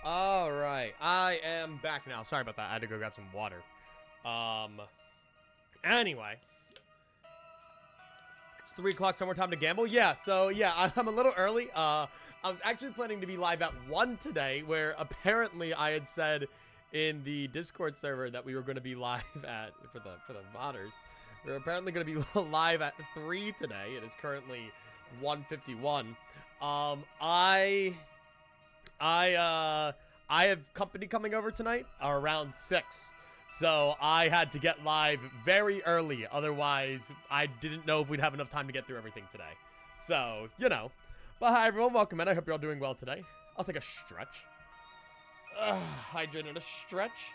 All right, I am back now. Sorry about that. I had to go grab some water. Anyway, it's 3 o'clock. Somewhere time to gamble. Yeah. So yeah, I'm a little early. I was actually planning to be live at 1 today, where apparently I had said in the Discord server that we were going to be live at for the modders. We're apparently going to be live at 3 today. It is currently 1:51. I have company coming over tonight around 6. So I had to get live very early. Otherwise, I didn't know if we'd have enough time to get through everything today. So, you know. But hi, everyone. Welcome in. I hope you're all doing well today. I'll take a stretch. Hydrate and a stretch.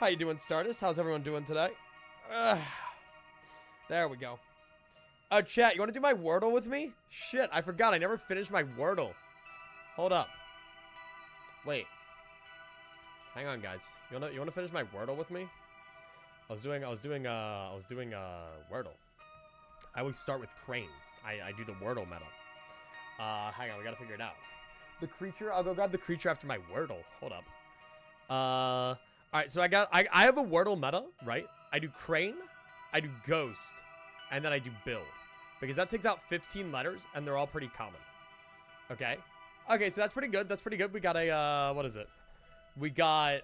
How you doing, Stardust? How's everyone doing today? There we go. Oh, chat, you want to do my Wordle with me? Shit, I forgot. I never finished my Wordle. Hold up. Wait. Hang on, guys. You wanna finish my Wordle with me? I was doing Wordle. I always start with Crane. I do the Wordle meta. Hang on, we gotta figure it out. The creature, I'll go grab the creature after my Wordle. Hold up. Alright, so I have a Wordle meta, right? I do Crane, I do Ghost, and then I do Build. Because that takes out 15 letters, and they're all pretty common. Okay? Okay, so that's pretty good. That's pretty good. We got a, what is it? We got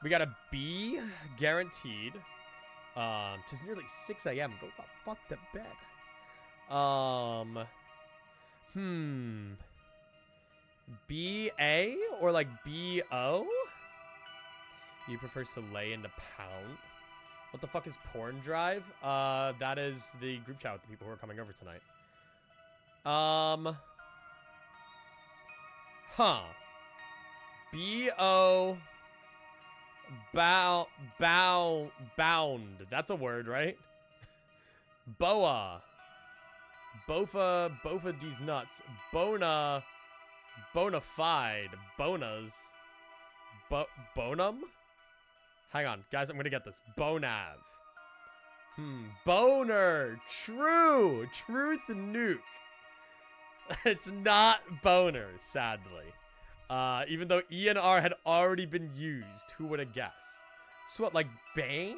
a B guaranteed. Just nearly 6 a.m. Go the fuck to bed. B-A or like B-O? You prefer Soleil into Pound? What the fuck is Porn Drive? That is the group chat with the people who are coming over tonight. Huh. B-O... Bound. That's a word, right? Boa. Bofa these nuts. Bona fide. Bonas. Bonum? Hang on, guys, I'm gonna get this. Bonav. Boner. True. Truth nuke. It's not boner, sadly. Even though E and R had already been used. Who would have guessed? So what, like Bane?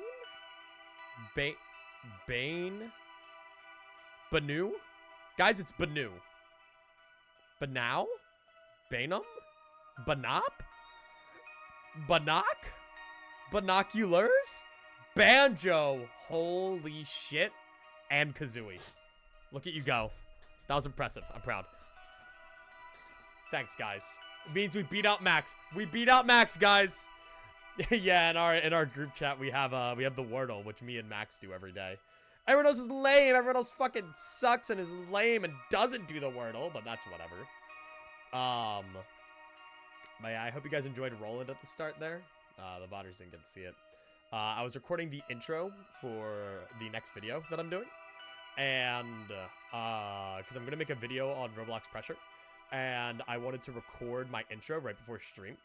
Bane? Banu? Guys, it's Banu. Banau? Banum? Banop? Banak? Binoculars? Banjo! Holy shit. And Kazooie. Look at you go. That was impressive. I'm proud. Thanks, guys. It means we beat out Max. We beat out Max, guys. Yeah, in our group chat we have the Wordle, which me and Max do every day. Everyone else is lame. Everyone else fucking sucks and is lame and doesn't do the Wordle, but that's whatever. But yeah, I hope you guys enjoyed Roland at the start there. The VODers didn't get to see it. I was recording the intro for the next video that I'm doing. And, because I'm gonna make a video on Roblox Pressure. And I wanted to record my intro right before stream.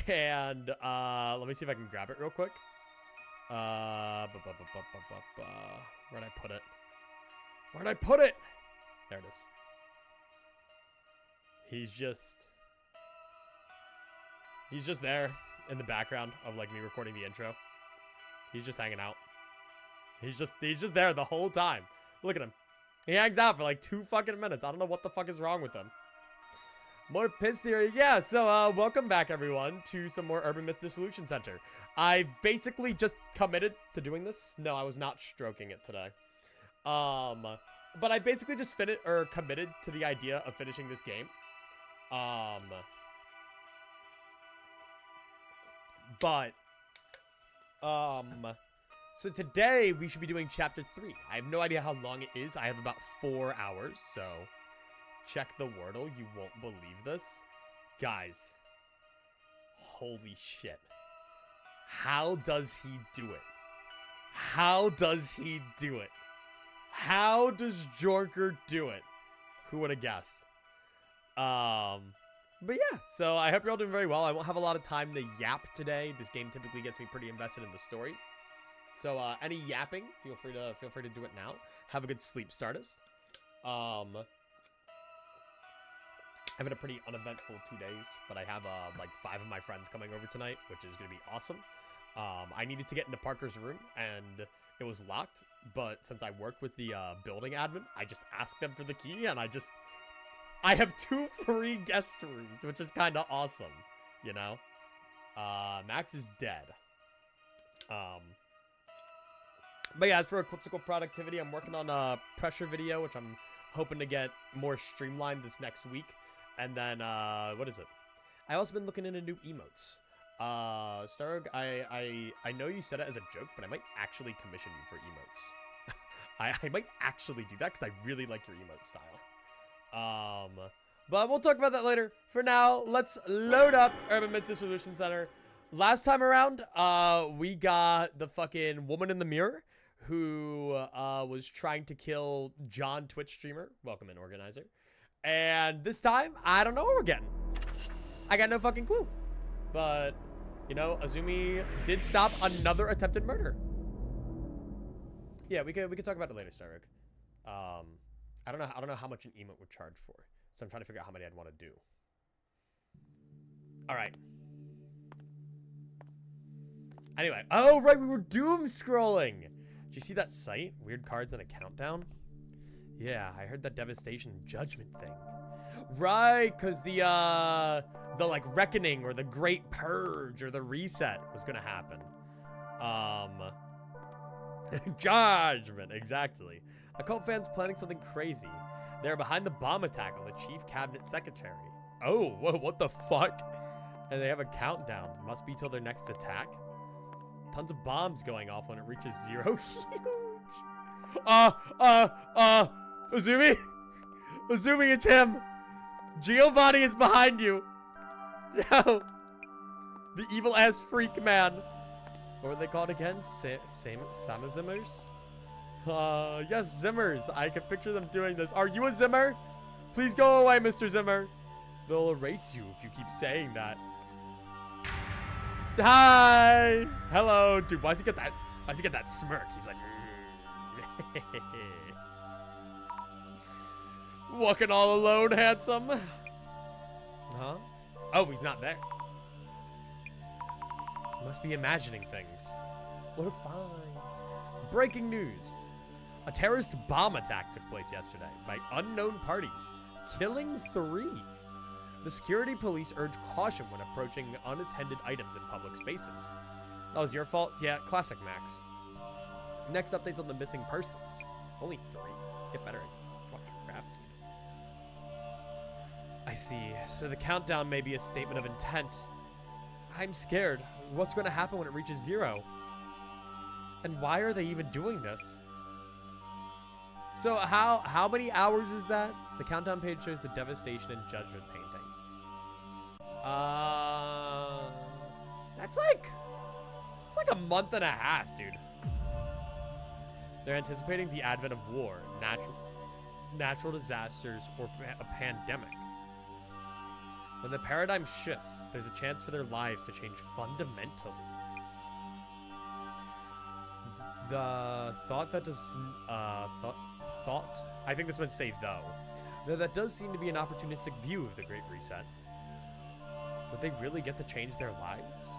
And, let me see if I can grab it real quick. Where'd I put it? Where'd I put it? There it is. He's just there in the background of, like, me recording the intro. He's just hanging out. He's just there the whole time. Look at him. He hangs out for like 2 fucking minutes. I don't know what the fuck is wrong with him. More piss theory. Yeah, so welcome back, everyone, to some more Urban Myth Dissolution Center. I've basically just committed to doing this. No, I was not stroking it today. But I basically just committed to the idea of finishing this game. So today we should be doing chapter 3. I have no idea how long it is. I have about 4 hours, so check the Wordle. You won't believe this. Guys, holy shit. How does he do it? How does he do it? How does Jorker do it? Who would have guessed? But yeah, so I hope you're all doing very well. I won't have a lot of time to yap today. This game typically gets me pretty invested in the story. So any yapping, feel free to do it now. Have a good sleep, Stardust. I've had a pretty uneventful 2 days, but I have like 5 of my friends coming over tonight, which is gonna be awesome. I needed to get into Parker's room, and it was locked, but since I work with the building admin, I just asked them for the key, and I have 2 free guest rooms, which is kind of awesome, you know? Max is dead. But yeah, as for ecliptical productivity, I'm working on a pressure video, which I'm hoping to get more streamlined this next week. And then, what is it? I also been looking into new emotes. Starg, I know you said it as a joke, but I might actually commission you for emotes. I might actually do that because I really like your emote style. But we'll talk about that later. For now, let's load up Urban Myth Dissolution Center. Last time around, we got the fucking woman in the mirror who was trying to kill John, Twitch streamer. Welcome in, organizer. And this time, I don't know what we're getting. I got no fucking clue. But, you know, Azumi did stop another attempted murder. Yeah, we could talk about it later, Starrick. I don't know how much an emote would charge for. So I'm trying to figure out how many I'd want to do. All right. Anyway, oh right, we were doom scrolling. Did you see that site? Weird cards and a countdown? Yeah, I heard that devastation judgment thing. Right, because the like reckoning or the great purge or the reset was gonna happen. Judgment, exactly. Occult fans planning something crazy. They're behind the bomb attack on the chief cabinet secretary. Oh, whoa, what the fuck? And they have a countdown. Must be till their next attack. Tons of bombs going off when it reaches 0. Huge. Azumi? Azumi, it's him. Giovanni is behind you. No. The evil ass freak man. What were they called again? Samazimmers? Yes, Zimmers. I can picture them doing this. Are you a Zimmer? Please go away, Mr. Zimmer. They'll erase you if you keep saying that. Hi. Hello, dude. Why does he get that smirk? He's like, walking all alone, handsome. Huh? Oh, he's not there. Must be imagining things. What a find. Breaking news. A terrorist bomb attack took place yesterday by unknown parties, killing 3. The security police urge caution when approaching unattended items in public spaces. That was your fault? Yeah, classic Max. Next updates on the missing persons. Only 3. Get better at fucking craft, dude. I see. So the countdown may be a statement of intent. I'm scared. What's going to happen when it reaches 0? And why are they even doing this? So how many hours is that? The countdown page shows the devastation and judgment painting. It's like a month and a half, dude. They're anticipating the advent of war, natural disasters, or a pandemic. When the paradigm shifts, there's a chance for their lives to change fundamentally. The thought that does, I think this meant to say though. That does seem to be an opportunistic view of the Great Reset. Would they really get to change their lives?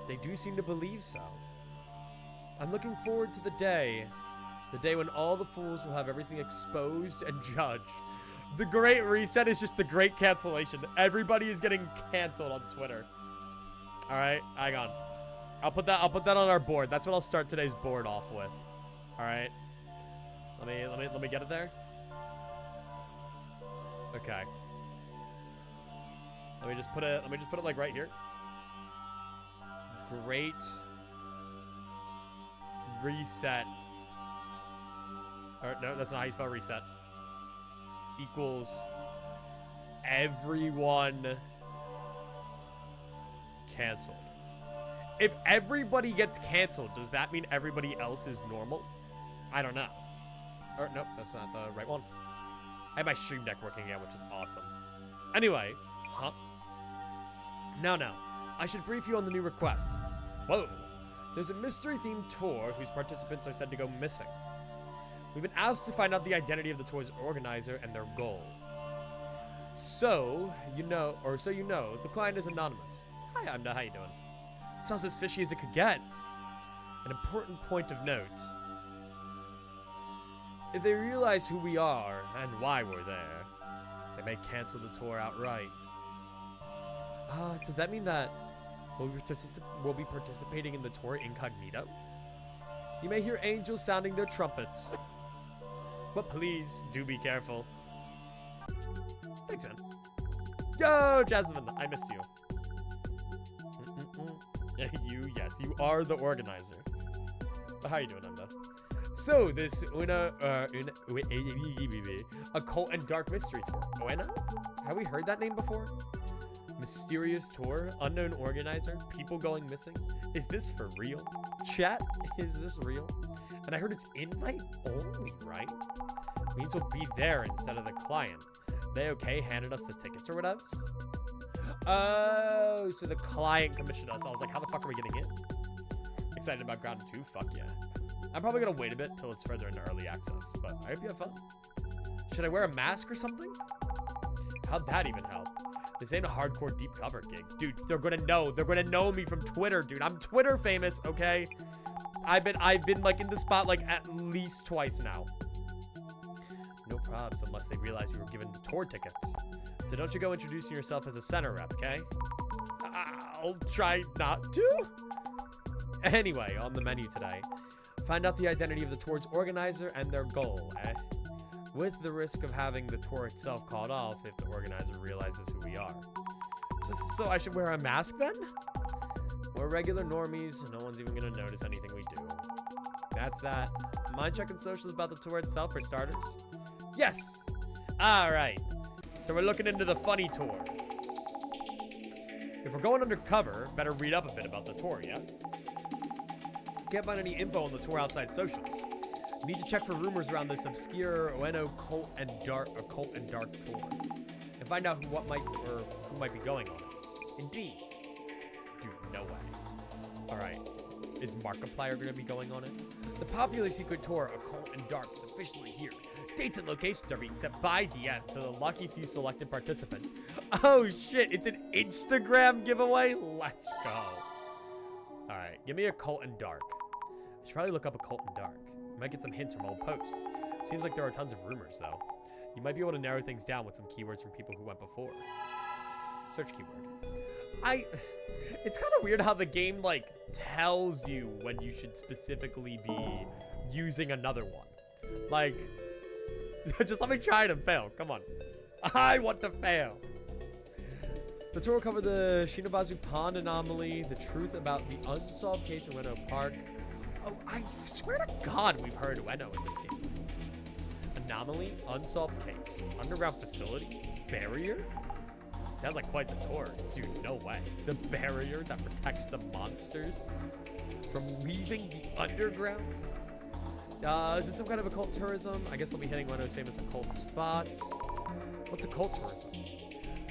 They do seem to believe so. I'm looking forward to the day when all the fools will have everything exposed and judged. The Great Reset is just the great cancellation. Everybody is getting canceled on Twitter. All right, hang on. I'll put that on our board. That's what I'll start today's board off with. All right. Let me get it there. Okay. Let me just put it like right here. Great Reset. Or no, that's not how you spell reset. Equals everyone canceled. If everybody gets canceled, does that mean everybody else is normal? I don't know. Or nope, that's not the right one. I have my stream deck working again, which is awesome. Anyway, huh? No. I should brief you on the new request. Whoa. There's a mystery-themed tour whose participants are said to go missing. We've been asked to find out the identity of the tour's organizer and their goal. So you know, the client is anonymous. Hi, Amda, how you doing? Sounds as fishy as it could get. An important point of note. If they realize who we are and why we're there, they may cancel the tour outright. Does that mean that we'll be participating in the tour incognito? You may hear angels sounding their trumpets. But please, do be careful. Thanks, man. Yo, Jasmine, I miss you. Yes, you are the organizer. But how are you doing, Amda? So, this occult and dark mystery tour. Una? Have we heard that name before? Mysterious tour, unknown organizer, people going missing. Is this for real? Chat, is this real? And I heard it's invite only, right? Means we'll be there instead of the client. They okay handed us the tickets or whatever? Oh, so the client commissioned us. I was like, how the fuck are we getting in? Excited about Grounded 2? Fuck yeah. I'm probably gonna wait a bit till it's further into early access, but I hope you have fun. Should I wear a mask or something? How'd that even help? This ain't a hardcore deep cover gig. Dude, they're gonna know. They're gonna know me from Twitter, dude. I'm Twitter famous, okay? I've been like in the spot like at least twice now. No probs unless they realize we were given the tour tickets. So don't you go introducing yourself as a center rep, okay? I'll try not to. Anyway, on the menu today, find out the identity of the tour's organizer and their goal, with the risk of having the tour itself called off if the organizer realizes who we are. So I should wear a mask then? We're regular normies, no one's even gonna notice anything we do. That's that. Mind checking socials about the tour itself for starters? Yes! Alright. So we're looking into the funny tour. If we're going undercover, better read up a bit about the tour, yeah? Can't find any info on the tour outside socials. Need to check for rumors around this obscure occult and dark tour, and find out who might be going on it. Indeed. Dude, no way. All right, is Markiplier gonna be going on it? The popular secret tour, Occult and Dark, is officially here. Dates and locations are being set by DM to the lucky few selected participants. Oh shit, it's an Instagram giveaway? Let's go. All right, give me Occult and Dark. I should probably look up Occult and Dark. You might get some hints from old posts. Seems like there are tons of rumors, though. You might be able to narrow things down with some keywords from people who went before. Search keyword. It's kind of weird how the game, like, tells you when you should specifically be using another one. Like, just let me try it and fail. Come on. I want to fail. The tour will cover the Shinobazu Pond anomaly, the truth about the unsolved case in Ueno Park. Oh, I swear to God we've heard Ueno in this game. Anomaly, unsolved case, underground facility, barrier? Sounds like quite the tour. Dude, no way. The barrier that protects the monsters from leaving the underground? Is this some kind of occult tourism? I guess they'll be hitting one of those famous occult spots. What's occult tourism?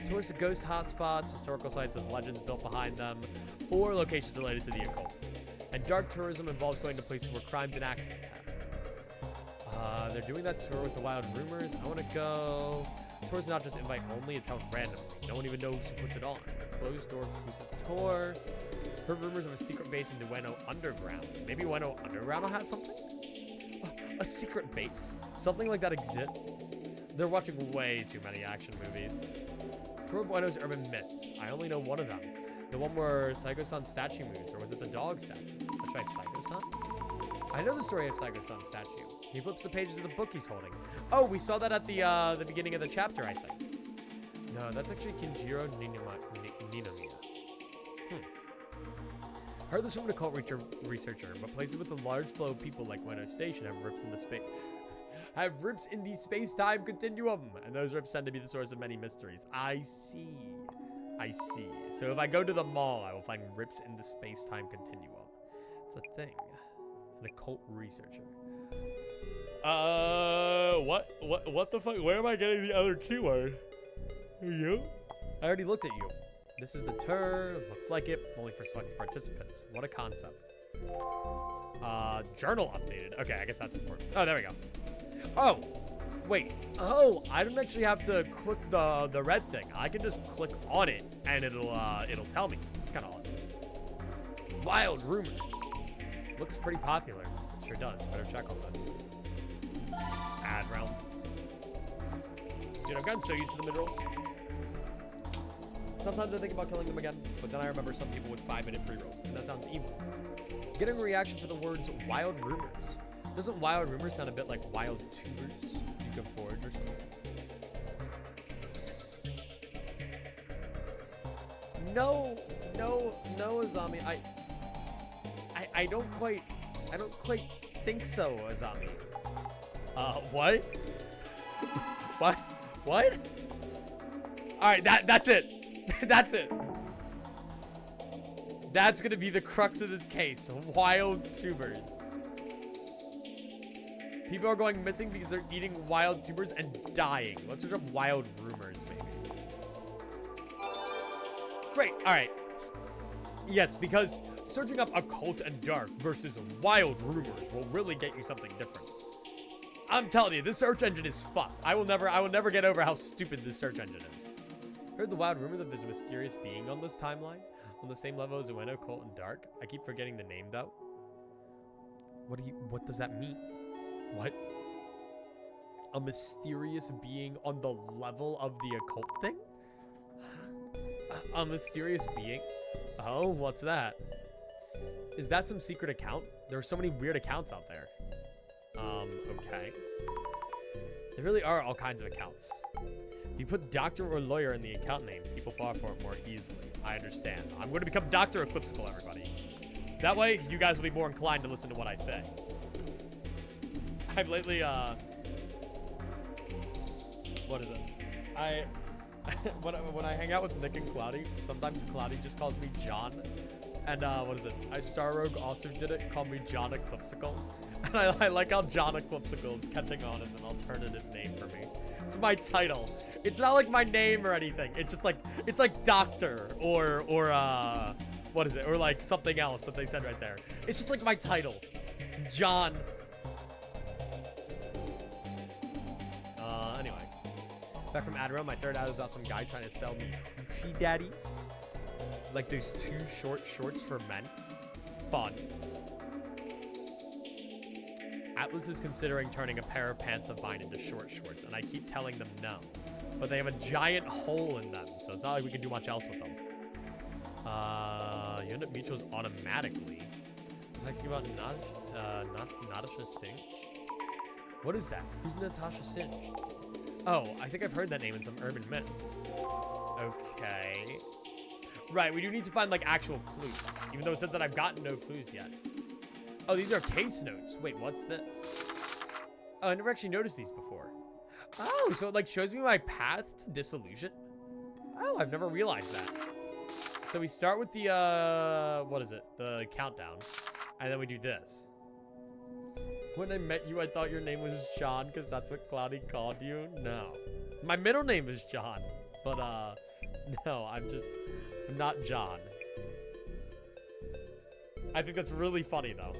Tours to ghost hotspots, historical sites with legends built behind them, or locations related to the occult. And dark tourism involves going to places where crimes and accidents happen. They're doing that tour with the wild rumors. I want to go. Tour's not just invite only, it's held randomly. No one even knows who puts it on. Closed door exclusive tour. Heard rumors of a secret base in the Ueno Underground. Maybe Ueno Underground will have something? A secret base? Something like that exists? They're watching way too many action movies. Tour of Ueno's urban myths. I only know one of them. The one where Saigo-san's statue moves, or was it the dog statue? Let's try Saigo-san. I know the story of Saigo-san's statue. He flips the pages of the book he's holding. Oh, we saw that at the beginning of the chapter, I think. No, that's actually Kinjiro Ninomiya. Heard this from an occult researcher, but places with a large flow of people like Ueno Station have rips in the space-time continuum, and those rips tend to be the source of many mysteries. I see. So if I go to the mall, I will find rips in the space-time continuum. It's a thing. An occult researcher. What the fuck? Where am I getting the other keyword? You? I already looked at you. This is the tour. Looks like it. Only for select participants. What a concept. Journal updated. Okay, I guess that's important. Oh, there we go. Oh, Wait. Oh, I don't actually have to click the red thing. I can just click on it and it'll tell me. It's kind of awesome. Wild rumors. Looks pretty popular. Sure does. Better check on this. Ad round. Dude, I've gotten so used to the mid-rolls. Sometimes I think about killing them again, but then I remember some people with 5-minute pre-rolls, and that sounds evil. Getting a reaction for the words wild rumors. Doesn't wild rumors sound a bit like wild tubers? You can forage or something. No, Azami. I don't quite think so, Azami. What? What? All right, that's it. That's it. That's gonna be the crux of this case. Wild tubers. People are going missing because they're eating wild tubers and dying. Let's search up wild rumors, maybe. Great. All right. Yes, because searching up occult and dark versus wild rumors will really get you something different. I'm telling you, this search engine is fucked. I will never get over how stupid this search engine is. Heard the wild rumor that there's a mysterious being on this timeline, on the same level as Ueno, occult, and dark. I keep forgetting the name though. What does that mean? What? A mysterious being on the level of the occult thing? A mysterious being? Oh, what's that? Is that some secret account? There are so many weird accounts out there. Okay. There really are all kinds of accounts. If you put doctor or lawyer in the account name, people fall for it more easily. I understand. I'm going to become Dr. Eclipsical, everybody. That way, you guys will be more inclined to listen to what I say. I've lately, what is it? When I hang out with Nick and Cloudy, sometimes Cloudy just calls me John. And, what is it? Star Rogue also did it, called me John Eclipsical. And I like how John Eclipsical is catching on as an alternative name for me. It's my title. It's not like my name or anything. It's just like, it's like doctor or what is it? Or like something else that they said right there. It's just like my title. John. Anyway. Back from Admiral, my third ad is about some guy trying to sell me hoochie daddies. Like those 2 short shorts for men. Fun. Atlas is considering turning a pair of pants of mine into short shorts, and I keep telling them no. But they have a giant hole in them, so it's not like we can do much else with them. You end up mutuals automatically. Was I thinking about Natasha Sinch? What is that? Who's Natasha Sinch? Oh, I think I've heard that name in some urban myth. Okay. Right, we do need to find like actual clues, even though it said that I've gotten no clues yet. Oh, these are case notes. Wait, what's this? Oh, I never actually noticed these before. Oh, so it like shows me my path to dissolution? Oh, I've never realized that. So we start with the, what is it? The countdown. And then we do this. When I met you, I thought your name was John because that's what Cloudy called you. No. My middle name is John. But, no, I'm not John. I think that's really funny, though.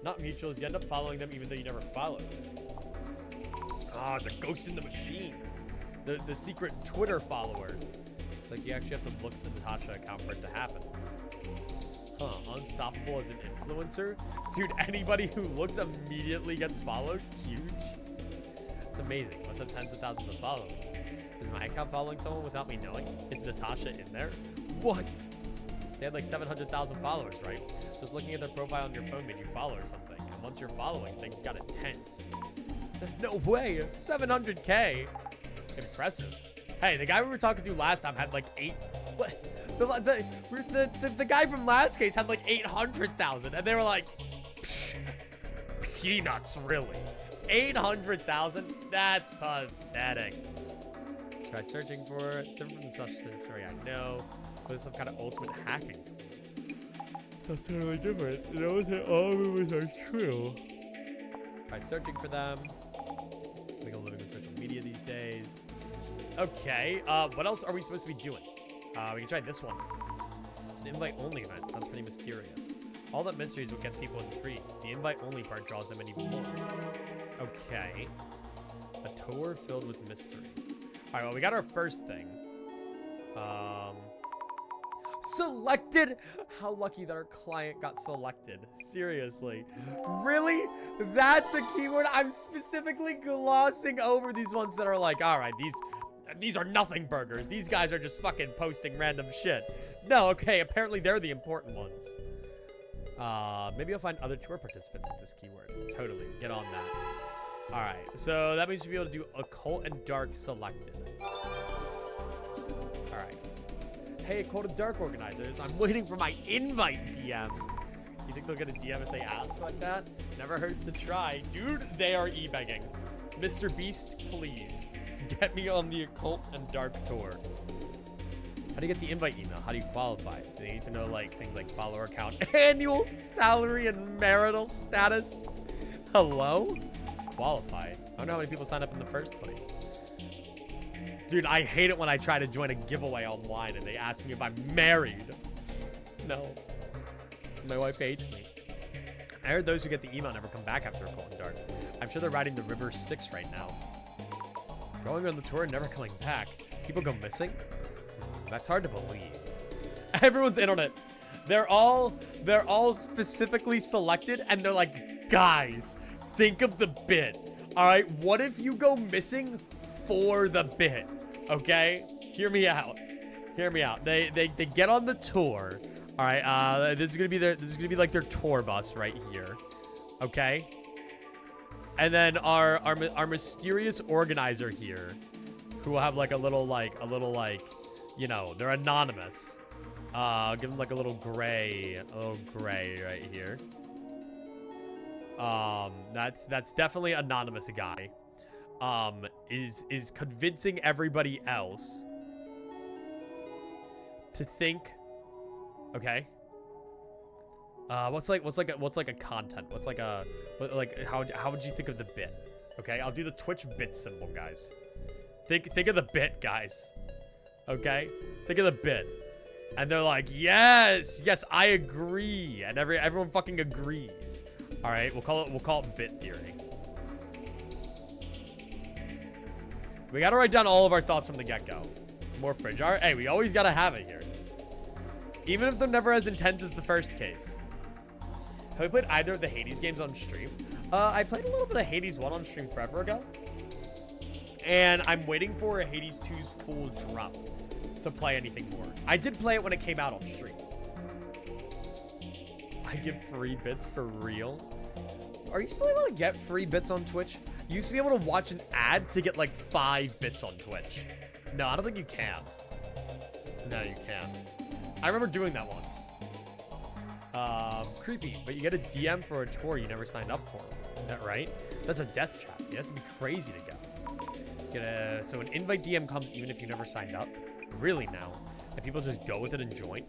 Not mutuals. You end up following them even though you never followed. Ah, the ghost in the machine. The secret Twitter follower. It's like you actually have to look at the Natasha account for it to happen. Huh, unstoppable as an influencer? Dude, anybody who looks immediately gets followed? Huge. It's amazing. Must have tens of thousands of followers. Is my account following someone without me knowing? Is Natasha in there? What? They had like 700,000 followers, right? Just looking at their profile on your phone made you follow or something. And once you're following, things got intense. No way! 700K! Impressive. Hey, the guy we were talking to last time had like 8... What? The guy from last case had like 800,000, and they were like, psh, peanuts, really? 800,000? That's pathetic. Try searching for it. Different from the stuff story I know. But it's some kind of ultimate hacking. That's totally different. Those are all rumors are true. Try searching for them. Make a living with social media these days. Okay, what else are we supposed to be doing? We can try this one. It's an invite-only event. Sounds pretty mysterious. All that mystery is what gets people intrigued. The invite-only part draws them in even more. Okay. A tour filled with mystery. All right, well, we got our first thing. Selected? How lucky that our client got selected. Seriously. Really? That's a keyword? I'm specifically glossing over these ones that are like, all right, these are nothing burgers. These guys are just fucking posting random shit. No, okay, apparently they're the important ones. Maybe I'll find other tour participants with this keyword. Totally, get on that. All right, so that means you'll be able to do occult and dark selected. All right. Hey, occult and dark organizers, I'm waiting for my invite DM. You think they'll get a DM if they ask like that? Never hurts to try. Dude, they are e-begging. Mr. Beast, please. Get me on the occult and dark tour. How do you get the invite email? How do you qualify? Do they need to know like things like follower count, annual salary, and marital status? Hello? Qualify. I don't know how many people signed up in the first place. Dude, I hate it when I try to join a giveaway online and they ask me if I'm married. No. My wife hates me. I heard those who get the email never come back after occult and dark. I'm sure they're riding the river Styx right now. Going on the tour and never coming back. People go missing? That's hard to believe. Everyone's in on it. They're all specifically selected and they're like, guys, think of the bit. All right, what if you go missing for the bit? Okay, hear me out. Hear me out. They get on the tour. All right, this is gonna be like their tour bus right here. Okay. And then our mysterious organizer here, who will have like a little like, you know, they're anonymous. Give them like a little gray right here. That's definitely anonymous guy. Is convincing everybody else to think. Okay. What's like a content? How would you think of the bit? Okay, I'll do the Twitch bit symbol, guys. Think of the bit, guys. Okay, think of the bit, and they're like, yes, I agree, and everyone fucking agrees. All right, we'll call it bit theory. We gotta write down all of our thoughts from the get-go. More fridge art. Hey, we always gotta have it here, even if they're never as intense as the first case. Have we played either of the Hades games on stream? I played a little bit of Hades 1 on stream forever ago. And I'm waiting for a Hades 2's full drop to play anything more. I did play it when it came out on stream. I give free bits for real. Are you still able to get free bits on Twitch? You used to be able to watch an ad to get like 5 bits on Twitch. No, I don't think you can. No, you can't. I remember doing that once. Creepy, but you get a DM for a tour you never signed up for. Is that right? That's a death trap. You have to be crazy to go. So an invite DM comes even if you never signed up? Really now? And people just go with it and join?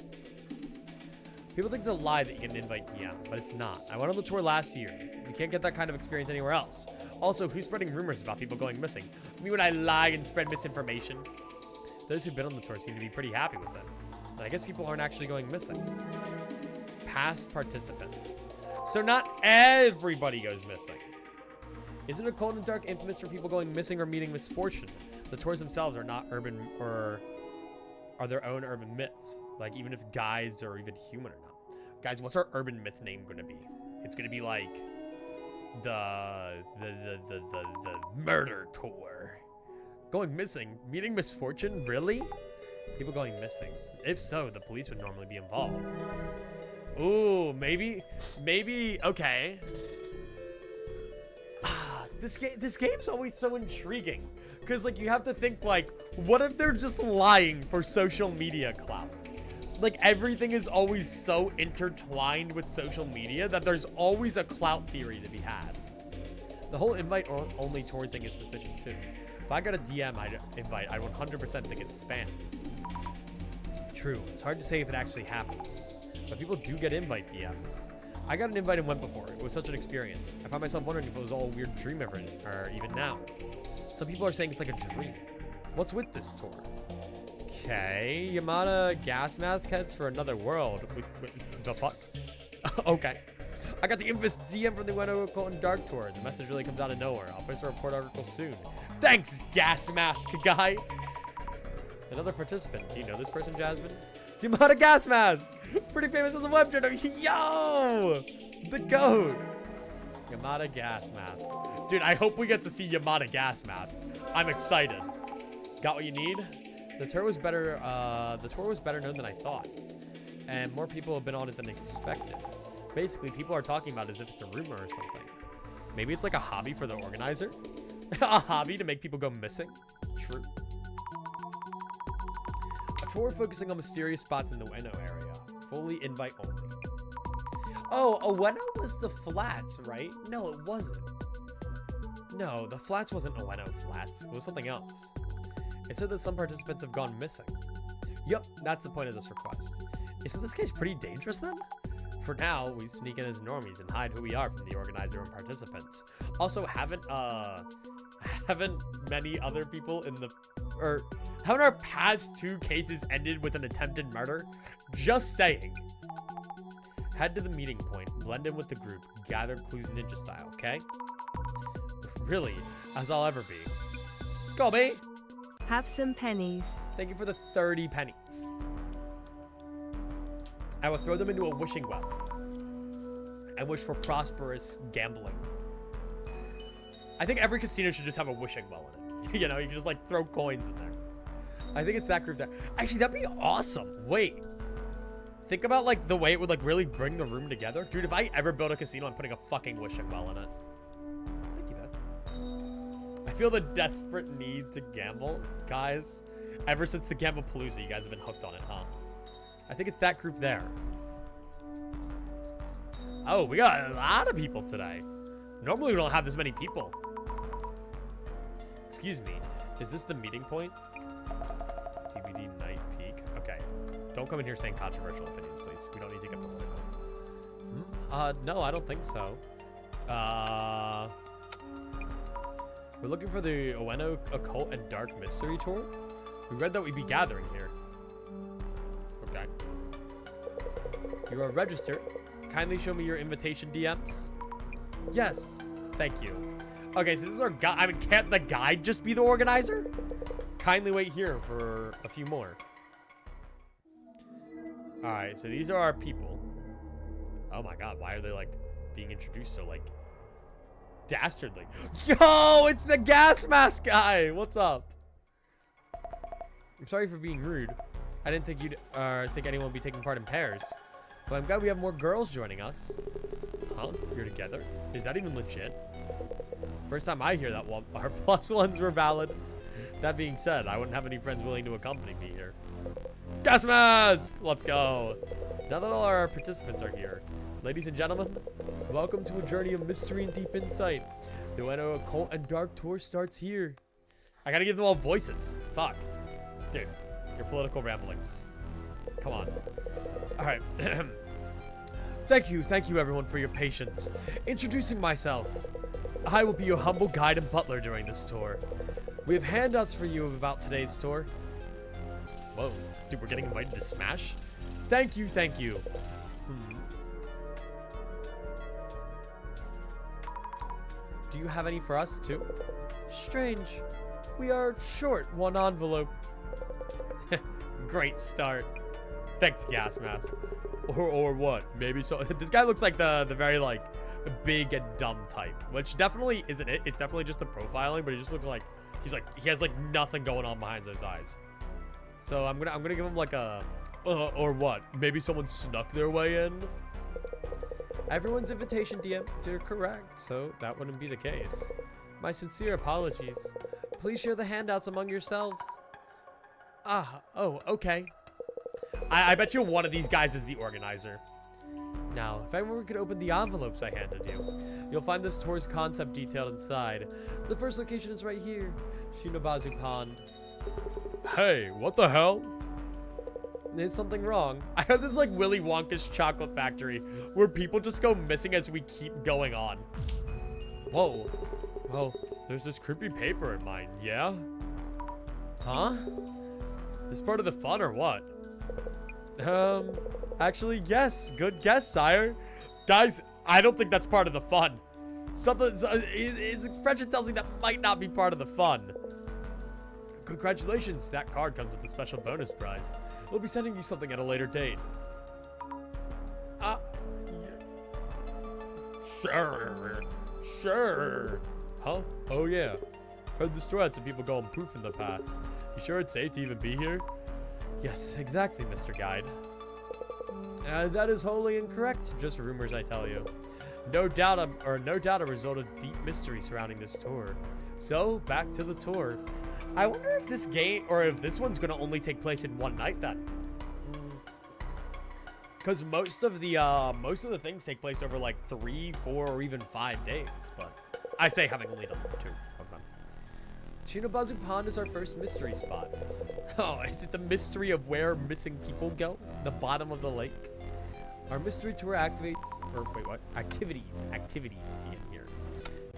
People think it's a lie that you get an invite DM, but it's not. I went on the tour last year. You can't get that kind of experience anywhere else. Also, who's spreading rumors about people going missing? Me when I lie and spread misinformation. Those who've been on the tour seem to be pretty happy with it. And I guess people aren't actually going missing. Past participants. So not everybody goes missing. Isn't occult and dark infamous for people going missing or meeting misfortune? The tours themselves are not urban or are their own urban myths. Like even if guys are even human or not. Guys, what's our urban myth name gonna be? It's gonna be like the murder tour. Going missing, meeting misfortune, really? People going missing. If so, the police would normally be involved. Ooh, maybe, okay. This game's always so intriguing. Because, like, you have to think, like, what if they're just lying for social media clout? Like, everything is always so intertwined with social media that there's always a clout theory to be had. The whole invite-only tour thing is suspicious, too. If I got a DM invite, I 100% think it's spam. True, it's hard to say if it actually happens. But people do get invite DMs. I got an invite and went before. It was such an experience. I found myself wondering if it was all a weird dream ever, or even now. Some people are saying it's like a dream. What's with this tour? Okay, Yamada gas mask heads for another world. The fuck? Okay. I got the infamous DM from the Ueno Occult and Dark Tour. The message really comes out of nowhere. I'll post a report article soon. Thanks, gas mask guy. Another participant. Do you know this person, Jasmine? Yamada Gas Mask! Pretty famous as a web journal. Yo! The goat! Yamada Gas Mask. Dude, I hope we get to see Yamada Gas Mask. I'm excited. Got what you need? The tour was better known than I thought. And more people have been on it than expected. Basically, people are talking about it as if it's a rumor or something. Maybe it's like a hobby for the organizer? A hobby to make people go missing? True. A tour focusing on mysterious spots in the Ueno area. Fully invite only. Oh, Ueno was the flats, right? No, it wasn't. No, the flats wasn't Ueno flats. It was something else. It said that some participants have gone missing. Yup, that's the point of this request. Isn't this case pretty dangerous then? For now, we sneak in as normies and hide who we are from the organizer and participants. Also, haven't many other people in the... haven't our past 2 cases ended with an attempted murder? Just saying. Head to the meeting point, blend in with the group, gather clues ninja style, okay? Really, as I'll ever be. Go, me! Have some pennies. Thank you for the 30 pennies. I will throw them into a wishing well and wish for prosperous gambling. I think every casino should just have a wishing well in it. You know, you can just like throw coins in there. I think it's that group there. Actually, that'd be awesome. Wait. Think about like the way it would like really bring the room together. Dude, if I ever build a casino, I'm putting a fucking wishing well in it. Thank you, man. I feel the desperate need to gamble, guys. Ever since the Gamblepalooza, you guys have been hooked on it, huh? I think it's that group there. Oh, we got a lot of people today. Normally we don't have this many people. Excuse me. Is this the meeting point? DVD Night Peak. Okay. Don't come in here saying controversial opinions, please. We don't need to get political. No, I don't think so. We're looking for the Ueno Occult and Dark Mystery Tour. We read that we'd be gathering here. Okay. You are registered. Kindly show me your invitation DMs. Yes. Thank you. Okay, so this is our guide. I mean, can't the guide just be the organizer? Kindly wait here for a few more. Alright, so these are our people. Oh my god, why are they, like, being introduced so, like, dastardly? Yo, it's the gas mask guy! What's up? I'm sorry for being rude. I didn't think you'd think anyone would be taking part in pairs. But I'm glad we have more girls joining us. Huh? You're together? Is that even legit? First time I hear that one, our +1s were valid. That being said, I wouldn't have any friends willing to accompany me here. Gas mask! Let's go. Now that all our participants are here, ladies and gentlemen, welcome to a journey of mystery and deep insight. The Ueno Occult and Dark Tour starts here. I gotta give them all voices. Fuck. Dude, your political ramblings. Come on. All right. Thank you everyone for your patience. Introducing myself. I will be your humble guide and butler during this tour. We have handouts for you about today's tour. Whoa, dude, we're getting invited to Smash? Thank you. Do you have any for us too? Strange. We are short one envelope. Great start. Thanks, gas mask. Or what? Maybe so. This guy looks like the very like big and dumb type, which definitely isn't it. It's definitely just the profiling, but he just looks like he has like nothing going on behind his eyes. So I'm gonna give him like a or what? Maybe someone snuck their way in. Everyone's invitation DMs are correct, so that wouldn't be the case. My sincere apologies. Please share the handouts among yourselves. Oh, okay. I bet you one of these guys is the organizer. Now, if everyone could open the envelopes I handed you, you'll find this tour's concept detailed inside. The first location is right here, Shinobazu Pond. Hey, what the hell? There's something wrong. I have this like Willy Wonka's chocolate factory where people just go missing as we keep going on. Whoa. Well, there's this creepy paper in mine, yeah? Huh? Is part of the fun or what? Actually, yes. Good guess, sire. Guys, I don't think that's part of the fun. His expression tells me that might not be part of the fun. Congratulations, that card comes with a special bonus prize. We'll be sending you something at a later date. Sure. Huh? Oh yeah. Heard the store had some people going poof in the past. You sure it's safe to even be here? Yes, exactly, Mr. Guide. That is wholly incorrect. Just rumors, I tell you. No doubt a result of deep mystery surrounding this tour. So, back to the tour. I wonder if this game, or if this one's gonna only take place in one night then. Because most of the things take place over like 3, 4, or even 5 days. But I say having only done 2 of them. Shinobazu Pond is our first mystery spot. Oh, is it the mystery of where missing people go? The bottom of the lake? Our mystery tour activates, or wait, what? Activities in here.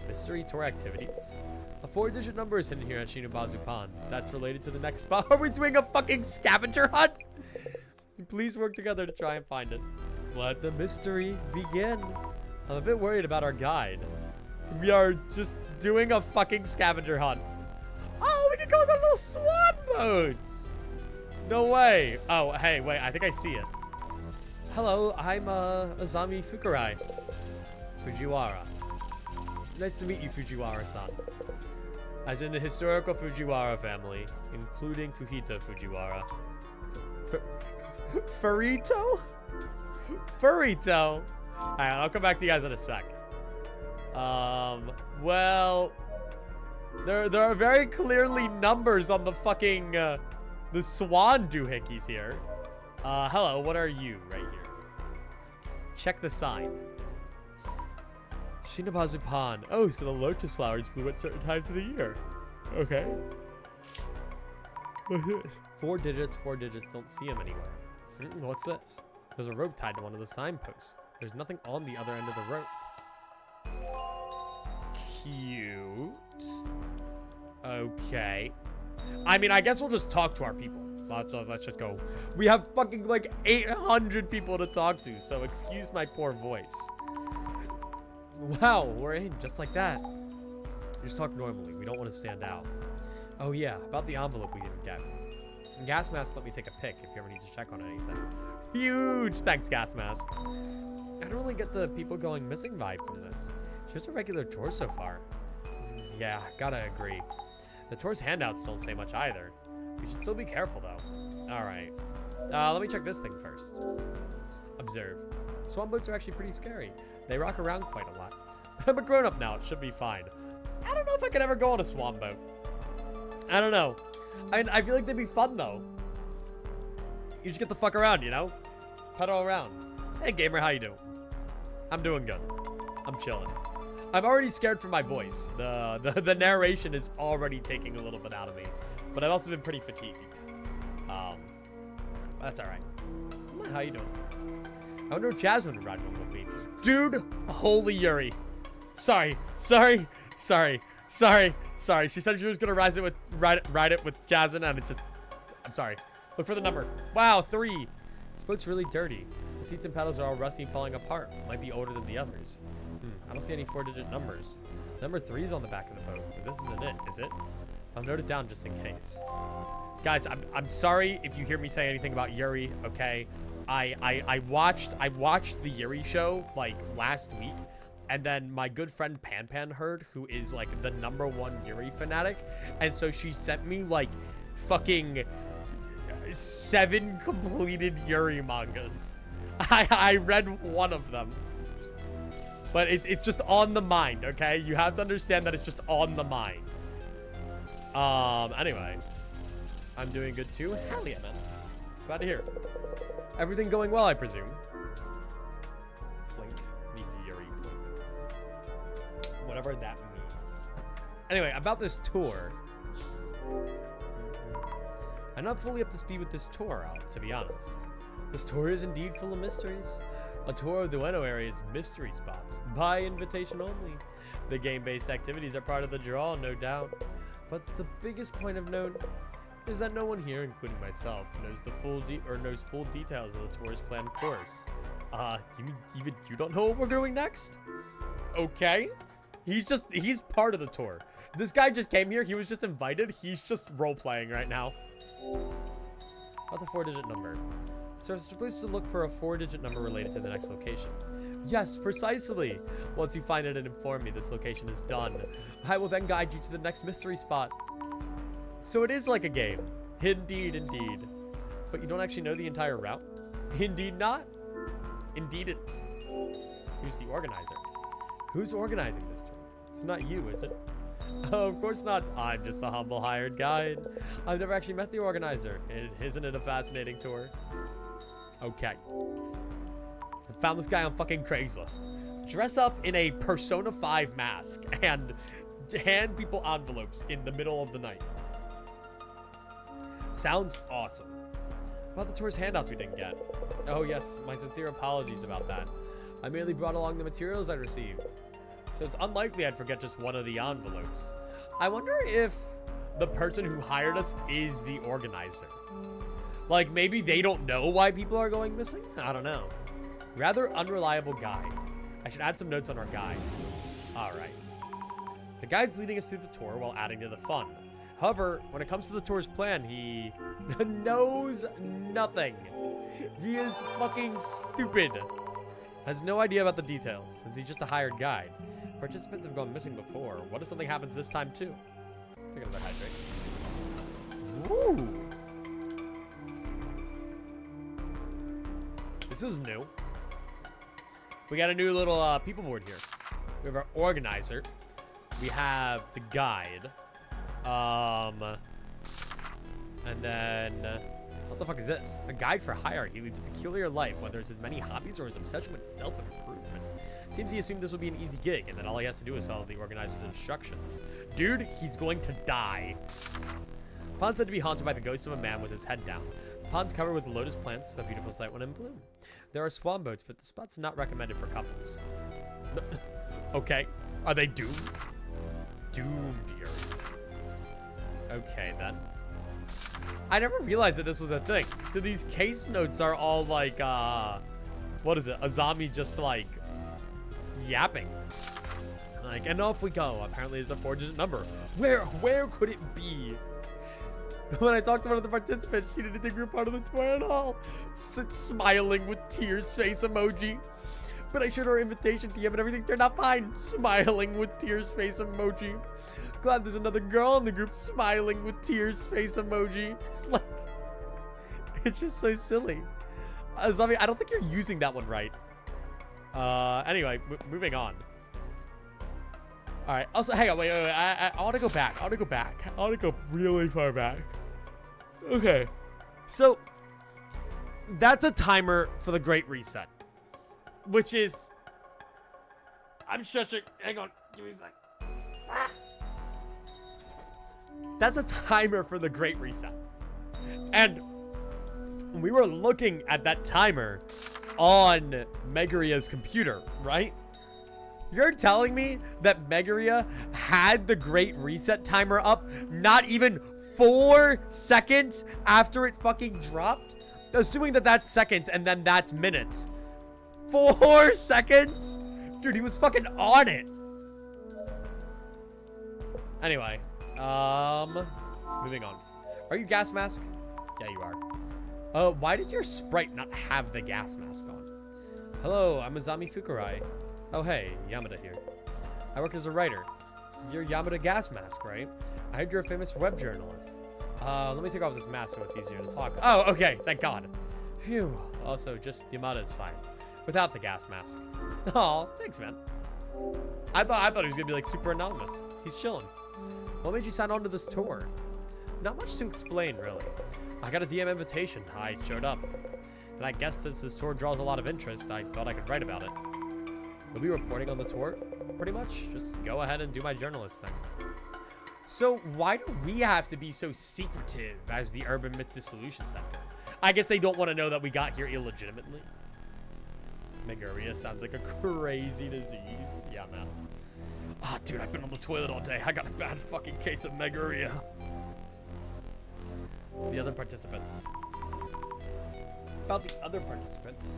Mystery tour activities. A 4-digit number is hidden here at Shinobazu Pond. That's related to the next spot. Are we doing a fucking scavenger hunt? Please work together to try and find it. Let the mystery begin. I'm a bit worried about our guide. We are just doing a fucking scavenger hunt. Oh, we can go on the little swan boats. No way. Oh, hey, wait, I think I see it. Hello, I'm Azami Fujiwara. Nice to meet you, Fujiwara-san. As in the historical Fujiwara family, including Fujita Fujiwara. Furito? Furito? Alright, I'll come back to you guys in a sec. Well, there are very clearly numbers on the fucking, the swan doohickeys here. Hello, what are you right here? Check the sign. Shinobazu Pond. Oh, so the lotus flowers bloom at certain times of the year. Okay. 4 digits don't see them anywhere. What's this? There's a rope tied to one of the signposts. There's nothing on the other end of the rope. Cute. Okay. I mean, I guess we'll just talk to our people. Let's just go. We have fucking like 800 people to talk to, so excuse my poor voice. Wow, we're in just like that. Just talk normally. We don't want to stand out. Oh yeah, about the envelope we didn't get. Gas Mask let me take a pic if you ever need to check on anything. Huge thanks, Gas Mask. I don't really get the people going missing vibe from this. Just a regular tour so far. Yeah, gotta agree. The tour's handouts don't say much either. We should still be careful though. Alright. Let me check this thing first. Observe. Swan boats are actually pretty scary. They rock around quite a lot. I'm a grown-up now, it should be fine. I don't know if I could ever go on a swan boat. I don't know. I feel like they'd be fun though. You just get the fuck around, you know? Pedal around. Hey gamer, how you doing? I'm doing good. I'm chilling. I'm already scared for my voice. The narration is already taking a little bit out of me. But I've also been pretty fatigued. That's alright. How you doing? I wonder if Jasmine would ride one with me. Dude, holy Yuri. Sorry. She said she was gonna ride it with Jasmine, and it just. I'm sorry. Look for the number. Wow, 3. This boat's really dirty. The seats and pedals are all rusty and falling apart. Might be older than the others. I don't see any 4-digit numbers. Number 3 is on the back of the boat, but this isn't it, is it? I'll note it down just in case. Guys, I'm sorry if you hear me say anything about Yuri. Okay, I watched the Yuri show like last week. And then my good friend Pan heard, who is like the #1 Yuri fanatic. And so she sent me like fucking 7 completed Yuri mangas. I read one of them. But it's just on the mind, okay? You have to understand that it's just on the mind. Anyway. I'm doing good too. Hell yeah, man. Glad to hear it. Everything going well, I presume. Whatever that means. Anyway, about this tour. I'm not fully up to speed with this tour, to be honest. This tour is indeed full of mysteries. A tour of the Ueno area's mystery spots, by invitation only. The game-based activities are part of the draw, no doubt. But the biggest point of note is that no one here, including myself, knows the full details of the tour's planned course. You mean even you don't know what we're doing next? Okay. He's part of the tour. This guy just came here. He was just invited. He's just role-playing right now. About the 4-digit number. So we're supposed to look for a 4-digit number related to the next location. Yes, precisely. Once you find it and inform me this location is done, I will then guide you to the next mystery spot. So it is like a game. Indeed, indeed. But you don't actually know the entire route? Indeed not. Indeed it. Who's the organizer? Who's organizing this tour? It's not you, is it? Oh, of course not. I'm just a humble hired guide. I've never actually met the organizer. Isn't it a fascinating tour? Okay. I found this guy on fucking Craigslist. Dress up in a Persona 5 mask and hand people envelopes in the middle of the night. Sounds awesome. About the tour's handouts we didn't get. Oh yes, my sincere apologies about that. I merely brought along the materials I received. So it's unlikely I'd forget just one of the envelopes. I wonder if the person who hired us is the organizer. Like, maybe they don't know why people are going missing? I don't know. Rather unreliable guide. I should add some notes on our guide. Alright. The guide's leading us through the tour while adding to the fun. However, when it comes to the tour's plan, he knows nothing. He is fucking stupid. Has no idea about the details, since he's just a hired guide. Participants have gone missing before. What if something happens this time too? Take another hydrate. Woo! This is new. We got a new little people board here. We have our organizer. We have the guide. And then, what the fuck is this? A guide for hire. He leads a peculiar life, whether it's his many hobbies or his obsession with self-improvement. Seems he assumed this would be an easy gig, and then all he has to do is follow the organizer's instructions. Dude, he's going to die. The pond's said to be haunted by the ghost of a man with his head down. The pond's covered with lotus plants, a beautiful sight when in bloom. There are swan boats, but the spot's not recommended for couples. Okay. Are they doomed? Doomed, dear. Okay, then. I never realized that this was a thing. So these case notes are all like, what is it? A zombie just like yapping. Like, and off we go. Apparently there's a 4-digit number. Where could it be? When I talked to one of the participants, she didn't think we were part of the tour at all. Smiling with tears face emoji. But I showed her invitation to him and everything turned out fine. Smiling with tears face emoji. Glad there's another girl in the group smiling with tears face emoji. Like, it's just so silly. Zombie, I don't think you're using that one right. Anyway, moving on. All right. Also, hang on. Wait. I want to go back. I want to go really far back. Okay. So, that's a timer for the Great Reset. Which is... I'm stretching. Hang on. Give me a sec. Ah. That's a timer for the Great Reset. And we were looking at that timer on Megaria's computer, right? You're telling me that Megaria had the Great Reset timer up not even 4 seconds after it fucking dropped? Assuming that that's seconds and then that's minutes. 4 seconds? Dude, he was fucking on it. Anyway, moving on. Are you gas mask? Yeah, you are. Why does your sprite not have the gas mask on? Hello, I'm Azami Fukurai. Oh, hey, Yamada here. I work as a writer. You're Yamada Gas Mask, right? I heard you're a famous web journalist. Let me take off this mask so it's easier to talk. Oh, okay, thank God. Phew. Also, just Yamada is fine. Without the gas mask. Oh, thanks, man. I thought he was gonna be like super anonymous. He's chilling. What made you sign on to this tour? Not much to explain, really. I got a DM invitation. I showed up. And I guess since this tour draws a lot of interest, I thought I could write about it. You'll be reporting on the tour, pretty much. Just go ahead and do my journalist thing. So why do we have to be so secretive as the Urban Myth Dissolution Center? I guess they don't want to know that we got here illegitimately. Megaria sounds like a crazy disease. Yeah, man. Ah, dude, I've been on the toilet all day. I got a bad fucking case of Megaria. The other participants. About the other participants.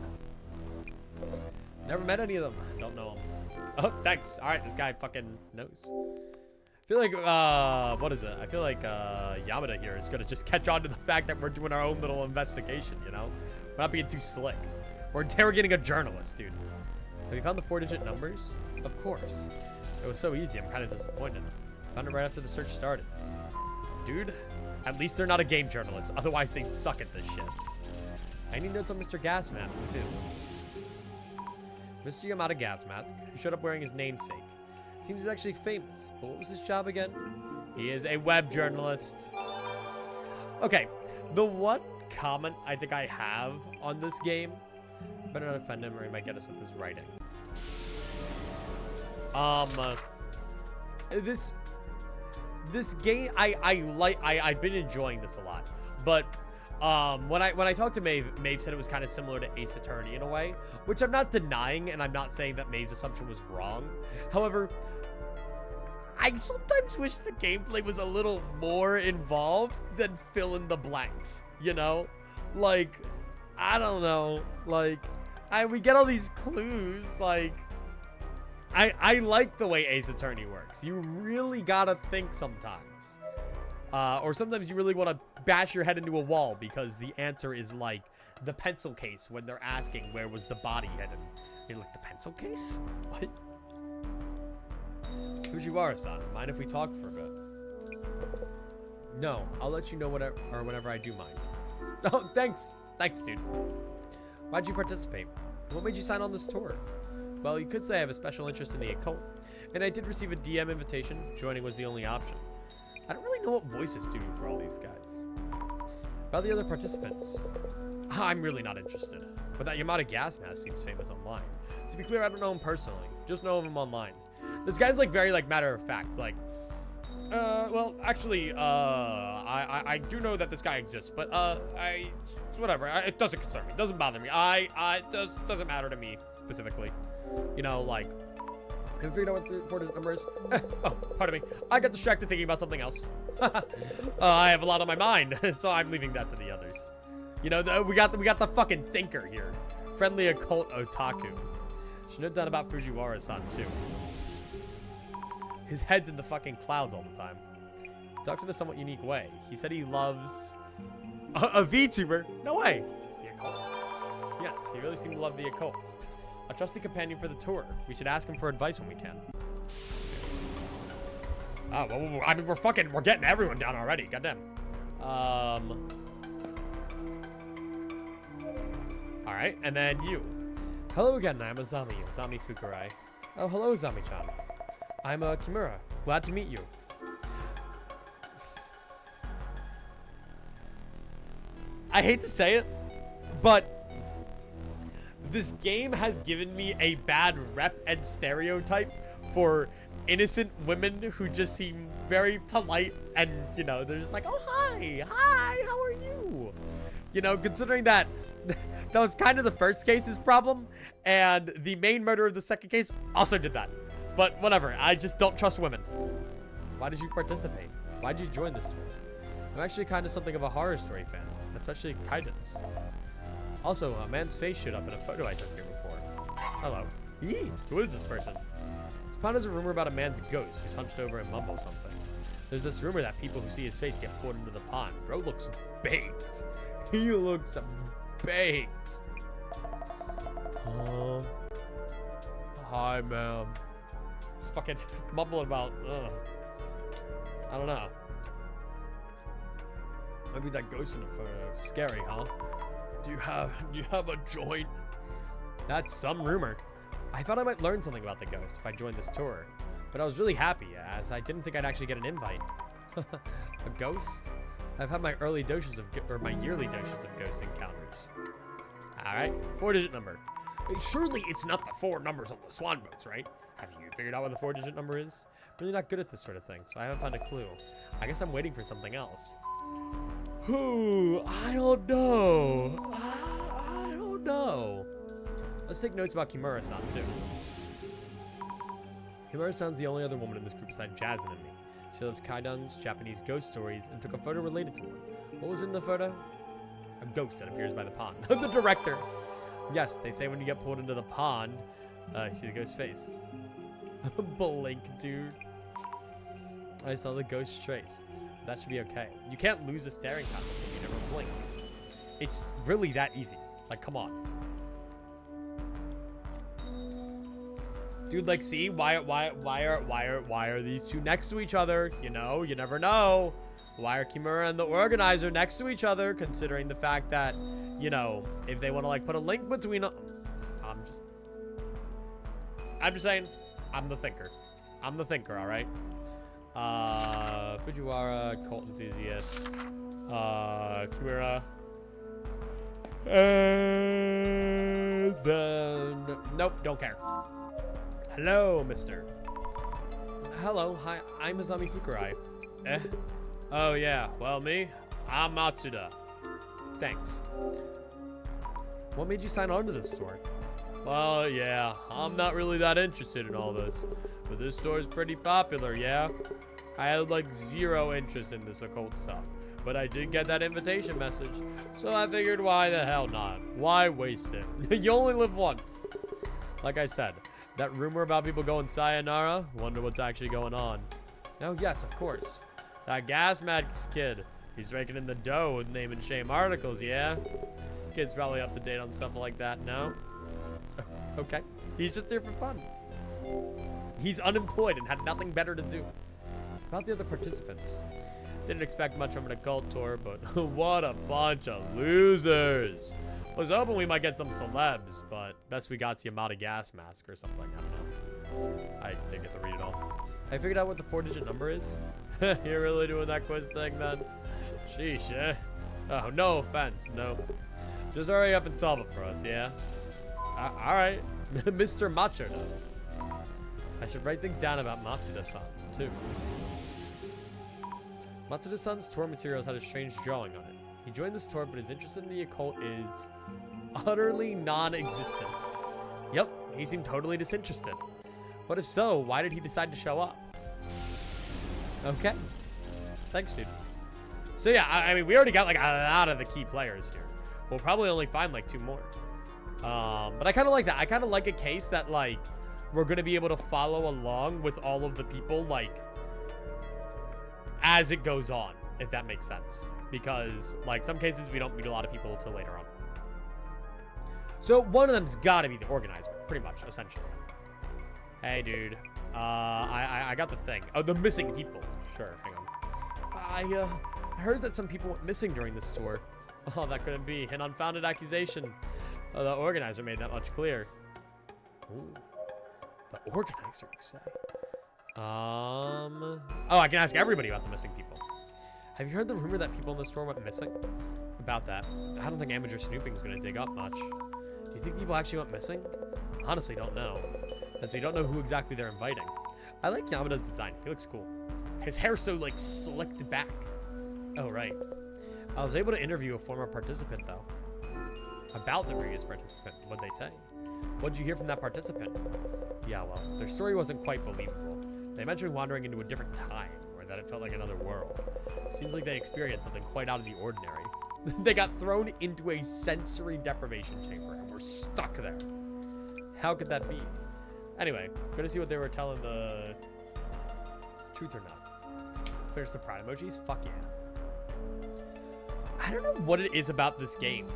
Never met any of them. Don't know them. Oh, thanks. All right, this guy fucking knows. I feel like, what is it? I feel like, Yamada here is gonna just catch on to the fact that we're doing our own little investigation, you know? We're not being too slick. We're interrogating a journalist, dude. Have you found the 4-digit numbers? Of course. It was so easy, I'm kind of disappointed. Found it right after the search started. Dude, at least they're not a game journalist. Otherwise, they'd suck at this shit. I need notes on Mr. Gas Mask, too. Mr. Yamada Gas Mask, who showed up wearing his namesake. Seems he's actually famous, but what was his job again? He is a web journalist. Okay, the one comment I think I have on this game, better not offend him or he might get us with his writing. This game, I've been enjoying this a lot, but when I talked to Maeve said it was kind of similar to Ace Attorney in a way, which I'm not denying, and I'm not saying that Maeve's assumption was wrong. However, I sometimes wish the gameplay was a little more involved than fill in the blanks, you know? Like, I don't know, like, we get all these clues, like, I like the way Ace Attorney works. You really gotta think sometimes. Or sometimes you really want to bash your head into a wall because the answer is like the pencil case when they're asking where was the body hidden. You're like, the pencil case? What? Fujiwara-san, mind if we talk for a bit? No, I'll let you know whenever I do mind. Oh, thanks. Thanks, dude. Why'd you participate? What made you sign on this tour? Well, you could say I have a special interest in the occult, and I did receive a DM invitation. Joining was the only option. I don't really know what voices to do for all these guys. About the other participants, I'm really not interested. But that Yamada Gas Mask seems famous online. To be clear, I don't know him personally. Just know of him online. This guy's like very like matter of fact. Like, well, actually, I do know that this guy exists, but it's whatever. It doesn't concern me. It doesn't bother me. It doesn't matter to me specifically. You know, like. Have you figured out what the 4-digit number is? Oh, pardon me. I got distracted thinking about something else. I have a lot on my mind, so I'm leaving that to the others. You know, we got the fucking thinker here. Friendly occult otaku. Should note down about Fujiwara-san, too. His head's in the fucking clouds all the time. He talks in a somewhat unique way. He said he loves... A VTuber? No way! The occult. Yes, he really seemed to love the occult. A trusty companion for the tour. We should ask him for advice when we can. Oh, well, I mean, we're getting everyone down already. Goddamn. All right, and then you. Hello again, I'm Azami Fukurai. Oh, hello, Azami-chan. I'm Kimura. Glad to meet you. I hate to say it, but this game has given me a bad rep and stereotype for innocent women who just seem very polite and, you know, they're just like, oh, hi, how are you? You know, considering that that was kind of the first case's problem, and the main murderer of the second case also did that. But whatever, I just don't trust women. Why did you participate? Why did you join this tour? I'm actually kind of something of a horror story fan, especially Kaiden's. Also, a man's face showed up in a photo I took here before. Hello. Yee, who is this person? This pond has a rumor about a man's ghost who's hunched over and mumbles something. There's this rumor that people who see his face get pulled into the pond. Bro looks baked. He looks baked. Hi, ma'am. It's fucking mumbling about, I don't know. Maybe that ghost in the photo. Scary, huh? Do you have a joint? That's some rumor. I thought I might learn something about the ghost if I joined this tour, but I was really happy as I didn't think I'd actually get an invite. A ghost? I've had my yearly doses of ghost encounters. All right, 4-digit number. Surely it's not the 4 numbers on the swan boats, right? Have you figured out what the 4-digit number is? I'm really not good at this sort of thing, so I haven't found a clue. I guess I'm waiting for something else. Ooh, I don't know. I don't know. Let's take notes about Kimura-san, too. Kimura-san's the only other woman in this group besides Jasmine and me. She loves Kaidan's Japanese ghost stories and took a photo related to one. What was in the photo? A ghost that appears by the pond. The director. Yes, they say when you get pulled into the pond, you see the ghost face. Blink, dude. I saw the ghost trace. That should be okay. You can't lose a staring contest if you never blink. It's really that easy. Like, come on. Dude, like, see? Why are these two next to each other? You know, you never know. Why are Kimura and the organizer next to each other, considering the fact that, you know, if they want to, like, put a link between them. I'm just saying, I'm the thinker. I'm the thinker, all right? Fujiwara, cult enthusiast, Kimura. And then, nope, don't care. Hello, mister. Hello, hi, I'm Azami Fukurai. Eh? Oh, yeah, well, me? I'm Matsuda. Thanks. What made you sign on to this store? Well, yeah, I'm not really that interested in all this. But this store is pretty popular, yeah? I had, like, zero interest in this occult stuff. But I did get that invitation message. So I figured, why the hell not? Why waste it? You only live once. Like I said, that rumor about people going sayonara, wonder what's actually going on. Oh, yes, of course. That gas mask kid. He's raking in the dough with name and shame articles, yeah? Kid's probably up to date on stuff like that, no? Okay. He's just here for fun. He's unemployed and had nothing better to do. About the other participants. Didn't expect much from an occult tour, but what a bunch of losers. Was hoping we might get some celebs, but best we got's the Yamada gas mask or something. I don't know. I didn't get to read it all. I figured out what the 4-digit number is. You're really doing that quiz thing then? Sheesh, eh? Oh, no offense, no. Just hurry up and solve it for us, yeah? Alright. Mr. Matsuda. I should write things down about Matsuda-san, too. Matsuda-san's tour materials had a strange drawing on it. He joined this tour, but his interest in the occult is utterly non-existent. Yep, he seemed totally disinterested. But if so, why did he decide to show up? Okay. Thanks, dude. So yeah, I mean, we already got like a lot of the key players here. We'll probably only find like 2 more. But I kind of like that. I kind of like a case that like we're going to be able to follow along with all of the people like as it goes on, if that makes sense. Because like some cases we don't meet a lot of people until later on. So one of them's got to be the organizer, pretty much, essentially. Hey, dude. I got the thing. Oh, the missing people. Sure, hang on. I heard that some people went missing during this tour. Oh, that couldn't be an unfounded accusation. Oh, the organizer made that much clear. Ooh. The organizer, you say? Oh, I can ask everybody about the missing people. Have you heard the rumor that people in the store went missing? About that, I don't think amateur snooping is going to dig up much. Do you think people actually went missing? Honestly, don't know. As we don't know who exactly they're inviting. I like Yamada's design. He looks cool. His hair's so, like, slicked back. Oh, right. I was able to interview a former participant, though. About the previous participant. What'd they say? What'd you hear from that participant? Yeah, well, their story wasn't quite believable. They mentioned wandering into a different time, or that it felt like another world. Seems like they experienced something quite out of the ordinary. They got thrown into a sensory deprivation chamber and were stuck there. How could that be? Anyway, gonna see what they were telling the truth or not. There's the pride emojis. Fuck yeah. I don't know what it is about this game.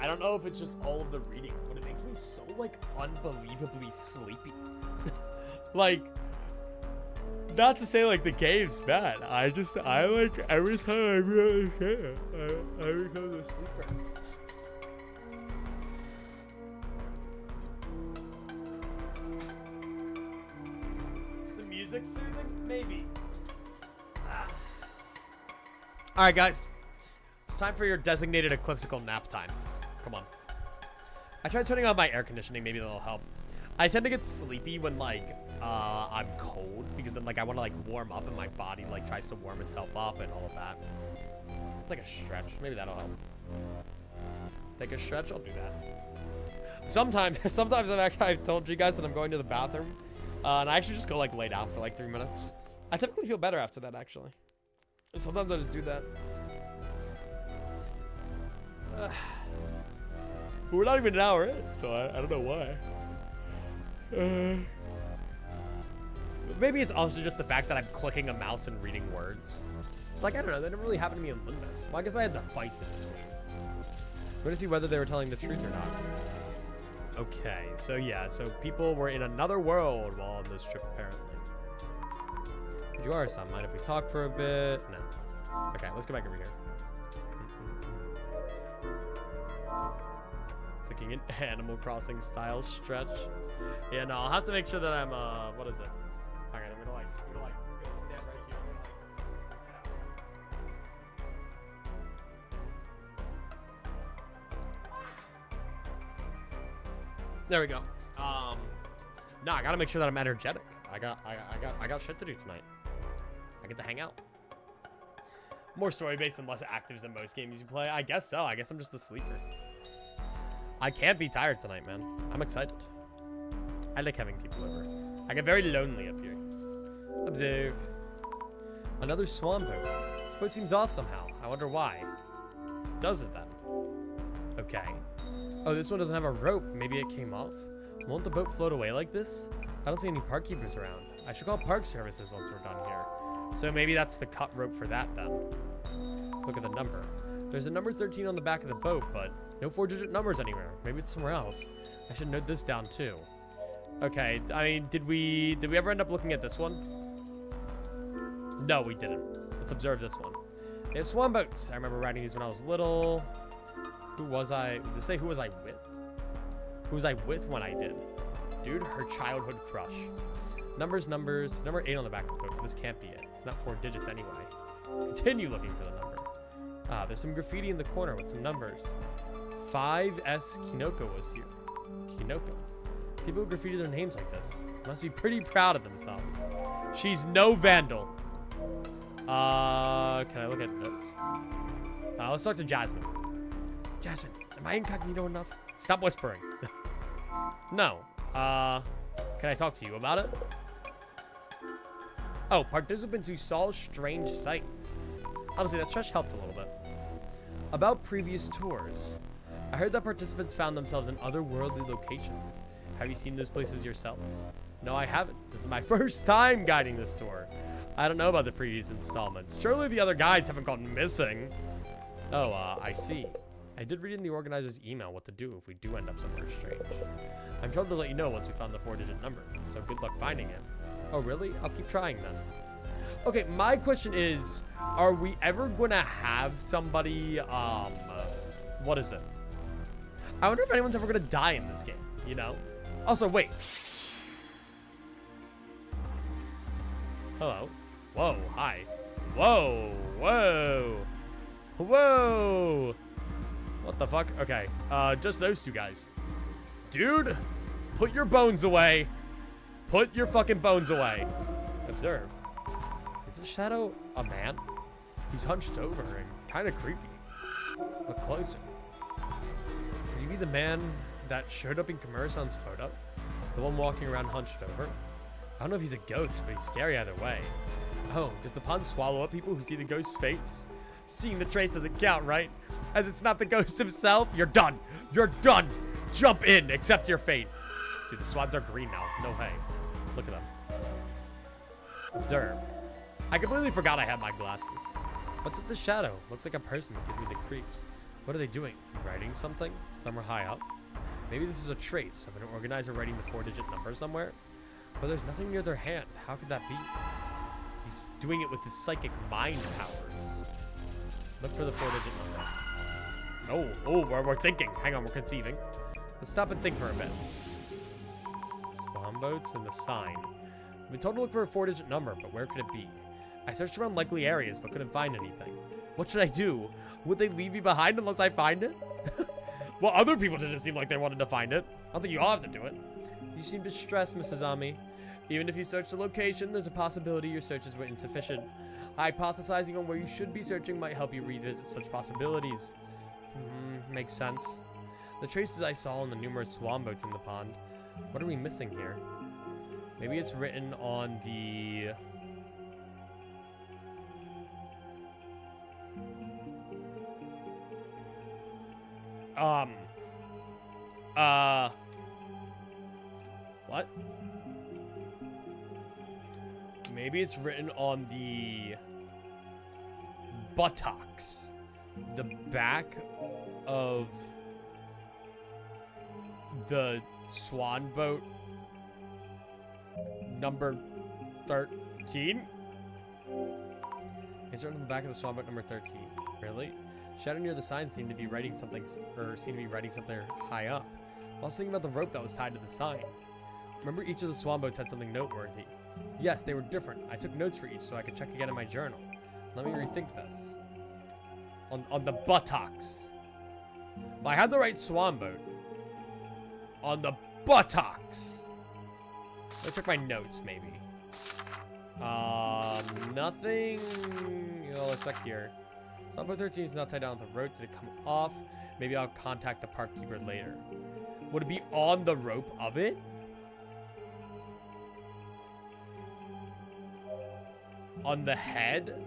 I don't know if it's just all of the reading, but it makes me so like unbelievably sleepy. Like, not to say like the game's bad. I like every time I really care, I become a sleeper. The music's soothing? Maybe. Alright guys. It's time for your designated eclipsical nap time. Come on. I tried turning on my air conditioning, maybe that'll help. I tend to get sleepy when like I'm cold, because then like I want to like warm up and my body like tries to warm itself up and all of that. Like a stretch, maybe that'll help. Take a stretch, I'll do that. Sometimes I've told you guys that I'm going to the bathroom, and I actually just go like lay down for like 3 minutes. I typically feel better after that actually. Sometimes I just do that. We're not even an hour in, so I don't know why. Maybe it's also just the fact that I'm clicking a mouse and reading words. Like, I don't know, that never really happened to me in Limbus. Well, I guess I had the fights in between. We're gonna see whether they were telling the truth or not. Okay, so yeah, so people were in another world while on this trip, apparently. You are some. Mind if we talk for a bit? No. Okay, let's go back over here. Sticking an Animal Crossing style stretch. Yeah, no, I'll have to make sure that I'm, what is it? Hang on, I'm gonna go stand right here. There we go. No, I gotta make sure that I'm energetic. I got shit to do tonight. I get to hang out. More story-based and less actives than most games you play. I guess so. I guess I'm just a sleeper. I can't be tired tonight, man. I'm excited. I like having people over. I get very lonely up here. Observe. Another swan boat. This boat seems off somehow. I wonder why. Does it then? Okay. Oh, this one doesn't have a rope. Maybe it came off. Won't the boat float away like this? I don't see any park keepers around. I should call park services once we're done here. So maybe that's the cut rope for that then. Look at the number. There's a number 13 on the back of the boat, but no 4-digit numbers anywhere. Maybe it's somewhere else. I should note this down too. Okay, I mean, did we ever end up looking at this one? No, we didn't. Let's observe this one. They have swan boats. I remember riding these when I was little. Who was I? Does it say who was I with? Who was I with when I did? Dude, her childhood crush. Numbers. Number 8 on the back of the book. This can't be it. It's not 4 digits anyway. Continue looking for the number. Ah, there's some graffiti in the corner with some numbers. 5S Kinoko was here. Kinoko. People who graffiti their names like this must be pretty proud of themselves. She's no vandal. Can I look at this? Let's talk to Jasmine. Jasmine, am I incognito enough? Stop whispering. No. Can I talk to you about it? Oh, participants who saw strange sights. Honestly, that stretch helped a little bit. About previous tours. I heard that participants found themselves in otherworldly locations. Have you seen those places yourselves? No, I haven't. This is my first time guiding this tour. I don't know about the previous installments. Surely the other guides haven't gone missing. Oh, I see. I did read in the organizer's email what to do if we do end up somewhere strange. I'm told to let you know once we found the 4-digit number, so good luck finding it. Oh, really? I'll keep trying then. Okay, my question is, are we ever going to have somebody, what is it? I wonder if anyone's ever going to die in this game, you know? Also, wait. Hello. Whoa, hi. Whoa, whoa. Whoa. What the fuck? Okay, just those two guys. Dude, put your bones away. Put your fucking bones away. Observe. Is this shadow a man? He's hunched over and kind of creepy. Look closer. Could he be the man that showed up in Kamura-san's photo? The one walking around hunched over? I don't know if he's a ghost, but he's scary either way. Oh, does the pond swallow up people who see the ghost's face? Seeing the trace doesn't count, right? As it's not the ghost himself, you're done. You're done. Jump in, accept your fate. Dude, the swans are green now. No way. Look at them. Observe. I completely forgot I had my glasses. What's with the shadow? Looks like a person that gives me the creeps. What are they doing? Writing something? Somewhere high up? Maybe this is a trace of an organizer writing the 4-digit number somewhere? But there's nothing near their hand. How could that be? He's doing it with his psychic mind powers. Look for the 4-digit number. Oh, we're thinking. Hang on, we're conceiving. Let's stop and think for a bit. Spawn boats and the sign. We've been told to look for a 4-digit number, but where could it be? I searched around likely areas, but couldn't find anything. What should I do? Would they leave me behind unless I find it? Well, other people didn't seem like they wanted to find it. I don't think you all have to do it. You seem distressed, Mrs. Ami. Even if you search the location, there's a possibility your searches were insufficient. Hypothesizing on where you should be searching might help you revisit such possibilities. Makes sense. The traces I saw on the numerous swan boats in the pond. What are we missing here? Maybe it's written on the... What? Maybe it's written on the buttocks. The back of the swan boat number 13? It's written on the back of the swan boat number 13. Really? Shadow near the sign seemed to be writing something, high up. I was thinking about the rope that was tied to the sign. Remember, each of the swan boats had something noteworthy. Yes, they were different. I took notes for each so I could check again in my journal. Let me rethink this. On the buttocks. Well, I had the right swan boat. On the buttocks. Let's check my notes, maybe. Nothing. Oh, let's check here. Swan boat 13 is not tied down with the rope. Did it come off? Maybe I'll contact the park keeper later. Would it be on the rope of it? On the head?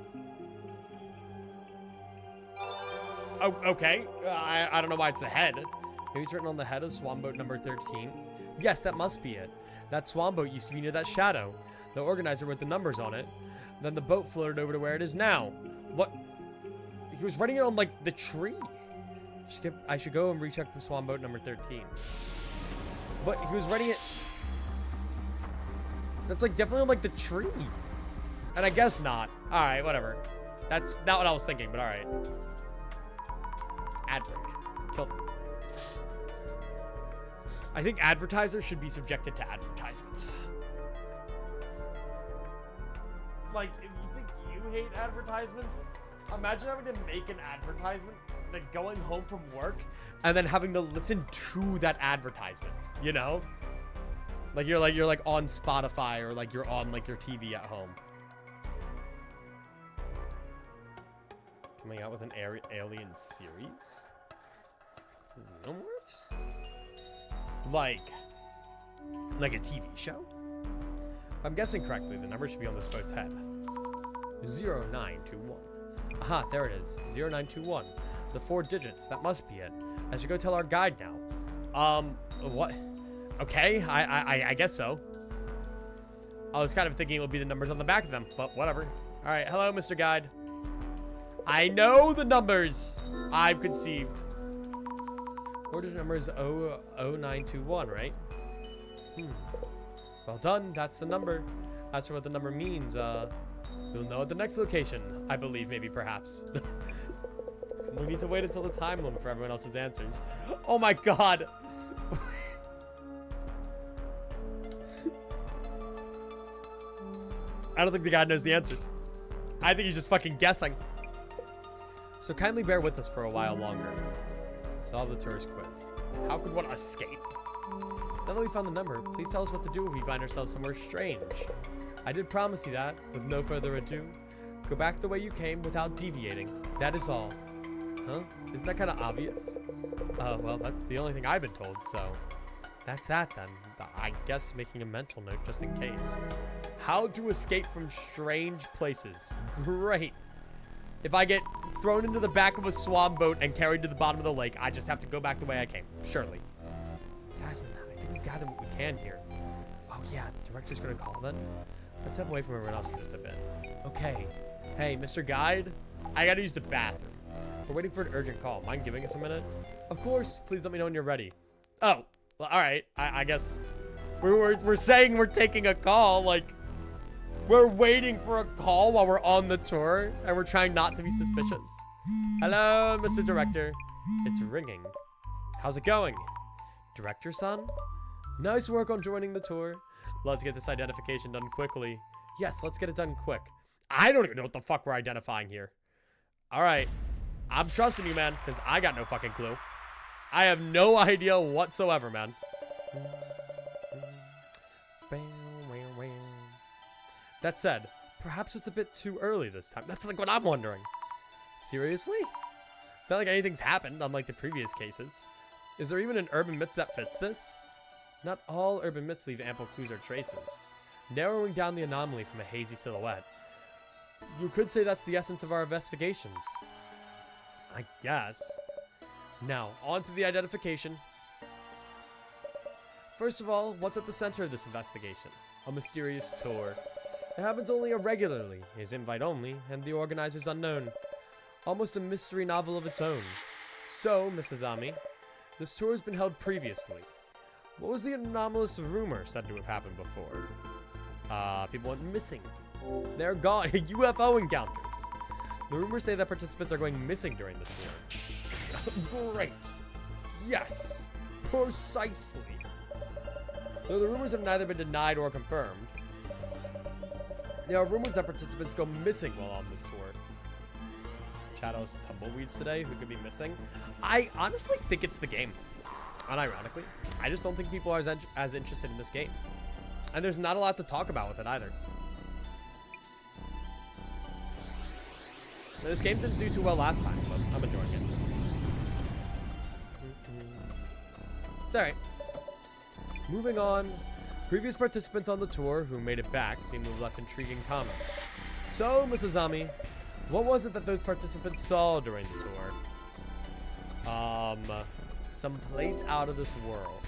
Oh, okay. I don't know why it's the head. Maybe it's written on the head of swan boat number 13. Yes, that must be it. That swan boat used to be near that shadow. The organizer wrote the numbers on it. Then the boat floated over to where it is now. What? He was writing it on, like, the tree. I should go and recheck the swan boat number 13. But he was writing it... That's, like, definitely on, like, the tree. And I guess not. Alright, whatever. That's not what I was thinking, but alright. Ad break. Killed him. I think advertisers should be subjected to advertisements. Like, if you think you hate advertisements, imagine having to make an advertisement, like going home from work, and then having to listen to that advertisement, you know? Like you're like on Spotify, or like you're on like your TV at home. Coming out with an alien series? Xenomorphs? Like a TV show? If I'm guessing correctly, the number should be on this boat's head. 0921. Aha, there it is. 0921. The 4 digits. That must be it. I should go tell our guide now. What? Okay, I guess so. I was kind of thinking it would be the numbers on the back of them, but whatever. All right, hello, Mr. Guide. I know the numbers I've conceived. Order number is 0921, right? Well done, that's the number. As for what the number means, we'll know at the next location, I believe, maybe, perhaps. We need to wait until the time limit for everyone else's answers. Oh my god! I don't think the guy knows the answers. I think he's just fucking guessing. So kindly bear with us for a while longer. Solve the tourist quiz. How could one escape? Now that we found the number, please tell us what to do if we find ourselves somewhere strange. I did promise you that. With no further ado, go back the way you came without deviating. That is all. Huh? Isn't that kind of obvious? Well, that's the only thing I've been told, so... That's that, then. I guess making a mental note just in case. How to escape from strange places. Great. If I get thrown into the back of a swan boat and carried to the bottom of the lake, I just have to go back the way I came. Surely. Jasmine, I think we gathered what we can here. Oh, yeah. Director's gonna call then? Let's step away from everyone else for just a bit. Okay. Hey, Mr. Guide? I gotta use the bathroom. We're waiting for an urgent call. Mind giving us a minute? Of course. Please let me know when you're ready. Oh. Well, all right. I guess we're saying we're taking a call. Like, we're waiting for a call while we're on the tour, and we're trying not to be suspicious. Hello, Mr. Director. It's ringing. How's it going? Director, son? Nice work on joining the tour. Let's get this identification done quickly. Yes, let's get it done quick. I don't even know what the fuck we're identifying here. All right. I'm trusting you, man, because I got no fucking clue. I have no idea whatsoever, man. That said, perhaps it's a bit too early this time. That's like what I'm wondering. Seriously? It's not like anything's happened, unlike the previous cases. Is there even an urban myth that fits this? Not all urban myths leave ample clues or traces. Narrowing down the anomaly from a hazy silhouette. You could say that's the essence of our investigations. I guess. Now, on to the identification. First of all, what's at the center of this investigation? A mysterious tour. It happens only irregularly, is invite only, and the organizer's unknown. Almost a mystery novel of its own. So, Mrs. Ami, this tour has been held previously. What was the anomalous rumor said to have happened before? People went missing. They're gone. UFO encounters. The rumors say that participants are going missing during the tour. Great. Yes. Precisely. Though the rumors have neither been denied or confirmed, there are rumors that participants go missing while on this tour. Chat hosts tumbleweeds today who could be missing. I honestly think it's the game. Unironically, I just don't think people are as interested in this game. And there's not a lot to talk about with it either. Now, this game didn't do too well last time, but I'm enjoying it. It's alright. Moving on. Previous participants on the tour who made it back seem to have left intriguing comments. So, Mrs. Ami, what was it that those participants saw during the tour? Some place out of this world.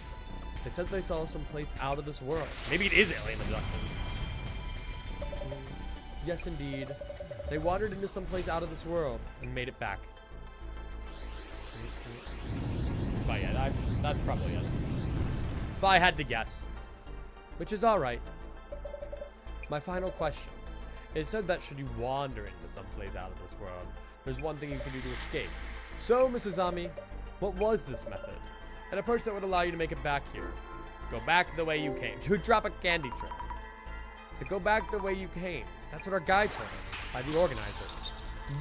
They said they saw some place out of this world. Maybe it is alien abductions. Yes, indeed. They wandered into some place out of this world and made it back. But yeah, that's probably it. If I had to guess. Which is alright. My final question. It said that should you wander into some place out of this world, there's one thing you can do to escape. So, Mrs. Ami, what was this method? An approach that would allow you to make it back here. Go back the way you came. To drop a candy trick. To go back the way you came. That's what our guide told us by the organizer.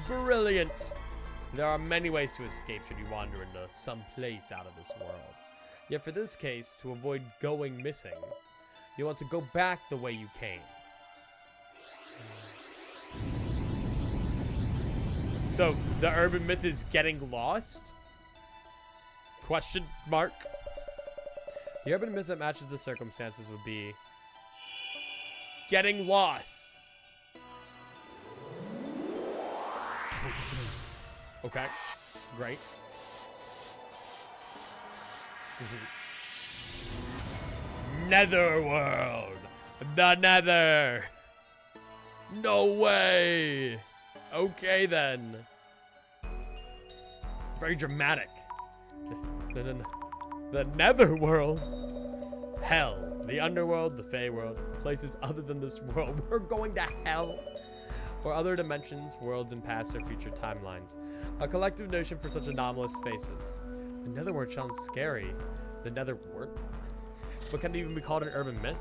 Brilliant. There are many ways to escape should you wander into some place out of this world. Yet for this case, to avoid going missing, you want to go back the way you came. So, the urban myth is getting lost? Question mark? The urban myth that matches the circumstances would be getting lost. Okay, great. Netherworld. The Nether. No way. Okay then. Very dramatic. The Netherworld. Hell. The underworld, the Feyworld, places other than this world. We're going to hell. Or other dimensions, worlds, and past or future timelines. A collective notion for such anomalous spaces. The Netherworld sounds scary. The Netherworld? But can it even be called an urban myth?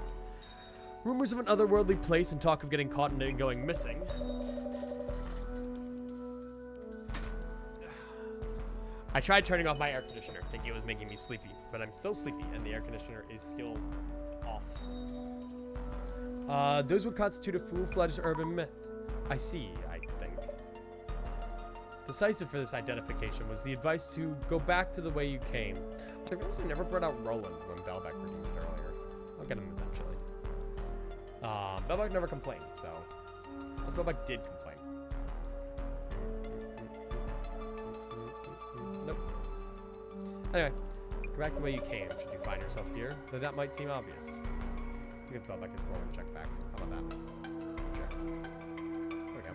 Rumors of an otherworldly place and talk of getting caught in it and going missing. I tried turning off my air conditioner, thinking it was making me sleepy, but I'm still sleepy, and the air conditioner is still off. Those would constitute a full-fledged urban myth. I see, I think. Decisive for this identification was the advice to go back to the way you came. I realized I never brought out Roland when Belbeck reviewed it earlier. I'll get him eventually. Belbeck never complained, so... Unless Belbeck did complain. Nope. Anyway, go back the way you came should you find yourself here, though that might seem obvious. I'll give Belbeck his Roland check back. How about that? Check. There we go.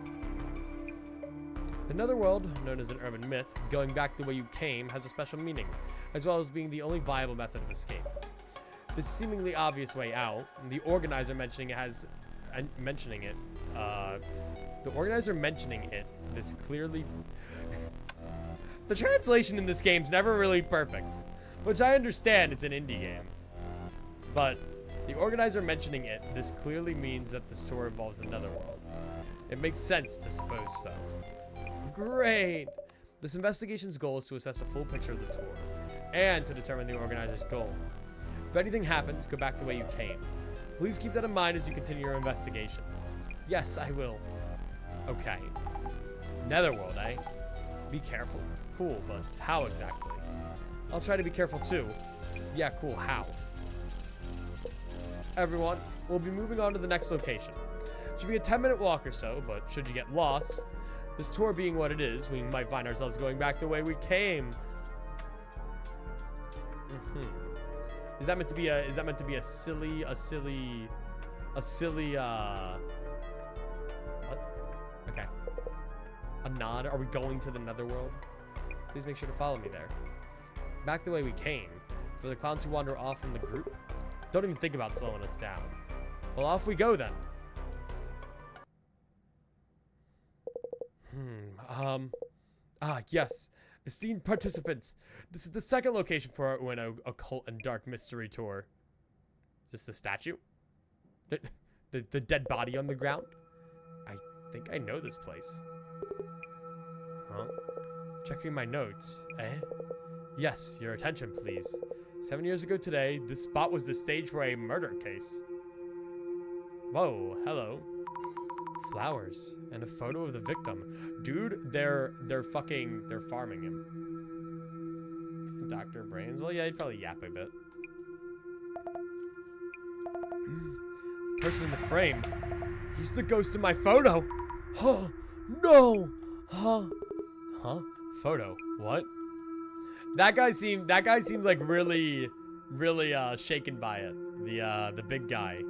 The Netherworld, known as an urban myth, going back the way you came, has a special meaning, as well as being the only viable method of escape. This seemingly obvious way out, the organizer mentioning it this clearly... The translation in this game's never really perfect, which I understand it's an indie game. But the organizer mentioning it, this clearly means that this tour involves the Netherworld. It makes sense to suppose so. Great! This investigation's goal is to assess a full picture of the tour, and to determine the organizer's goal. If anything happens, go back the way you came. Please keep that in mind as you continue your investigation. Yes, I will. Okay. Netherworld, eh? Be careful. Cool, but how exactly? I'll try to be careful too. Yeah, cool, how? Everyone, we'll be moving on to the next location. Should be a 10-minute walk or so, but should you get lost, this tour being what it is, we might find ourselves going back the way we came. Is that meant to be a silly what? Okay. A nod? Are we going to the netherworld? Please make sure to follow me there. Back the way we came. For the clowns who wander off from the group, don't even think about slowing us down. Well, off we go then. Yes. Esteemed participants, this is the second location for our Ueno occult and dark mystery tour. Just the statue? The dead body on the ground? I think I know this place. Huh? Checking my notes. Yes, your attention, please. 7 years ago today, this spot was the stage for a murder case. Whoa, hello. Flowers and a photo of the victim. Dude, they're farming him. Dr. Brains. Well, yeah, he'd probably yap a bit. The person in the frame. He's the ghost in my photo. Huh? No. Huh? Photo. What? That guy seemed like really shaken by it. The big guy.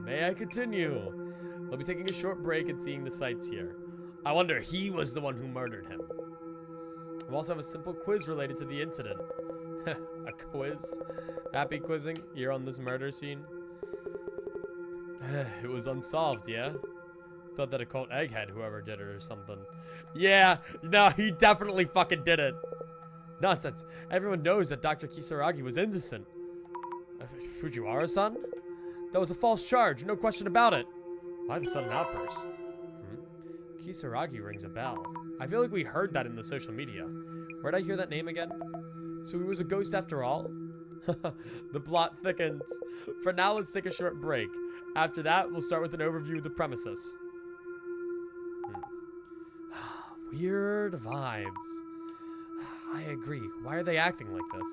May I continue? We'll be taking a short break and seeing the sights here. I wonder he was the one who murdered him. We also have a simple quiz related to the incident. A quiz? Happy quizzing? You're on this murder scene? It was unsolved, yeah? Thought that occult egghead, whoever did it or something. Yeah, no, he definitely fucking did it. Nonsense. Everyone knows that Dr. Kisaragi was innocent. Fujiwara-san? That was a false charge, no question about it. Why the sudden outburst? Kisaragi rings a bell. I feel like we heard that in the social media. Where'd I hear that name again? So he was a ghost after all? The plot thickens. For now, let's take a short break. After that, we'll start with an overview of the premises. Weird vibes. I agree. Why are they acting like this?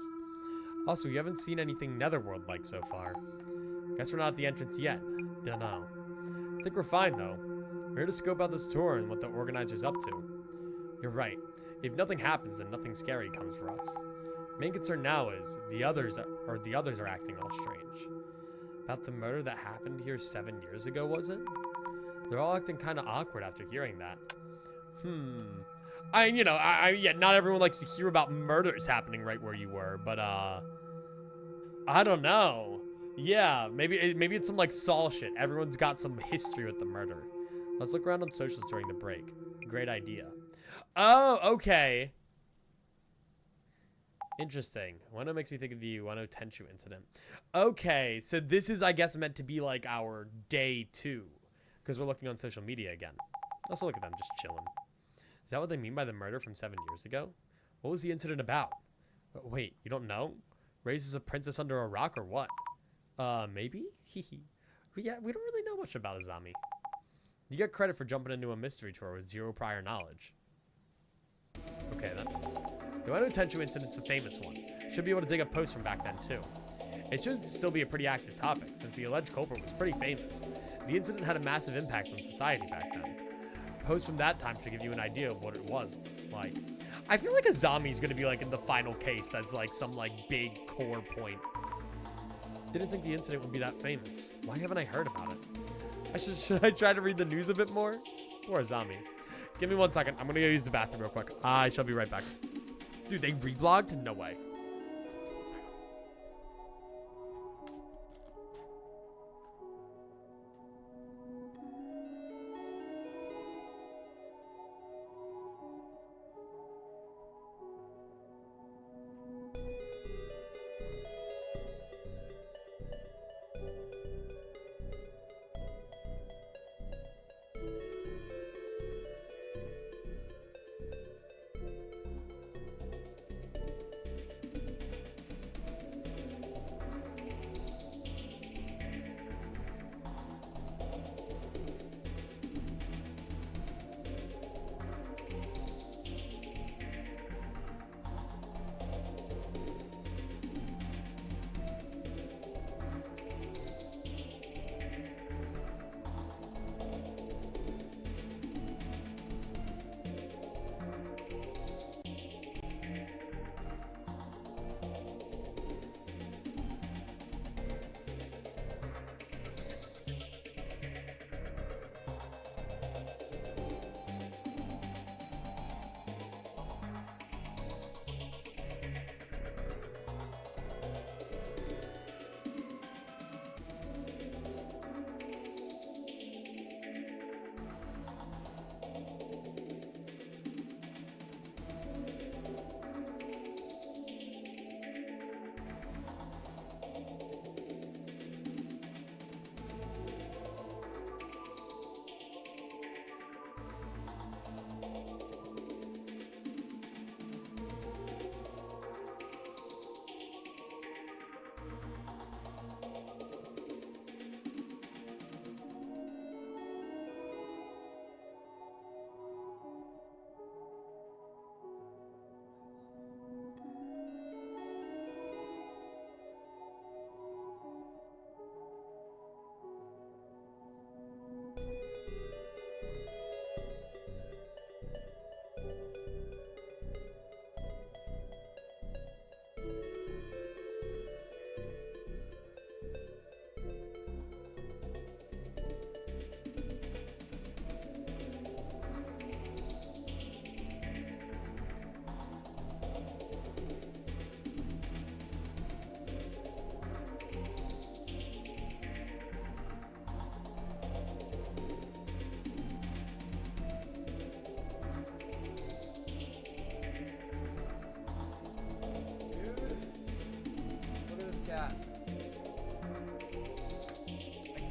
Also, you haven't seen anything netherworld-like so far. Guess we're not at the entrance yet. Dunno. I think we're fine, though. We're here to scope out this tour and what the organizer's up to. You're right. If nothing happens, then nothing scary comes for us. Main concern now is the others are acting all strange. About the murder that happened here 7 years ago, was it? They're all acting kind of awkward after hearing that. Yeah, not everyone likes to hear about murders happening right where you were, but I don't know. Yeah, maybe it's some like Saul shit. Everyone's got some history with the murder. Let's look around on socials during the break. Great idea. Oh, okay. Interesting. Wano makes me think of the Wano Tenshu incident. Okay, so this is, I guess, meant to be like our day 2. Because we're looking on social media again. Let's look at them just chilling. Is that what they mean by the murder from 7 years ago? What was the incident about? Wait, you don't know? Raises a princess under a rock or what? Maybe? Yeah, we don't really know much about Azami. You get credit for jumping into a mystery tour with 0 prior knowledge. Okay, then. The Wano Tenshu incident's a famous one. Should be able to dig up posts from back then, too. It should still be a pretty active topic, since the alleged culprit was pretty famous. The incident had a massive impact on society back then. Posts from that time should give you an idea of what it was like. I feel like Azami's gonna be like in the final case that's like some like big core point. Didn't think the incident would be that famous. Why haven't I heard about it? Should I try to read the news a bit more? Or Azami? Give me 1 second. I'm gonna go use the bathroom real quick. I shall be right back. Dude, they reblogged? No way.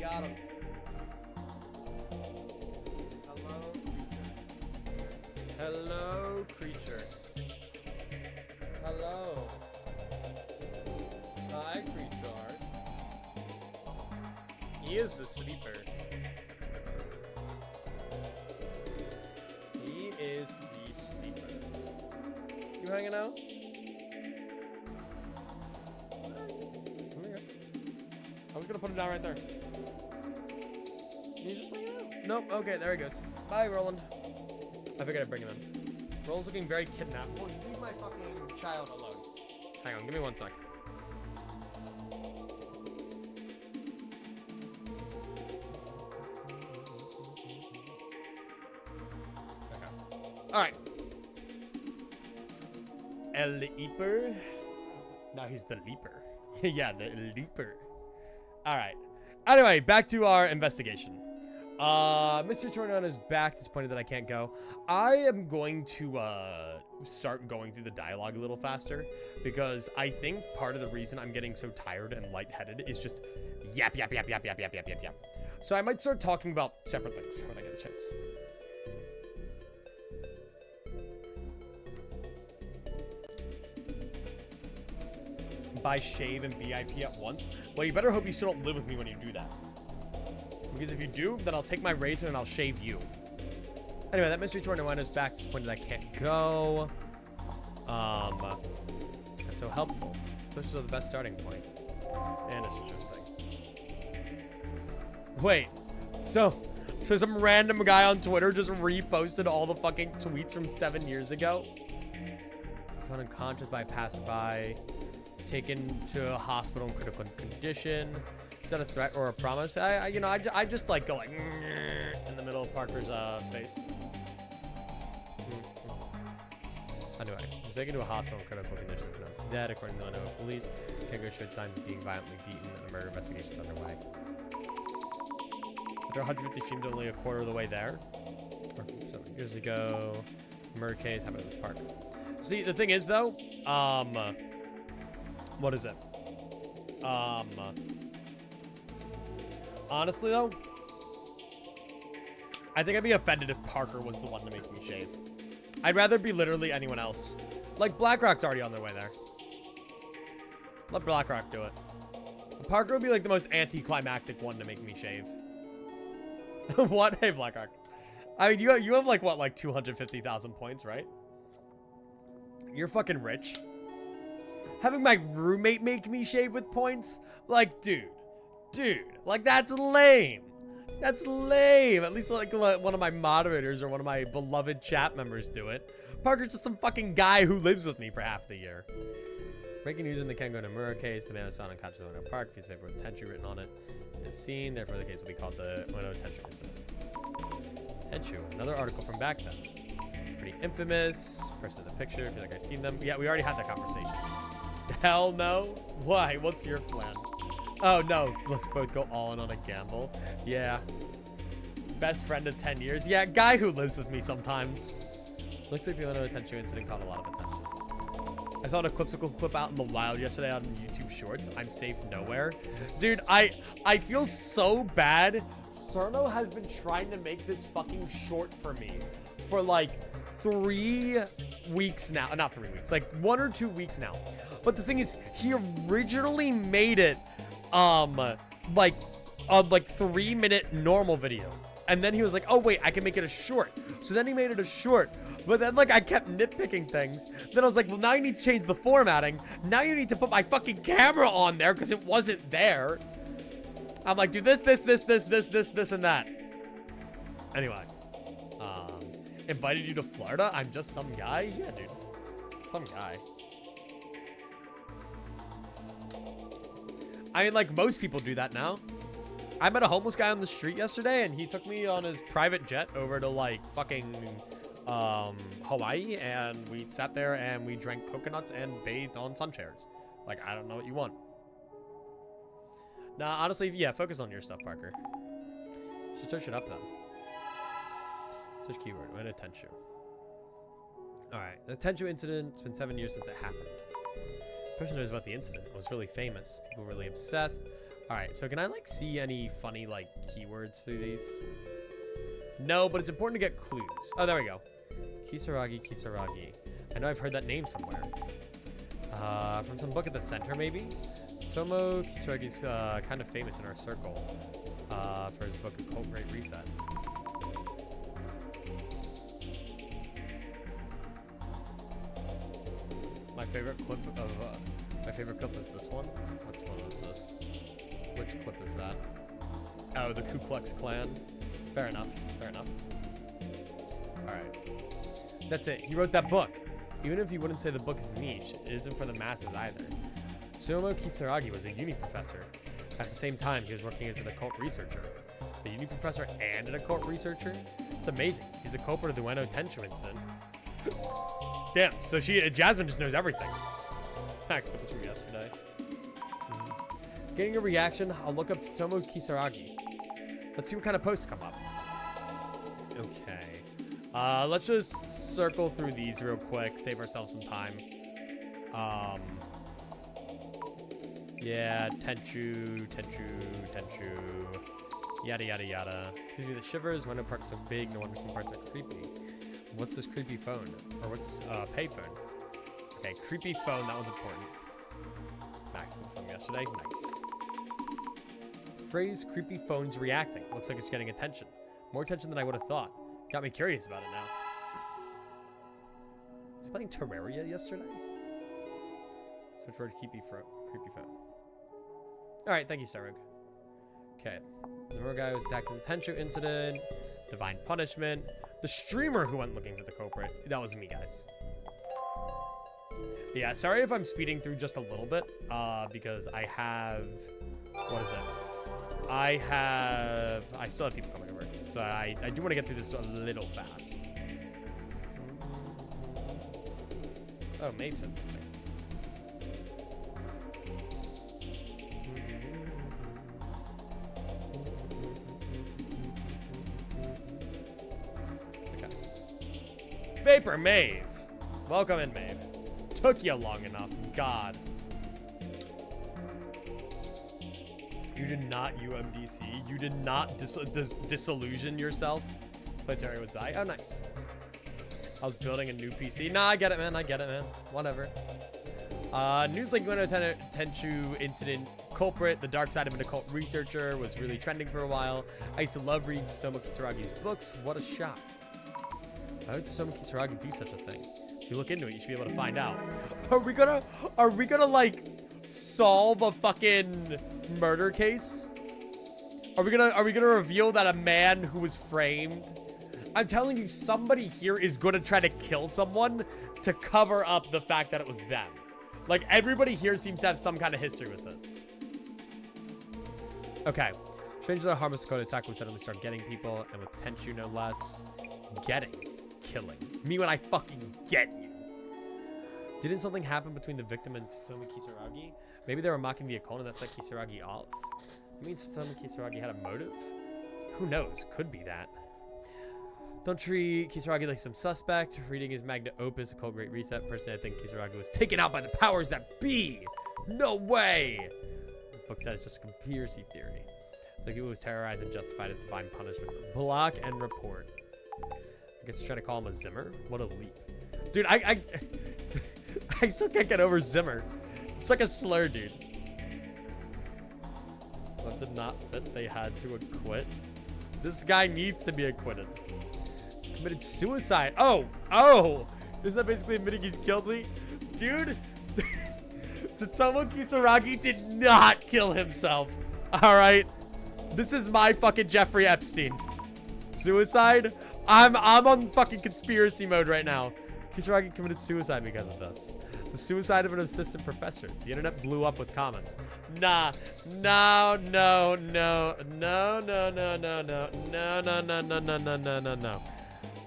got him. Hello, creature. Hello. Hi, creature. He is the sleeper. He is the sleeper. You hanging out? I was gonna put him down right there. He's just hanging out. Nope. Okay, there he goes. Bye, Roland. I figured I'd bring him in. Roland's looking very kidnapped. Oh, leave my fucking child alone. Hang on, give me 1 sec. Okay. All right. El Leaper. Now he's the Leaper. Yeah, the Leaper. All right. Anyway, back to our investigation. Mr. Tornado is back, disappointed that I can't go. I am going to start going through the dialogue a little faster because I think part of the reason I'm getting so tired and lightheaded is just yap. So I might start talking about separate things when I get a chance. Buy shave and VIP at once. Well, you better hope you still don't live with me when you do that. Because if you do, then I'll take my razor and I'll shave you. Anyway, that mystery tour is back. Disappointed I can't go. That's so helpful. Socials are the best starting point. And it's interesting. Wait. So some random guy on Twitter just reposted all the fucking tweets from 7 years ago. Found unconscious by a passerby. Taken to a hospital in critical condition. Is that a threat or a promise? I just like go like in the middle of Parker's face. Anyway, was taken to a hospital in critical condition. Pronounced dead, according to the Illinois police. Kangaroo showed signs of being violently beaten, and a murder investigation is underway. After 150 seemed only a quarter of the way there. Or 7 years ago, murder case happened at this park. See, the thing is though, what is it? Honestly though, I think I'd be offended if Parker was the one to make me shave. I'd rather be literally anyone else. Like BlackRock's already on their way there. Let BlackRock do it. Parker would be like the most anticlimactic one to make me shave. What? Hey BlackRock. I mean, you have like what, like 250,000 points, right? You're fucking rich. Having my roommate make me shave with points? Like, dude, like that's lame. That's lame. At least like one of my moderators or one of my beloved chat members do it. Parker's just some fucking guy who lives with me for half the year. Breaking news in the Kengo Nomura case. The man was found unconscious in Ueno Park. Piece of paper with Tenchu written on it is seen. Therefore, the case will be called the Ueno Tenchu incident. Tenchu, another article from back then. Pretty infamous. Person in the picture. I feel like I've seen them. Yeah, we already had that conversation. Hell no. Why? What's your plan? Oh no, let's both go all in on a gamble. Yeah. Best friend of 10 years. Yeah, guy who lives with me sometimes. Looks like the Ueno Tenchu incident caught a lot of attention. I saw an ecliptical clip out in the wild yesterday on YouTube Shorts. I'm safe nowhere. Dude, I feel so bad. Cerno has been trying to make this fucking short for me for like 3 weeks now. Not 3 weeks, like 1 or 2 weeks now. But the thing is, he originally made it like a 3-minute normal video, and then he was like, oh wait, I can make it a short. So then he made it a short, but then like I kept nitpicking things. Then I was like, well, now you need to change the formatting. Now you need to put my fucking camera on there because it wasn't there. I'm like, do this and that. Anyway, invited you to Florida? I'm just some guy? Yeah, dude, some guy. I mean, like, most people do that now. I met a homeless guy on the street yesterday, and he took me on his private jet over to, like, fucking, Hawaii, and we sat there, and we drank coconuts and bathed on sun chairs. Like, I don't know what you want. Nah, honestly, yeah, focus on your stuff, Parker. Just search it up, then. Search keyword, Ueno Tenchu. Alright, the Tenchu incident, it's been 7 years since it happened. Person knows about the incident. It was really famous. People were really obsessed. All right, so can I like see any funny like keywords through these? No, but it's important to get clues. Oh, there we go. Kisaragi, Kisaragi. I know I've heard that name somewhere. From some book at the center, maybe? Tomo Kisaragi's kind of famous in our circle for his book Occult Great Reset. My favorite clip is this one. Which one was this? Which clip is that? Oh, the Ku Klux Klan. Fair enough. Fair enough. All right. That's it. He wrote that book. Even if you wouldn't say the book is niche, it isn't for the masses either. Tsutomu Kisaragi was a uni professor. At the same time, he was working as an occult researcher. A uni professor and an occult researcher? It's amazing. He's the culprit of the Ueno Tenchu incident. Damn, so Jasmine just knows everything. Max, got this from yesterday. Getting a reaction, I'll look up Tsutomu Kisaragi. Let's see what kind of posts come up. Okay. Let's just circle through these real quick, save ourselves some time. Yeah, Tenchu. Yada, yada, yada. Excuse me, the shivers. Ueno Park's so big, no wonder some parts are creepy. What's this creepy phone? Or what's payphone? Okay, creepy phone, that one's important. Maximum from yesterday, nice. Phrase creepy phone's reacting. Looks like it's getting attention. More attention than I would have thought. Got me curious about it now. Was he playing Terraria yesterday? Switch word creepy phone. Alright, thank you, Sarug. Okay. The real guy was attacked in the Tenchu incident. Divine punishment. The streamer who went looking for the culprit. That was me, guys. Yeah, sorry if I'm speeding through just a little bit. Because I have... What is it? I still have people coming over. So I do want to get through this a little fast. Oh, Maeve said something. Okay. Vapor Maeve. Welcome in, Maeve. Took you long enough. God. You did not UMDC. You did not disillusion yourself. Terry would die. Oh, nice. I was building a new PC. Nah, I get it, man. I get it, man. Whatever. News like Ueno Tenchu incident. Culprit, the dark side of an occult researcher, was really trending for a while. I used to love reading Tsutomu Kisaragi's books. What a shock. Why would Tsutomu Kisaragi do such a thing? If you look into it, you should be able to find out. Are we gonna like solve a fucking murder case? Are we gonna reveal that a man who was framed? I'm telling you, somebody here is gonna try to kill someone to cover up the fact that it was them. Like, everybody here seems to have some kind of history with this. Okay. Strange that a harmless code attack would suddenly start getting people, and with Tenchu no less. Killing. Me when I fucking get you. Didn't something happen between the victim and Tsutomu Kisaragi? Maybe they were mocking the opponent that set Kisaragi off. It means Tsutomu Kisaragi had a motive? Who knows? Could be that. Don't treat Kisaragi like some suspect. Reading his magnum opus, Occult Great Reset. Personally, I think Kisaragi was taken out by the powers that be. No way. The book says it's just a conspiracy theory. So he was terrorized and justified as divine punishment. Block and report. I guess try to call him a Zimmer. What a leap. Dude, I still can't get over Zimmer. It's like a slur, dude. What did not fit? They had to acquit. This guy needs to be acquitted. Committed suicide. Oh. Isn't that basically admitting he's guilty? Dude, Tsutomu Kisaragi did not kill himself. All right. This is my fucking Jeffrey Epstein. Suicide? I'm on fucking conspiracy mode right now. Kisaragi committed suicide because of this. The suicide of an assistant professor. The internet blew up with comments. Nah. No.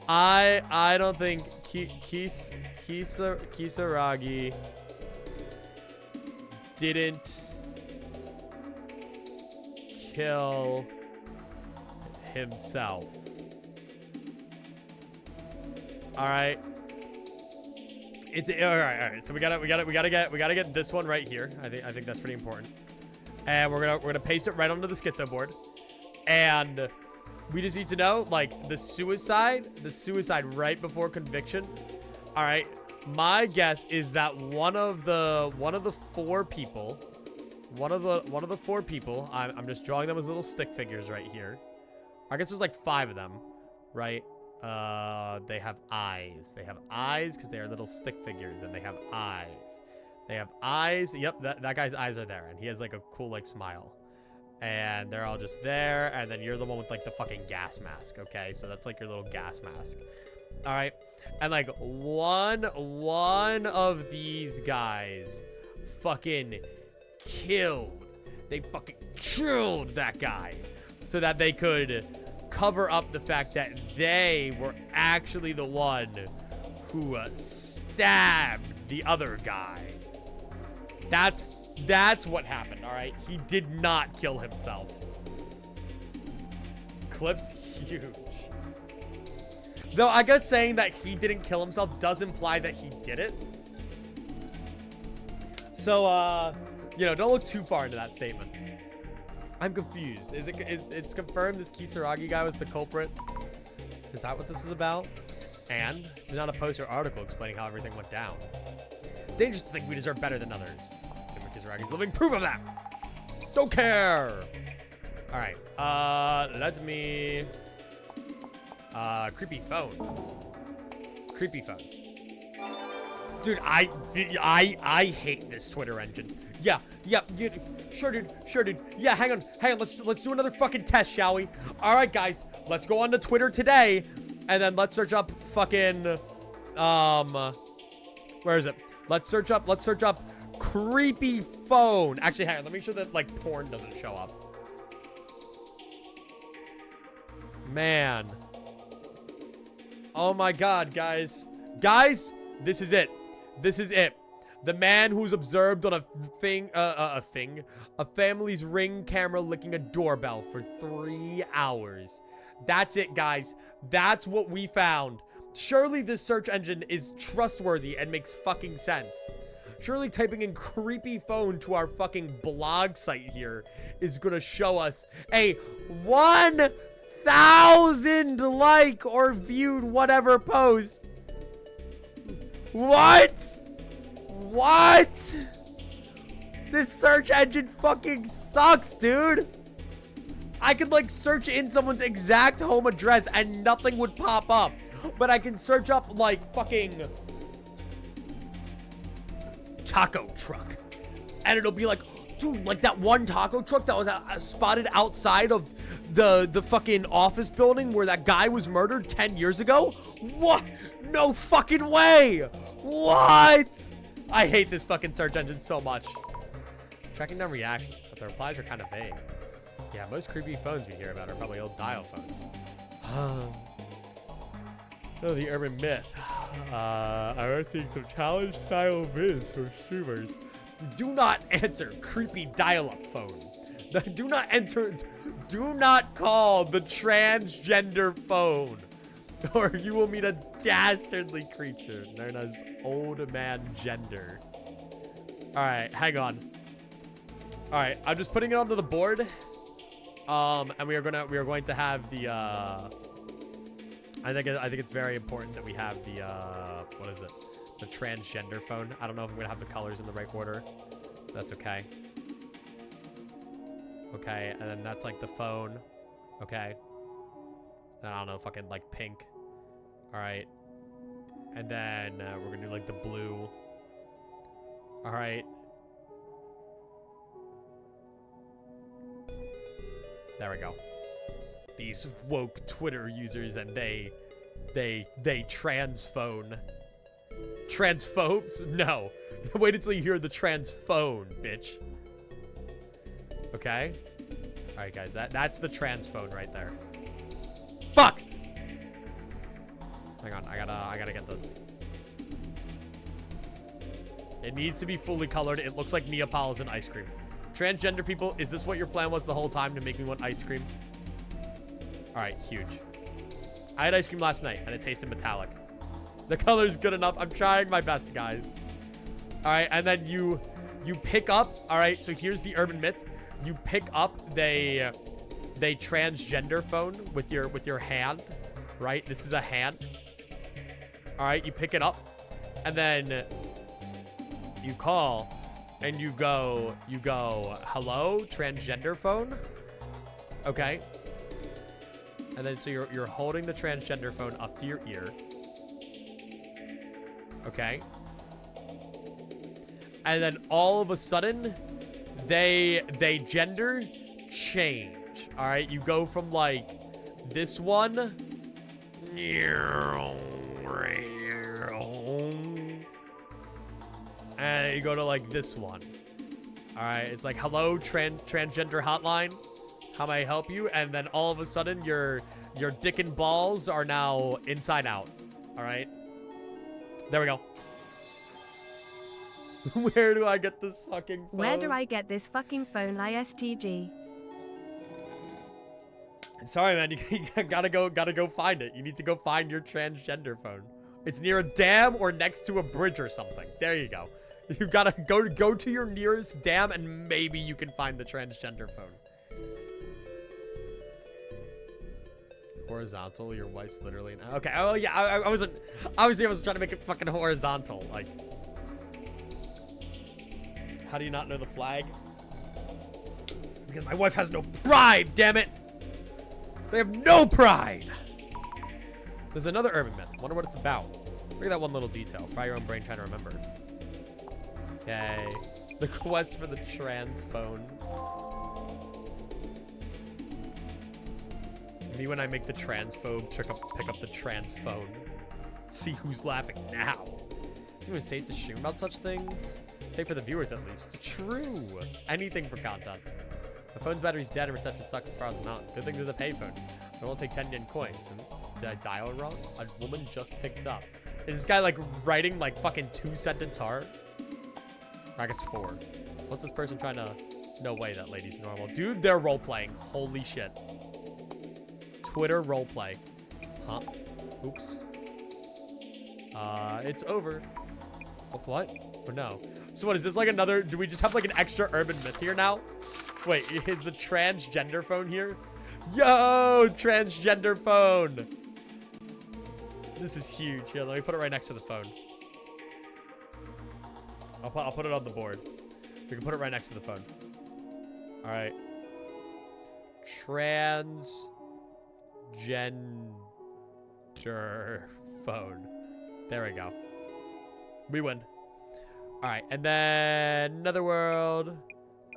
I don't think Kisaragi didn't kill himself. All right. It's all right. So we gotta get this one right here. I think that's pretty important. And we're gonna paste it right onto the schizo board. And we just need to know, like, the suicide right before conviction. All right. My guess is that one of the four people, I'm just drawing them as little stick figures right here. I guess there's like 5 of them, right? They have eyes. They have eyes because they are little stick figures, and they have eyes. They have eyes. Yep, that guy's eyes are there, and he has like a cool like smile. And they're all just there, and then you're the one with like the fucking gas mask, okay? So that's like your little gas mask. All right. And like one of these guys fucking killed. They fucking killed that guy so that they could cover up the fact that they were actually the one who stabbed the other guy. That's what happened, all right? He did not kill himself. Clipped huge. Though I guess saying that he didn't kill himself does imply that he did it. So, you know, don't look too far into that statement. I'm confused. It's confirmed this Kisaragi guy was the culprit? Is that what this is about? And it's not a post or article explaining how everything went down. Dangerous to think we deserve better than others. Kisaragi's living proof of that. Don't care. All right. Let me. Creepy phone. Creepy phone. Dude, I hate this Twitter engine. Yeah, sure, dude. Yeah, hang on. Let's do another fucking test, shall we? All right, guys, let's go on to Twitter today, and then let's search up fucking, where is it? Let's search up creepy phone. Actually, hang on. Let me make sure that like porn doesn't show up. Man. Oh my God, guys. Guys, this is it. The man who's observed on a family's Ring camera licking a doorbell for 3 hours. That's it, guys. That's what we found. Surely this search engine is trustworthy and makes fucking sense. Surely typing in creepy phone to our fucking blog site here is gonna show us a 1,000 like or viewed whatever post. What? This search engine fucking sucks, dude. I could like search in someone's exact home address and nothing would pop up. But I can search up like fucking taco truck. And it'll be like, dude, like that one taco truck that was spotted outside of the fucking office building where that guy was murdered 10 years ago? What? No fucking way. What? I hate this fucking search engine so much. Tracking down reactions, but the replies are kind of vague. Yeah, most creepy phones we hear about are probably old dial phones. Oh, the urban myth. I was seeing some challenge style vids from streamers. Do not answer creepy dial-up phone. Do not call the transgender phone, or you will meet a dastardly creature known as old man gender. All right, hang on. All right, I'm just putting it onto the board. And we are going to have the I think it's very important that we have the what is it? The transgender phone. I don't know if I'm gonna have the colors in the right order. That's okay. Okay, and then that's like the phone. Okay. Then I don't know, fucking like pink. All right. And then we're gonna do like the blue. All right. There we go. These woke Twitter users and they trans phone. Transphobes? No. Wait until you hear the trans phone, bitch. Okay. All right, guys. That's the trans phone right there. Fuck. Hang on. I gotta get this. It needs to be fully colored. It looks like Neapolitan ice cream. Transgender people, is this what your plan was the whole time, to make me want ice cream? All right, huge. I had ice cream last night and it tasted metallic. The color's good enough. I'm trying my best, guys. All right, and then you pick up. All right, so here's the urban myth. You pick up they transgender phone with your hand, right? This is a hand. All right, you pick it up, and then you call, and you go, hello, transgender phone. Okay. And then so you're holding the transgender phone up to your ear. Okay. And then all of a sudden, they gender change. All right, you go from like this one, and you go to like this one. All right, it's like hello transgender hotline. How may I help you? And then all of a sudden, your dick and balls are now inside out. All right. There we go. Where do I get this fucking phone? Where do I get this fucking phone, ISTG? Sorry, man. You gotta go find it. You need to go find your transgender phone. It's near a dam or next to a bridge or something. There you go. You gotta go to your nearest dam and maybe you can find the transgender phone. Horizontal. Your wife's literally okay. Oh yeah. I wasn't. Obviously, I was trying to make it fucking horizontal. Like, how do you not know the flag? Because my wife has no pride. Damn it. They have no pride. There's another urban myth. Wonder what it's about. Look at that one little detail. Fry your own brain trying to remember. Okay. The quest for the trans phone. Me when I make the transphobe pick up the trans phone. See who's laughing now. It's even safe to stream about such things. Safe for the viewers at least. True. Anything for content. My phone's battery's dead and reception sucks as far as I'm out. Good thing there's a payphone. It won't take 10 yen coins. Did I dial wrong? A woman just picked up. Is this guy like writing like fucking 2-sentence art? Or I guess 4. What's this person trying to... No way that lady's normal. Dude, they're role-playing. Holy shit. Twitter roleplay. Huh? Oops. It's over. Oh, what? Or no? So what is this like another... Do we just have like an extra urban myth here now? Wait, is the transgender phone here? Yo, transgender phone. This is huge. Here, let me put it right next to the phone. I'll put it on the board. We can put it right next to the phone. All right. Transgender phone. There we go. We win. All right, and then Netherworld.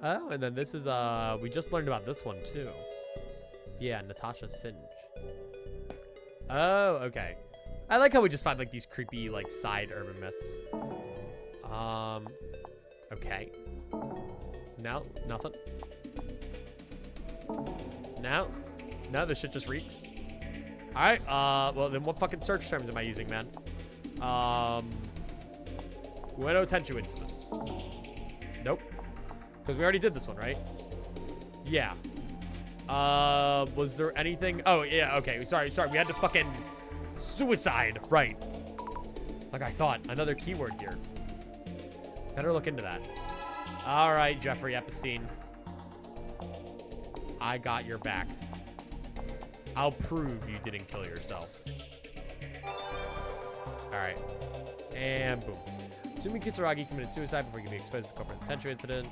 Oh, and then this is we just learned about this one too. Yeah, Natasha Singe. Oh, okay. I like how we just find like these creepy like side urban myths. Okay. No, nothing. No, this shit just reeks. All right. Well then, what fucking search terms am I using, man? Ueno Tenchu incident. Nope. Because we already did this one, right? Yeah. Was there anything? Oh, yeah, okay. Sorry. We had to fucking suicide. Right. Like I thought. Another keyword here. Better look into that. All right, Jeffrey Epstein. I got your back. I'll prove you didn't kill yourself. All right. And boom. Assuming Kisaragi committed suicide before getting exposed to the corporate detention incident.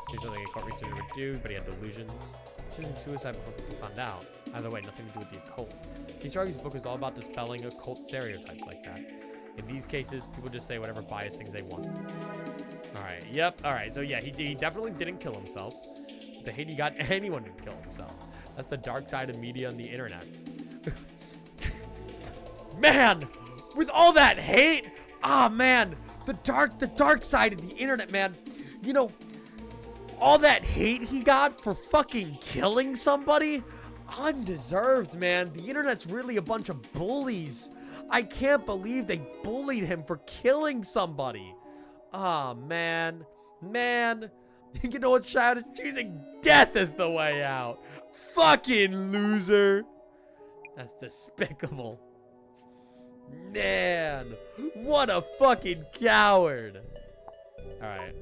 Here's something a court researcher would do, but he had delusions. Choosing suicide before people found out. Either way, nothing to do with the occult. Kisaragi's book is all about dispelling occult stereotypes like that. In these cases, people just say whatever biased things they want. Alright, yep, alright. So yeah, he definitely didn't kill himself. The hate he got, anyone would kill himself. That's the dark side of media on the internet. Man! With all that hate! Ah, man! The dark side of the internet, man. You know, all that hate he got for fucking killing somebody? Undeserved, man. The internet's really a bunch of bullies. I can't believe they bullied him for killing somebody. Ah, man. Man. You know what, child? Choosing death as the way out. Fucking loser. That's despicable. Man. What a fucking coward. Alright.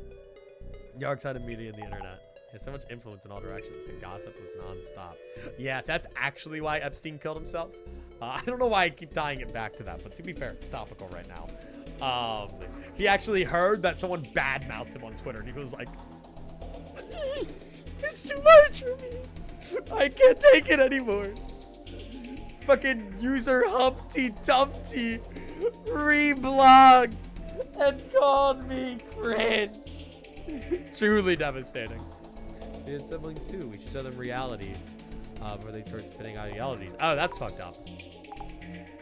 Dark side of media and the internet. Has so much influence in all directions. The gossip was nonstop. Yeah, that's actually why Epstein killed himself. I don't know why I keep tying it back to that, but to be fair, it's topical right now. He actually heard that someone badmouthed him on Twitter, and he was like, "It's too much for me. I can't take it anymore." Fucking user Humpty Dumpty reblogged and called me cringe. Truly devastating. We had siblings too. We should show them reality where they start spitting ideologies. Oh, that's fucked up.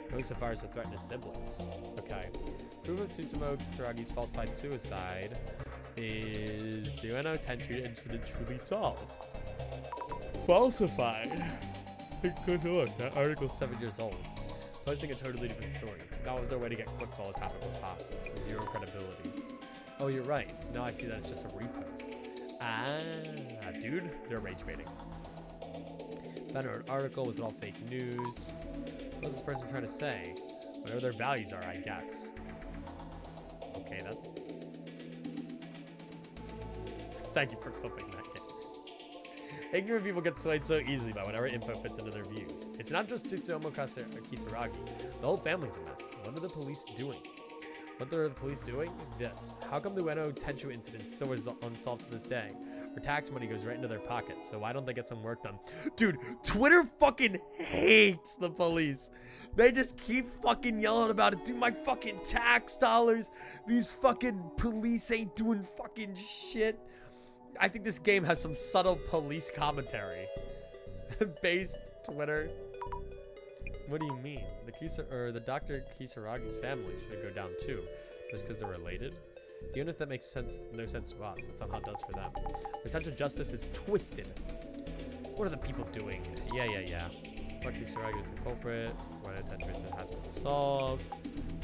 Going so far as to threaten his siblings. Okay. Proof of Tsutomu Kisaragi's falsified suicide is the Ueno Tenchu incident truly solved. Falsified? Good look. That article's 7 years old. Posting a totally different story. That was their way to get clicks while the topic was hot. Zero credibility. Oh, you're right. Now I see that it's just a repost. Ah, dude, they're rage baiting. Found an article. Was it all fake news? What was this person trying to say? Whatever their values are, I guess. Okay, then. Thank you for clipping that game. Ignorant people get swayed so easily by whatever info fits into their views. It's not just Tsutomu Kisaragi. The whole family's a mess. What are the police doing? What are the police doing? This. How come the Ueno Tenchu incident still is unsolved to this day? Or tax money goes right into their pockets, so why don't they get some work done? Dude, Twitter fucking hates the police. They just keep fucking yelling about it. Dude, my fucking tax dollars. These fucking police ain't doing fucking shit. I think this game has some subtle police commentary. Based Twitter. What do you mean? The Dr. Kisaragi's family should go down too, just because they're related. Even if that makes no sense to us, it somehow does for them. Essential justice is twisted. What are the people doing? Yeah. Dr. Kisaragi is the culprit. When attention has been solved.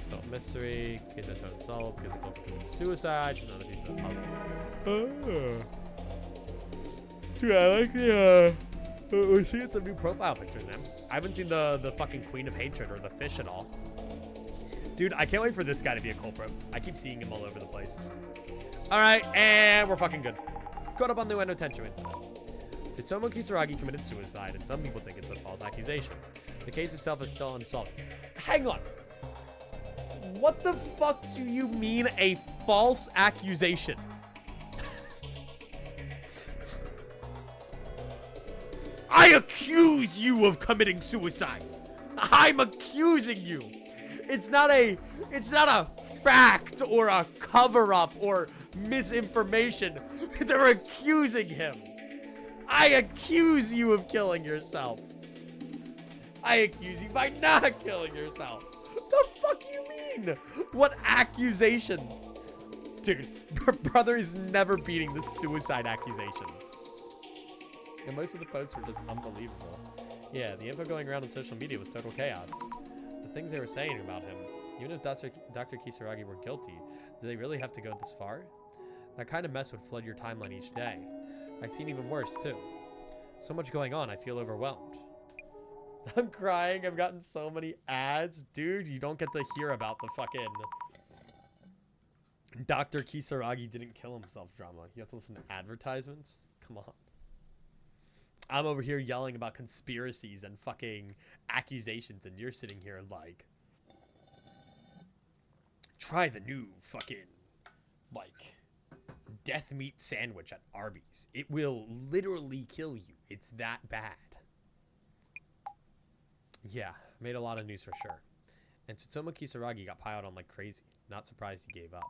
Still a mystery. Case that's been solved because the culprit committed suicide. She's not a piece of the puzzle. Dude, I like the we're seeing some new profile pictures, man. I haven't seen the fucking Queen of Hatred or the fish at all. Dude, I can't wait for this guy to be a culprit. I keep seeing him all over the place. All right, and we're fucking good. Caught up on the Ueno Tenchu incident. Tsutomu Kisaragi committed suicide, and some people think it's a false accusation. The case itself is still unsolved. Hang on. What the fuck do you mean a false accusation? I accuse you of committing suicide. I'm accusing you. It's not a fact or a cover-up or misinformation. They're accusing him. I accuse you of killing yourself. I accuse you by not killing yourself. The fuck you mean? What accusations? Dude, your brother is never beating the suicide accusations. And most of the posts were just unbelievable. Yeah, the info going around on social media was total chaos. The things they were saying about him, even if Dr. Kisaragi were guilty, do they really have to go this far? That kind of mess would flood your timeline each day. I've seen even worse, too. So much going on, I feel overwhelmed. I'm crying, I've gotten so many ads. Dude, you don't get to hear about the fucking Dr. Kisaragi didn't kill himself drama. You have to listen to advertisements? Come on. I'm over here yelling about conspiracies and fucking accusations, and you're sitting here like, try the new fucking, like, death meat sandwich at Arby's. It will literally kill you. It's that bad. Yeah, made a lot of news for sure. And Tsutomu Kisaragi got piled on like crazy. Not surprised he gave up.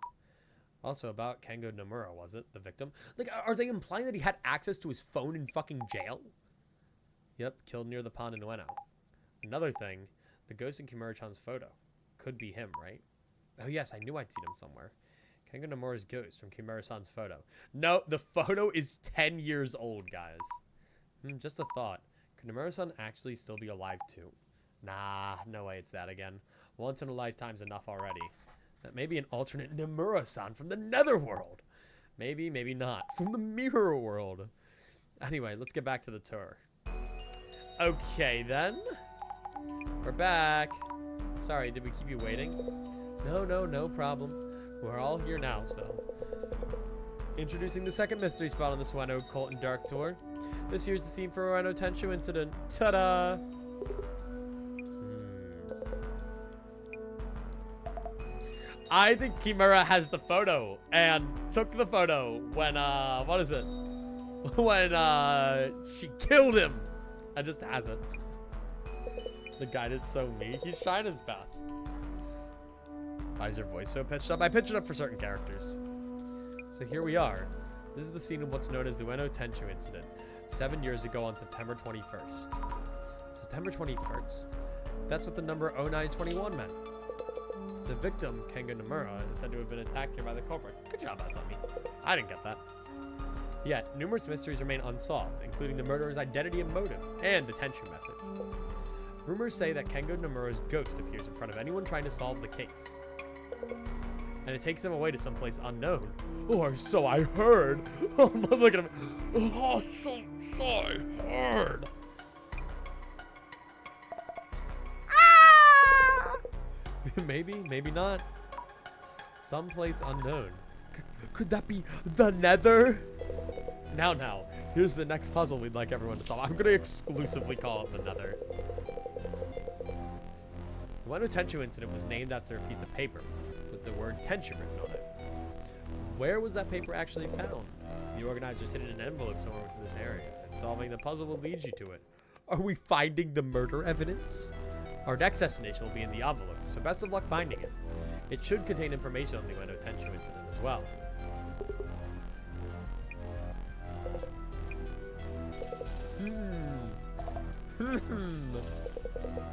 Also, about Kengo Nomura, was it? The victim? Like, are they implying that he had access to his phone in fucking jail? Yep, killed near the pond in Ueno. Another thing, the ghost in Kimura-chan's photo. Could be him, right? Oh yes, I knew I'd seen him somewhere. Kengo Nomura's ghost from Kimura-san's photo. No, the photo is 10 years old, guys. Just a thought. Could Nomura-san actually still be alive too? Nah, no way it's that again. Once in a lifetime's enough already. That may be an alternate Nomura-san from the Netherworld. Maybe, maybe not. From the Mirror World. Anyway, let's get back to the tour. Okay, then. We're back. Sorry, did we keep you waiting? No problem. We're all here now, so. Introducing the second mystery spot on the Ueno Occult and Dark Tour. This here's the scene for Ueno Tenchu incident. Ta-da! I think Kimura has the photo and took the photo when, what is it? When, she killed him. I just has it. The guide is so me. He's trying his best. Why is your voice so pitched up? I pitch it up for certain characters. So here we are. This is the scene of what's known as the Ueno Tenchu incident. 7 years ago on September 21st. September 21st? That's what the number 0921 meant. The victim, Kengo Nomura, is said to have been attacked here by the culprit. Good job, that's on me. I didn't get that. Yet, numerous mysteries remain unsolved, including the murderer's identity and motive, and the Tenchu message. Rumors say that Kengo Nomura's ghost appears in front of anyone trying to solve the case. And it takes them away to someplace unknown. Or so I heard. Look at him. Oh, so I heard. Ah! Maybe, maybe not. Someplace unknown. Could that be the Nether? Now, here's the next puzzle we'd like everyone to solve. I'm gonna exclusively call it the Nether. The Ueno Tenchu incident was named after a piece of paper with the word Tenchu written on it. Where was that paper actually found? The organizers hid it in an envelope somewhere within this area, and solving the puzzle will lead you to it. Are we finding the murder evidence? Our next destination will be in the envelope, so best of luck finding it. It should contain information on the Ueno Tenchu incident as well.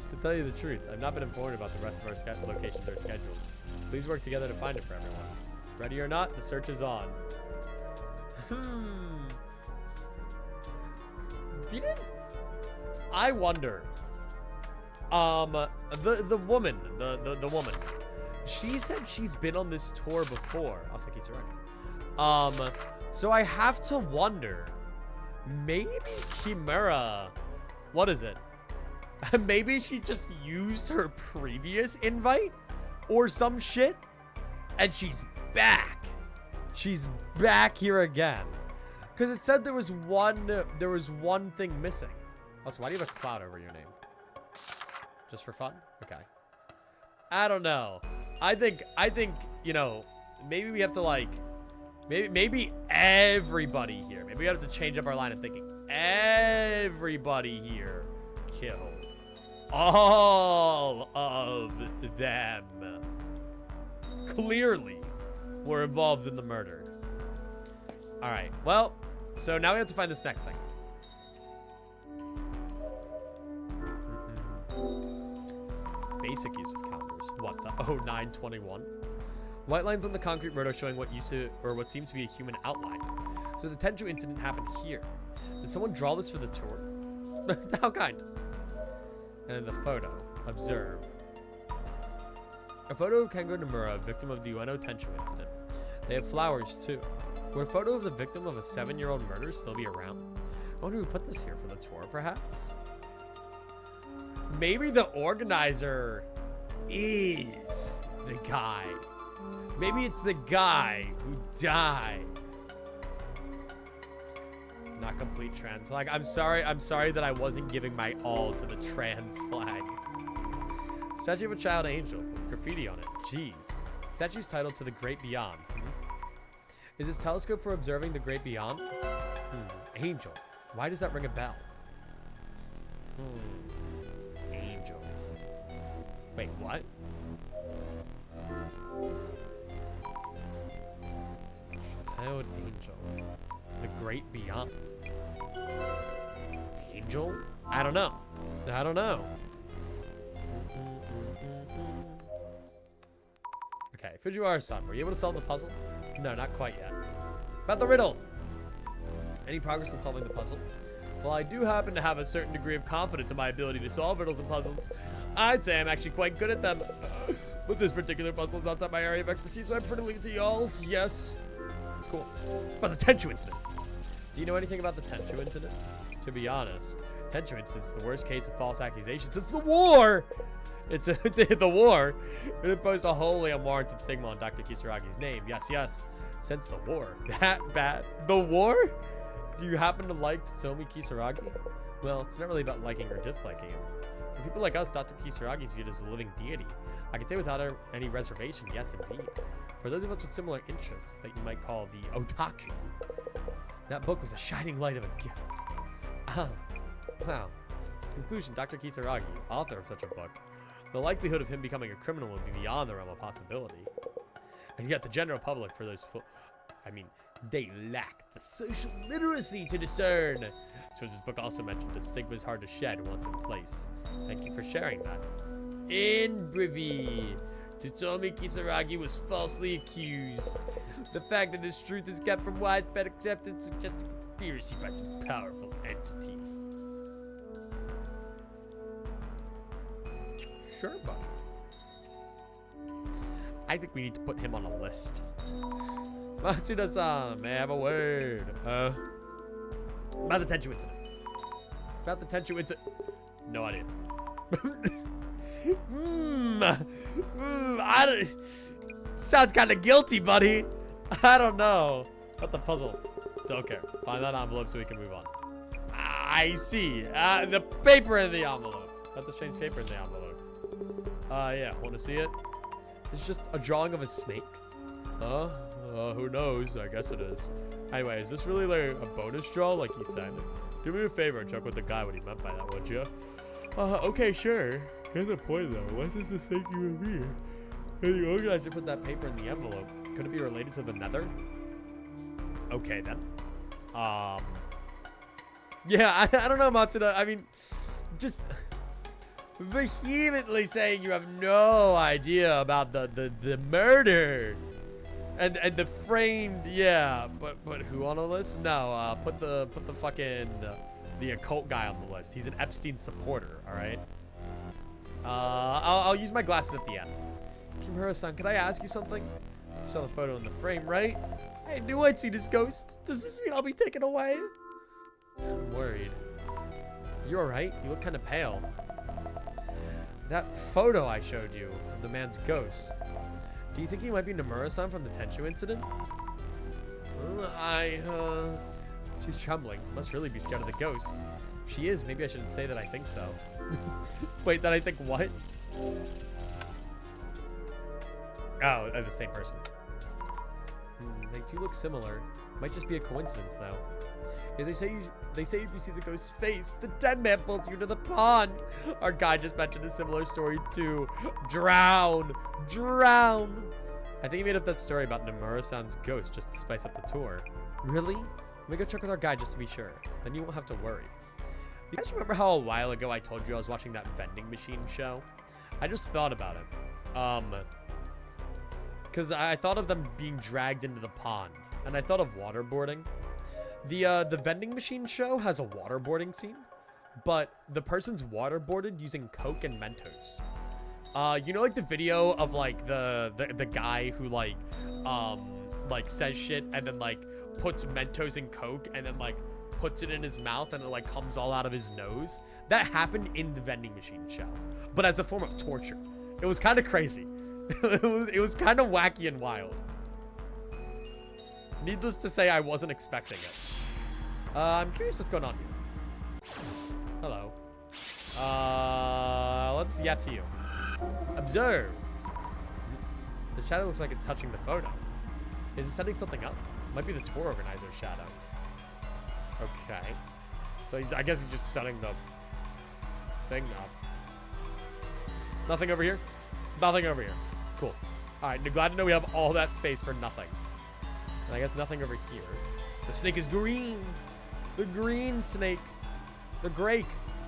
To tell you the truth, I've not been informed about the rest of our locations or schedules. Please work together to find it for everyone. Ready or not, the search is on. Didn't I wonder? The woman, the woman. She said she's been on this tour before. Also Kisaragi. So I have to wonder. Maybe Kimura. What is it? Maybe she just used her previous invite or some shit, and she's back. She's back here again. Because it said there was one thing missing. Also, why do you have a cloud over your name? Just for fun? Okay. I don't know. I think, you know, maybe we have to like, maybe everybody here. Maybe we have to change up our line of thinking. Everybody here killed. All of them clearly were involved in the murder. All right. Well, so now we have to find this next thing. Basic use of counters. What, the 0921? White lines on the concrete road are showing what seems to be a human outline. So the Tenchu incident happened here. Did someone draw this for the tour? How kind. And the photo. Observe. A photo of Kengo Nomura, victim of the Ueno Tenchu incident. They have flowers too. Would a photo of the victim of a 7-year-old murder still be around? I wonder who put this here for the tour, perhaps? Maybe the organizer is the guy. Maybe it's the guy who died. Not complete trans flag. I'm sorry that I wasn't giving my all to the trans flag. Statue of a child angel with graffiti on it. Jeez. Statue's titled To the Great Beyond. Is this telescope for observing the great beyond? Angel. Why does that ring a bell? Angel. Wait, what? Child angel. The great beyond. Angel? I don't know. I don't know. Okay, Fujiwara-san, were you able to solve the puzzle? No, not quite yet. About the riddle. Any progress in solving the puzzle? Well, I do happen to have a certain degree of confidence in my ability to solve riddles and puzzles. I'd say I'm actually quite good at them. But this particular puzzle is outside my area of expertise, so I prefer to leave it to y'all. Yes. Cool. About the Tenchu incident. Do you know anything about the Tenchu incident? To be honest, Tenchu incident is the worst case of false accusations since the war. It's the war. It imposed a wholly unwarranted stigma on Dr. Kisaragi's name. Yes, yes. since the war. That bad? The war? Do you happen to like Tsutomu Kisaragi? Well, it's not really about liking or disliking him. For people like us, Dr. Kisaragi is viewed as a living deity. I can say without any reservation, yes indeed. For those of us with similar interests that you might call the otaku, that book was a shining light of a gift. Ah, wow. Conclusion, Dr. Kisaragi, author of such a book, the likelihood of him becoming a criminal would be beyond the realm of possibility. And yet the general public, for those they lack the social literacy to discern. So this book also mentioned the stigma is hard to shed once in place. Thank you for sharing that. In brevity, Tsutomu Kisaragi was falsely accused. The fact that this truth is kept from widespread acceptance suggests a conspiracy by some powerful entity. Sure, buddy. I think we need to put him on a list. Matsuda-san, may I have a word? About the Tenchu incident. About the Tenchu incident. No idea. I don't. Sounds kind of guilty, buddy. I don't know. What the puzzle? Don't care. Find that envelope so we can move on. I see. The paper in the envelope. Not the strange paper in the envelope. Yeah. Want to see it? It's just a drawing of a snake. Huh? Who knows? I guess it is. Anyway, is this really like a bonus draw, like he said? Do me a favor and check with the guy what he meant by that, would you? Okay, sure. Here's the point, though. What's this a snake you with me? Hey, you organizer put that paper in the envelope. Could it be related to the nether? Okay, then. Yeah, I don't know, Matsuda. I mean, just vehemently saying you have no idea about the murder. And the framed, yeah, but who on the list? No, put the fucking the occult guy on the list. He's an Epstein supporter, all right? I'll use my glasses at the end. Kimura-san, could I ask you something? You saw the photo in the frame, right? I knew I'd see this ghost. Does this mean I'll be taken away? I'm worried. You all right? You look kind of pale. That photo I showed you of the man's ghost. Do you think he might be Nomura-san from the Tenchu incident? She's trembling. Must really be scared of the ghost. If she is, maybe I shouldn't say that I think so. Wait, that I think what? Oh, the same person. They do look similar. Might just be a coincidence, though. Yeah, they say if you see the ghost's face, the dead man pulls you into the pond. Our guy just mentioned a similar story too. Drown. I think he made up that story about Nomura-san's ghost just to spice up the tour. Really? Let me go check with our guy just to be sure. Then you won't have to worry. You guys remember how a while ago I told you I was watching that vending machine show? I just thought about it. Because I thought of them being dragged into the pond, and I thought of waterboarding. The vending machine show has a waterboarding scene, but the person's waterboarded using Coke and Mentos. You know, like the video of like the guy who like says shit and then like puts Mentos in Coke and then like puts it in his mouth and it like comes all out of his nose. That happened in the vending machine show, but as a form of torture. It was kind of crazy. it was kind of wacky and wild. Needless to say, I wasn't expecting it. I'm curious what's going on here. Hello. Let's yap to you. Observe. The shadow looks like it's touching the photo. Is it setting something up? Might be the tour organizer's shadow. Okay. So I guess he's just setting the thing up. Nothing over here? Nothing over here. Cool. Alright, glad to know we have all that space for nothing. And I guess nothing over here. The snake is green. The green snake. The Grake.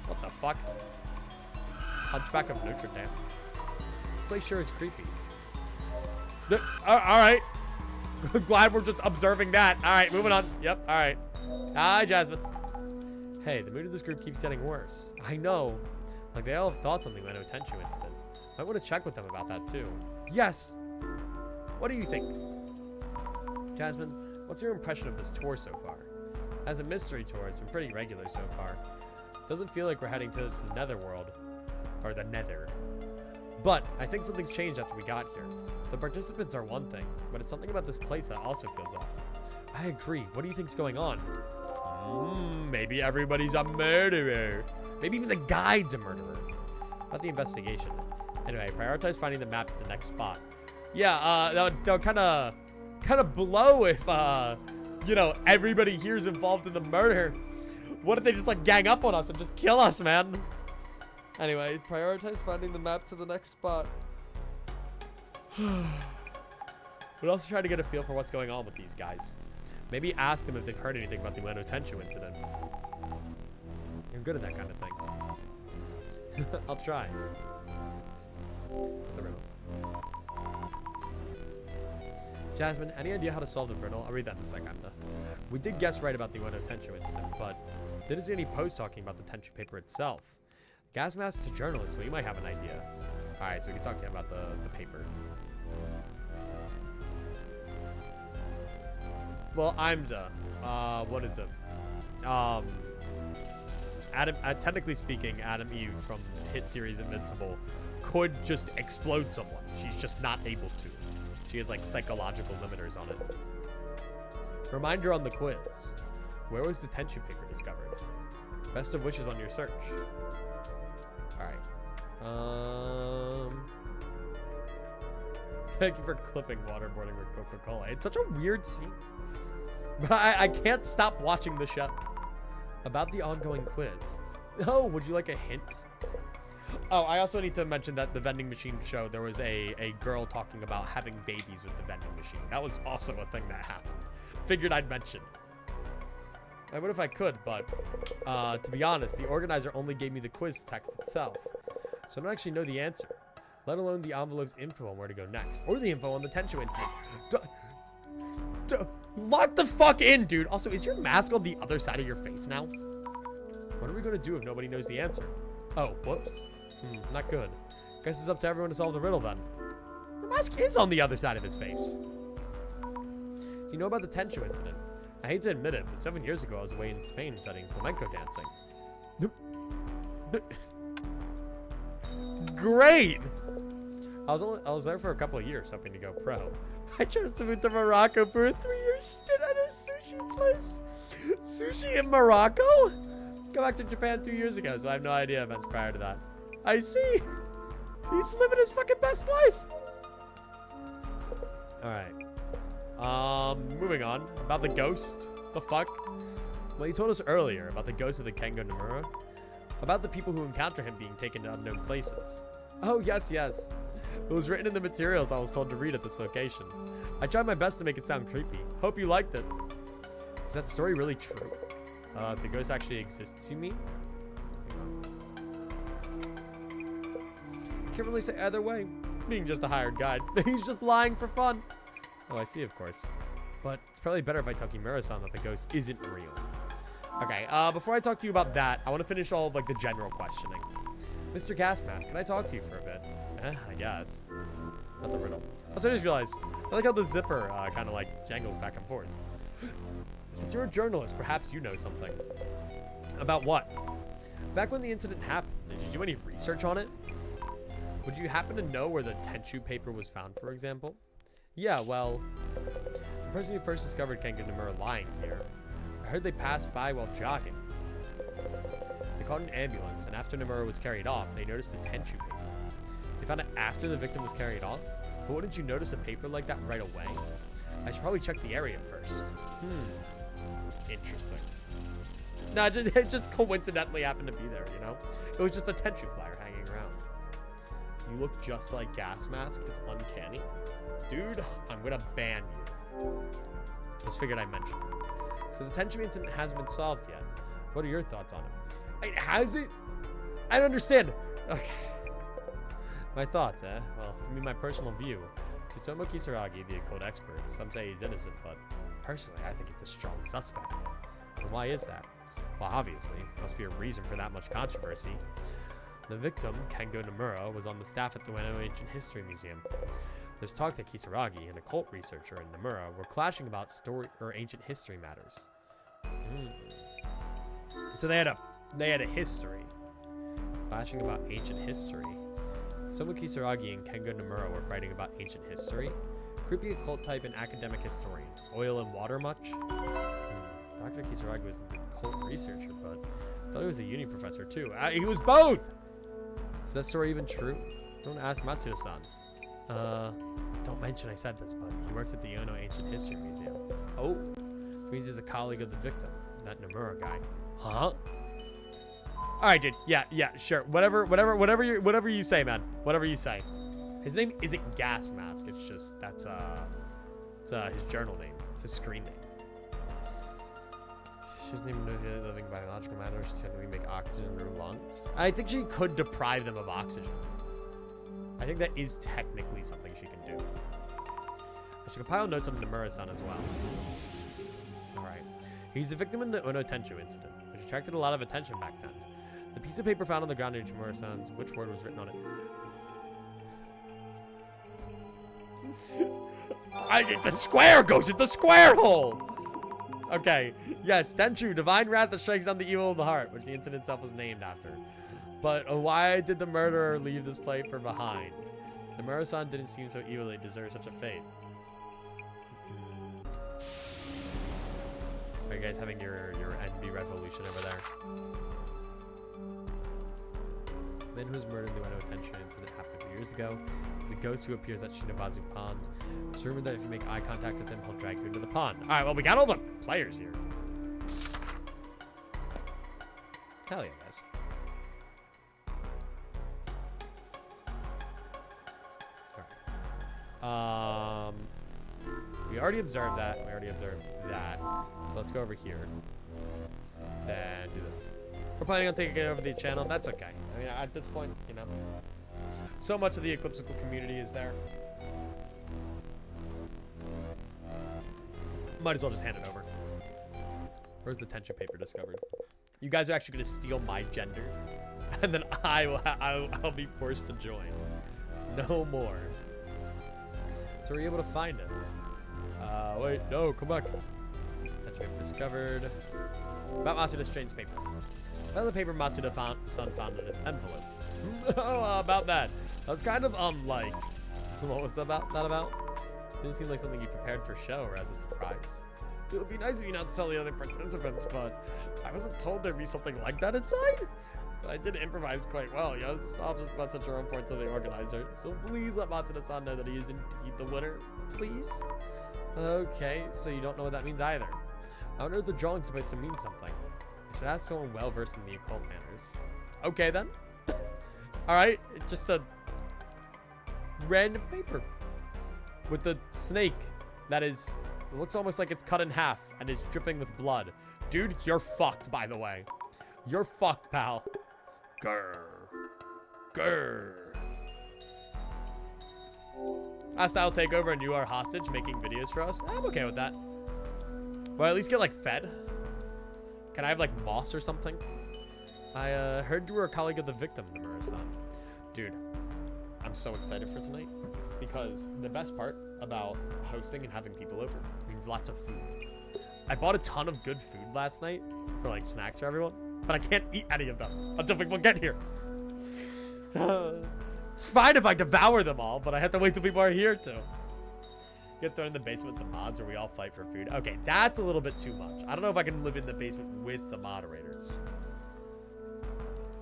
What the fuck? Hunchback of Notre Dame. This place sure is creepy. Alright. Glad we're just observing that. Alright, moving on. Yep, alright. Hi, Jasmine. Hey, the mood of this group keeps getting worse. I know. Like, they all have thoughts on the Ueno Tenchu incident. I want to check with them about that, too. Yes! What do you think? Jasmine, what's your impression of this tour so far? As a mystery tour, it's been pretty regular so far. Doesn't feel like we're heading to the netherworld. Or the nether. But I think something's changed after we got here. The participants are one thing, but it's something about this place that also feels off. I agree. What do you think's going on? Maybe everybody's a murderer. Maybe even the guide's a murderer. About the investigation. Anyway, prioritize finding the map to the next spot. Yeah, that would kind of blow if, you know, everybody here's involved in the murder. What if they just, like, gang up on us and just kill us, man? Anyway, prioritize finding the map to the next spot. We'll also try to get a feel for what's going on with these guys. Maybe ask them if they've heard anything about the Ueno Tenchu incident. You're good at that kind of thing. I'll try. The riddle. Jasmine, any idea how to solve the riddle? I'll read that in a second. We did guess right about the Ueno Tenchu incident, but didn't see any posts talking about the Tenchu paper itself. Gas Mask's a journalist, so he might have an idea. Alright, so we can talk to him about the paper. Well, what is it? Adam, technically speaking, Adam Eve from the hit series Invincible could just explode someone. She's just not able to. She has like psychological limiters on it. Reminder on the quiz. Where was the Tenchu paper discovered? Best of wishes on your search. Alright. Thank you for clipping waterboarding with Coca-Cola. It's such a weird scene. But I can't stop watching the show. About the ongoing quiz. Oh, would you like a hint? Oh, I also need to mention that the vending machine show, there was a girl talking about having babies with the vending machine. That was also a thing that happened. Figured I'd mention. I would if I could, but to be honest, the organizer only gave me the quiz text itself. So I don't actually know the answer, let alone the envelope's info on where to go next, or the info on the Tenchu incident. Lock the fuck in, dude. Also, is your mask on the other side of your face now? What are we gonna do if nobody knows the answer? Oh, whoops. Not good. Guess it's up to everyone to solve the riddle then. The mask is on the other side of his face. You know about the Tenchu incident? I hate to admit it, but 7 years ago I was away in Spain studying flamenco dancing. Great! I was there for a couple of years hoping to go pro. I chose to move to Morocco for a 3-year stint at a sushi place. Sushi in Morocco? Got back to Japan 2 years ago, so I have no idea events prior to that. I see. He's living his fucking best life. Alright. Moving on. About the ghost. The fuck? Well, you told us earlier about the ghost of the Kengo Nomura. About the people who encounter him being taken to unknown places. Oh, yes, yes. It was written in the materials I was told to read at this location. I tried my best to make it sound creepy. Hope you liked it. Is that story really true? The ghost actually exists, you mean? Can't really say either way. Being just a hired guide. He's just lying for fun. Oh, I see, of course. But it's probably better if I tell Kimura-san that the ghost isn't real. Okay, before I talk to you about that, I want to finish all of, like, the general questioning. Mr. Gasmask, can I talk to you for a bit? I guess. Not the riddle. Also, I just realized, I like how the zipper kind of, like, jangles back and forth. Since you're a journalist, perhaps you know something. About what? Back when the incident happened, did you do any research on it? Would you happen to know where the Tenchu paper was found, for example? Yeah, well, the person who first discovered Kengo Nomura lying here, I heard they passed by while jogging. They called an ambulance, and after Nomura was carried off, they noticed the Tenchu paper. They found it after the victim was carried off? But wouldn't you notice a paper like that right away? I should probably check the area first. Interesting. No, it just coincidentally happened to be there, you know? It was just a Tenchu flyer hanging around. You look just like Gas Mask. It's uncanny. Dude, I'm gonna ban you. Just figured I'd mention it. So the Tenchu incident hasn't been solved yet. What are your thoughts on it? Has it? I don't understand. Okay. My thoughts, Well, for me, my personal view, Tsutomu Kisaragi, the occult expert, some say he's innocent, but personally, I think it's a strong suspect. And why is that? Well, obviously, there must be a reason for that much controversy. The victim, Kengo Nomura, was on the staff at the Ueno Ancient History Museum. There's talk that Kisaragi, an occult researcher, and Nomura were clashing about ancient history matters. So they had a history. Clashing about ancient history. Soma Kisaragi and Kengo Nomura were fighting about ancient history. Creepy occult type and academic historian. Oil and water much? Dr. Kisaragi was an occult researcher, but I thought he was a uni professor too. He was both! Is that story even true? Don't ask Matsuda-san. Don't mention I said this, but he works at the Ono Ancient History Museum. Oh, means he's a colleague of the victim, that Nomura guy. Huh? All right, dude. Yeah, sure. Whatever you say, man. Whatever you say. His name isn't Gas Mask. It's just it's his journal name. It's his screen name. She doesn't even know if you're living biological matter. She technically make oxygen in their lungs. I think she could deprive them of oxygen. I think that is technically something she can do. I should compile notes on Nomura-san as well. All right. He's a victim in the Ono Tenchu incident, which attracted a lot of attention back then. The piece of paper found on the ground near Nomura-san's, which word was written on it? The square goes in the square hole! Okay, yes, Tenchu, divine wrath that strikes down the evil of the heart, which the incident itself was named after. But why did the murderer leave this paper behind? Nomura-san didn't seem so evil, he deserved such a fate. Are you guys having your NB revolution over there? The man who was murdered in the Ono Tenchu incident happened a few years ago. He's a ghost who appears at Shinobazu Pond. It's rumored that if you make eye contact with him, he'll drag you into the pond. All right, well, we got all the players here. Hell yeah, guys. All right. We already observed that. So let's go over here. Then do this. We're planning on taking it over the channel. That's okay. I mean, at this point, you know, so much of the Eclipsical community is there. Might as well just hand it over. Where's the tension paper discovered? You guys are actually going to steal my gender, and then I'll be forced to join. No more. So were you able to find it? Wait, no, come back. Tension paper discovered. About Matsuda's strange paper. Found the paper Matsuda-san found in his envelope. Oh, about that. That was kind of, like, what was that about? Didn't seem like something you prepared for show or as a surprise. It would be nice of you not to tell the other participants, but I wasn't told there'd be something like that inside. But I did improvise quite well, yes. I'll just message her report to the organizer. So please let Matsuda-san know that he is indeed the winner, please. Okay, so you don't know what that means either. I wonder if the drawing's supposed to mean something. I should ask someone well-versed in the occult manners. Okay, then. All right, just a random paper with the snake that is, it looks almost like it's cut in half and is dripping with blood. Dude, you're fucked, by the way. You're fucked, pal. Grr. Grr. Hostile takeover and you are hostage making videos for us? I'm okay with that. Well, at least get, like, fed. Can I have, like, moss or something? I heard you were a colleague of the victim, Nomura-san. Dude, I'm so excited for tonight because the best part about hosting and having people over means lots of food. I bought a ton of good food last night for, like, snacks for everyone, but I can't eat any of them until people get here. It's fine if I devour them all, but I have to wait till people are here too. Get thrown in the basement with the mods where we all fight for food. Okay, that's a little bit too much. I don't know if I can live in the basement with the moderators.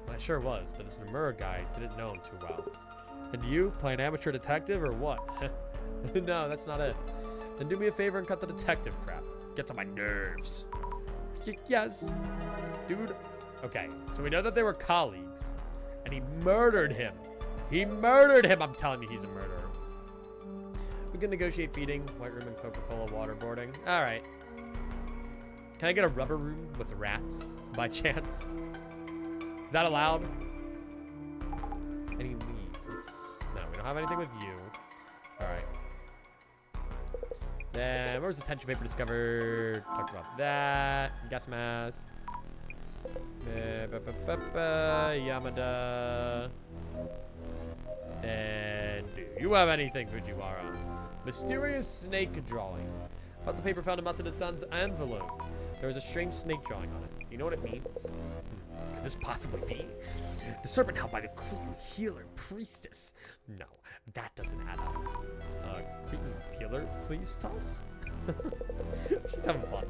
I sure was, but this Nomura guy didn't know him too well. And you, play an amateur detective or what? No, that's not it. Then do me a favor and cut the detective crap. Gets on my nerves. Yes. Dude. Okay, so we know that they were colleagues. And he murdered him. He murdered him. I'm telling you, he's a murderer. We can negotiate feeding, white room, and Coca-Cola waterboarding. All right. Can I get a rubber room with rats by chance? Is that allowed? Any leads? No, we don't have anything with you. All right. Then where's the tension paper discovered? Talked about that. Gas mask. Yamada. And do you have anything, Fujiwara? Mysterious snake drawing. About the paper found in Matsuda-san's envelope. There was a strange snake drawing on it. Do you know what it means? Could this possibly be the serpent held by the Cretan healer priestess? No, that doesn't add up. Cretan healer priestess? She's having fun.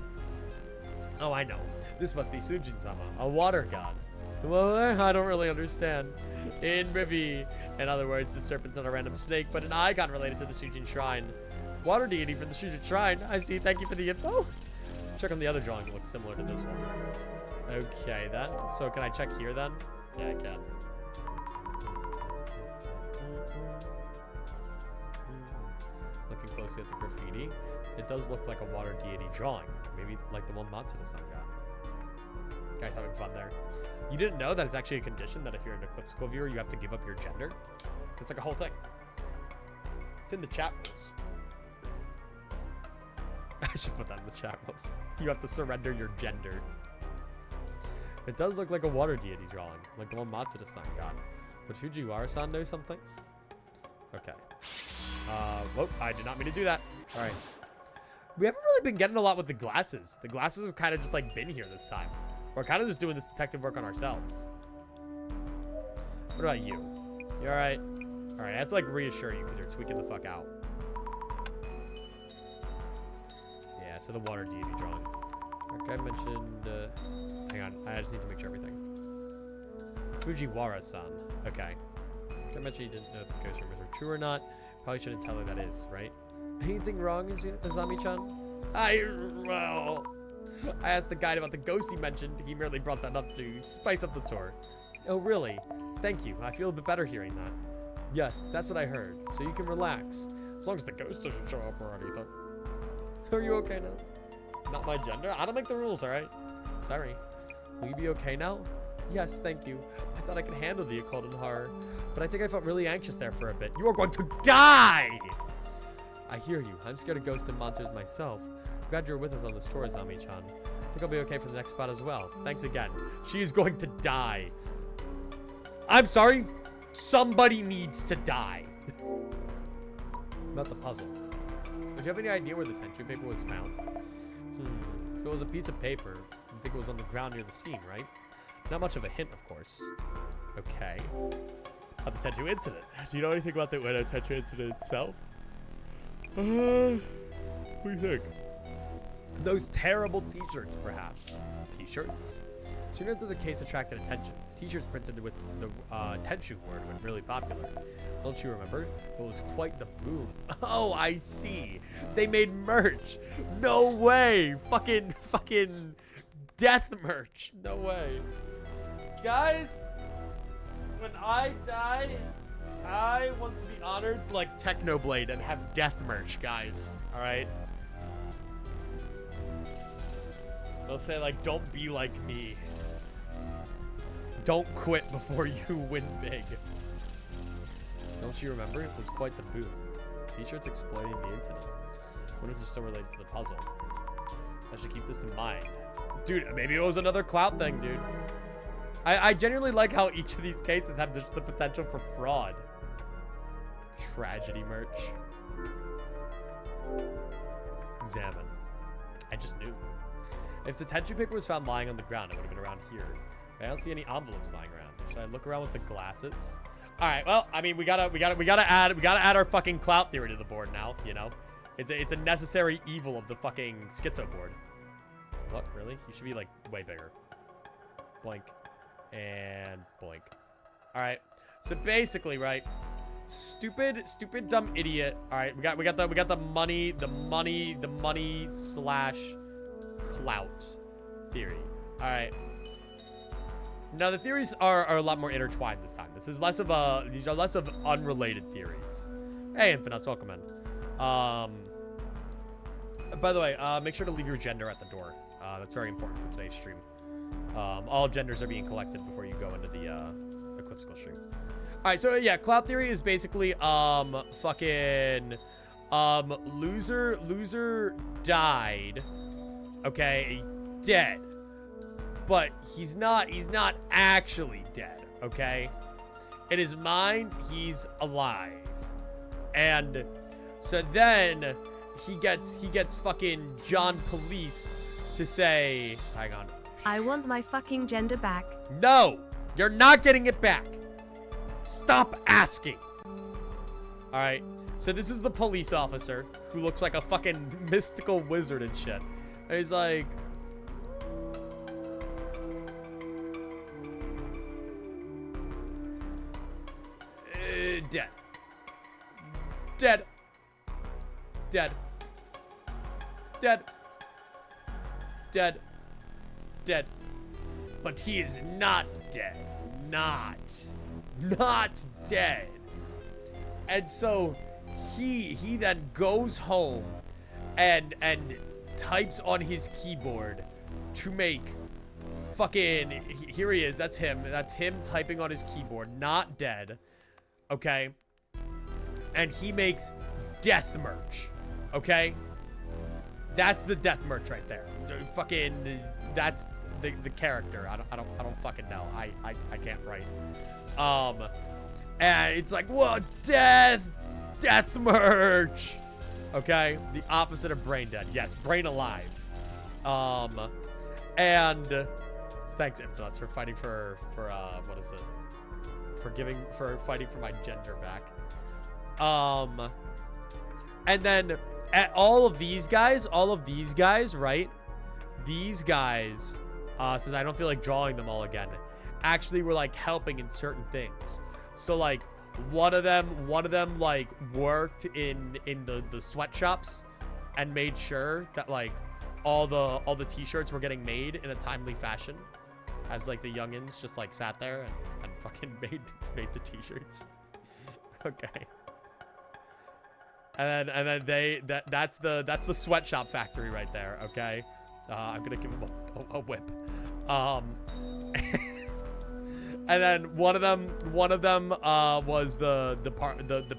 Oh, I know. This must be Sujin-sama, a water god. Well, I don't really understand. In Rivi, in other words, the serpent's not a random snake, but an icon related to the Sujin Shrine. Water deity from the Sujin Shrine. I see. Thank you for the info. Check on the other drawing. It looks similar to this one. Okay, then. So can I check here then? Yeah, I can. Looking closely at the graffiti, it does look like a water deity drawing. Maybe like the one Matsuda-san got. Guys having fun there. You didn't know that it's actually a condition that if you're an ecliptical viewer, you have to give up your gender? It's like a whole thing. It's in the chat rules. I should put that in the chat rules. You have to surrender your gender. It does look like a water deity drawing, like the one Matsuda-san got. But Fujiwara-san knows something? Okay. Whoop, I did not mean to do that. All right. We haven't really been getting a lot with the glasses. The glasses have kind of just like been here this time. We're kind of just doing this detective work on ourselves. What about you? You all right? All right, I have to like reassure you because you're tweaking the fuck out. Yeah, so the water deity drawing. Like I mentioned, hang on, I just need to make sure everything. Fujiwara-san. Okay. Like I mentioned you didn't know if the ghost rumors were true or not. Probably shouldn't tell her that is, right? Anything wrong, Azami-chan? Well, I asked the guide about the ghost he mentioned. He merely brought that up to spice up the tour. Oh, really? Thank you. I feel a bit better hearing that. Yes, that's what I heard. So you can relax. As long as the ghost doesn't show up or anything. Are you okay now? Not my gender? I don't make the rules, alright? Sorry. Will you be okay now? Yes, thank you. I thought I could handle the occult and horror, but I think I felt really anxious there for a bit. You are going to die! I hear you. I'm scared of ghosts and monsters myself. I'm glad you're with us on this tour, Zami-chan. I think I'll be okay for the next spot as well. Thanks again. She is going to die. I'm sorry. Somebody needs to die. About the puzzle. Do you have any idea where the tension paper was found? If it was a piece of paper, I think it was on the ground near the scene, right? Not much of a hint, of course. Okay. About the Tenchu incident. Do you know anything about the Ueno Tenchu incident itself? What do you think? Those terrible t-shirts, perhaps. T-shirts? Soon after the case attracted attention, t-shirts printed with the Tenchu word went really popular. Don't you remember? It was quite the boom. Oh, I see. They made merch. No way. Fucking death merch. No way. Guys, when I die, I want to be honored like Technoblade and have death merch, guys. All right. They'll say like, don't be like me. Don't quit before you win big. Don't you remember? It was quite the boom. T-shirts exploiting the incident. What if it's still related to the puzzle? I should keep this in mind. Dude, maybe it was another clout thing, dude. I genuinely like how each of these cases have just the potential for fraud. Tragedy merch. Examine. I just knew. If the Tenchu paper was found lying on the ground, it would have been around here. I don't see any envelopes lying around. Should I look around with the glasses? All right. Well, I mean, we gotta add our fucking clout theory to the board now. You know, it's a necessary evil of the fucking schizo board. What, really? You should be like way bigger. Blink and blink. All right. So basically, right? Stupid, dumb idiot. All right. We got the money slash clout theory. All right. Now the theories are a lot more intertwined this time. These are less of unrelated theories. Hey, Infinites, welcome in. By the way, make sure to leave your gender at the door. That's very important for today's stream. All genders are being collected before you go into the Eclipsical stream. All right, so yeah, cloud theory is basically loser died. Okay, dead. But he's not actually dead, okay? In his mind, he's alive. And so then he gets fucking John Police to say, hang on. I want my fucking gender back. No, you're not getting it back. Stop asking. All right. So this is the police officer who looks like a fucking mystical wizard and shit. And he's like, dead. Dead. Dead. Dead. Dead. Dead. But he is not dead. Not dead. And so he then goes home and types on his keyboard to make fucking, here he is. That's him typing on his keyboard, not dead. Okay. And he makes death merch. Okay. That's the death merch right there. Fucking, that's the character. I don't fucking know. I can't write. And it's like, whoa, death merch. Okay, the opposite of brain dead. Yes, brain alive. And thanks, Influx, for fighting for what is it? For fighting for my gender back. And then at all of these guys, right? These guys, since I don't feel like drawing them all again, actually were like helping in certain things. So like one of them like worked in the sweatshops and made sure that like all the t-shirts were getting made in a timely fashion, as like the youngins just like sat there and fucking made the t-shirts. Okay. And then that's the sweatshop factory right there. Okay. I'm gonna give him a whip. And then one of them was the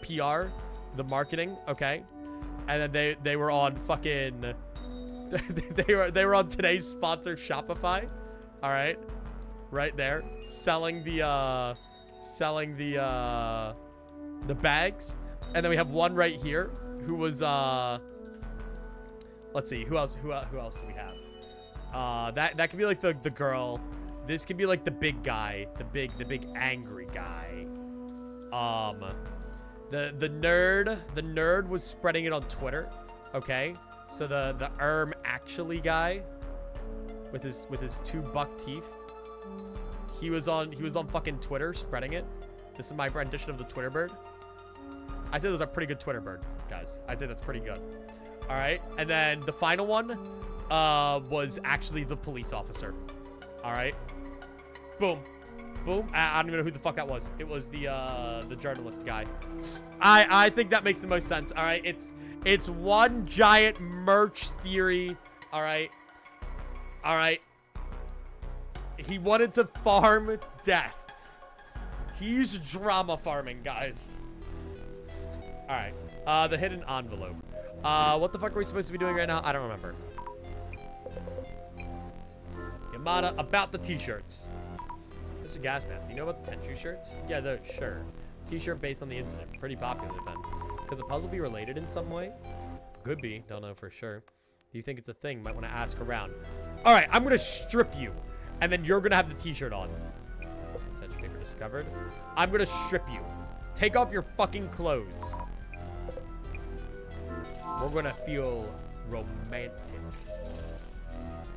PR, the marketing, okay? And then they were on fucking they were on today's sponsor, Shopify. All right. Right there, selling the bags. And then we have one right here who was let's see, who else do we have? That could be like the girl. This could be like the big guy, the big angry guy. The nerd was spreading it on Twitter. Okay, so the actually guy with his 2 buck teeth. He was on fucking Twitter spreading it. This is my rendition of the Twitter bird. I'd say those are pretty good Twitter bird, guys. I'd say that's pretty good. All right, and then the final one was actually the police officer. All right. Boom. Boom. I don't even know who the fuck that was. It was the journalist guy. I think that makes the most sense. All right. It's one giant merch theory. All right. All right. He wanted to farm death. He's drama farming, guys. All right. The hidden envelope. What the fuck are we supposed to be doing right now? I don't remember. Yamada, about the t-shirts. Mr. Gasman, do you know about the Tenchu shirts? Yeah, they're sure. T-shirt based on the incident. Pretty popular then. Could the puzzle be related in some way? Could be. Don't know for sure. Do you think it's a thing? Might want to ask around. All right, I'm going to strip you. And then you're going to have the t-shirt on. Such paper discovered. I'm going to strip you. Take off your fucking clothes. We're going to feel romantic.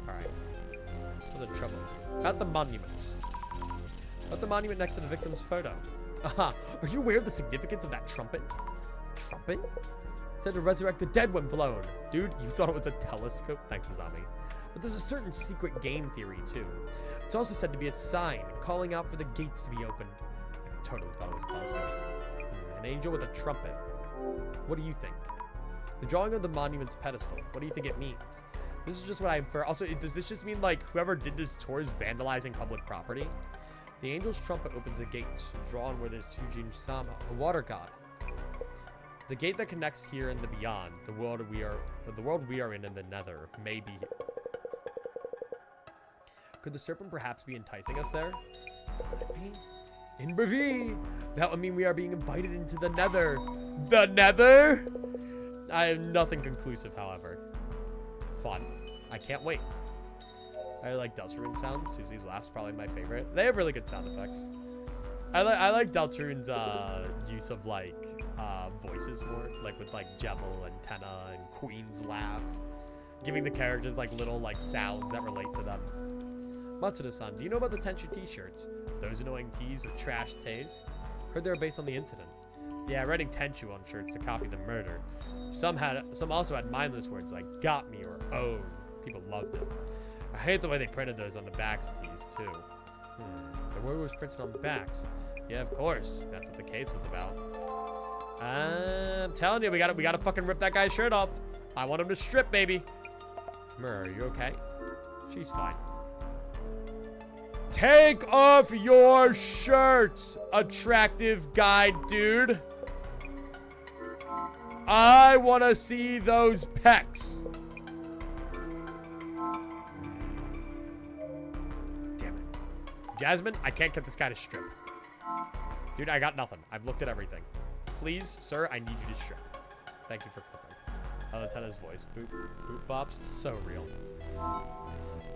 All right. What's the trouble? About the monument. About the monument next to the victim's photo. Aha. Are you aware of the significance of that trumpet? Trumpet? It said to resurrect the dead when blown. Dude, you thought it was a telescope? Thanks, Azami. But there's a certain secret game theory, too. It's also said to be a sign calling out for the gates to be opened. I totally thought it was a telescope. An angel with a trumpet. What do you think? The drawing of the monument's pedestal. What do you think it means? This is just what I infer. Also, does this just mean, like, whoever did this tour is vandalizing public property? The angel's trumpet opens a gate, drawn where there's Yujin Sama, a water god. The gate that connects here and the beyond, the world we are in the nether, may be here. Could the serpent perhaps be enticing us there? Could it be? In Brevi! That would mean we are being invited into the nether. The nether? I have nothing conclusive, however. Fun. I can't wait. I like Deltarune sounds. Susie's laugh's probably my favorite. They have really good sound effects. I like Deltarune's use of like voices more, like with like Jevil and Tenna and Queen's laugh, giving the characters like little like sounds that relate to them. Matsuda-san, do you know about the Tenchu t-shirts? Those annoying tees with trash taste? Heard they were based on the incident. Yeah, writing Tenchu on shirts to copy the murder. Some also had mindless words like got me or own. People loved it. I hate the way they printed those on the backs of tees too. The word was printed on the backs. Yeah, of course. That's what the case was about. I'm telling you, we gotta fucking rip that guy's shirt off. I want him to strip, baby. Myrrh, are you okay? She's fine. Take off your shirts, attractive guy dude. I want to see those pecs. Damn it. Jasmine, I can't get this guy to strip. Dude, I got nothing. I've looked at everything. Please, sir, I need you to strip. Thank you for clipping. Oh, that's Tenna's voice. Boop, boop bops. So real.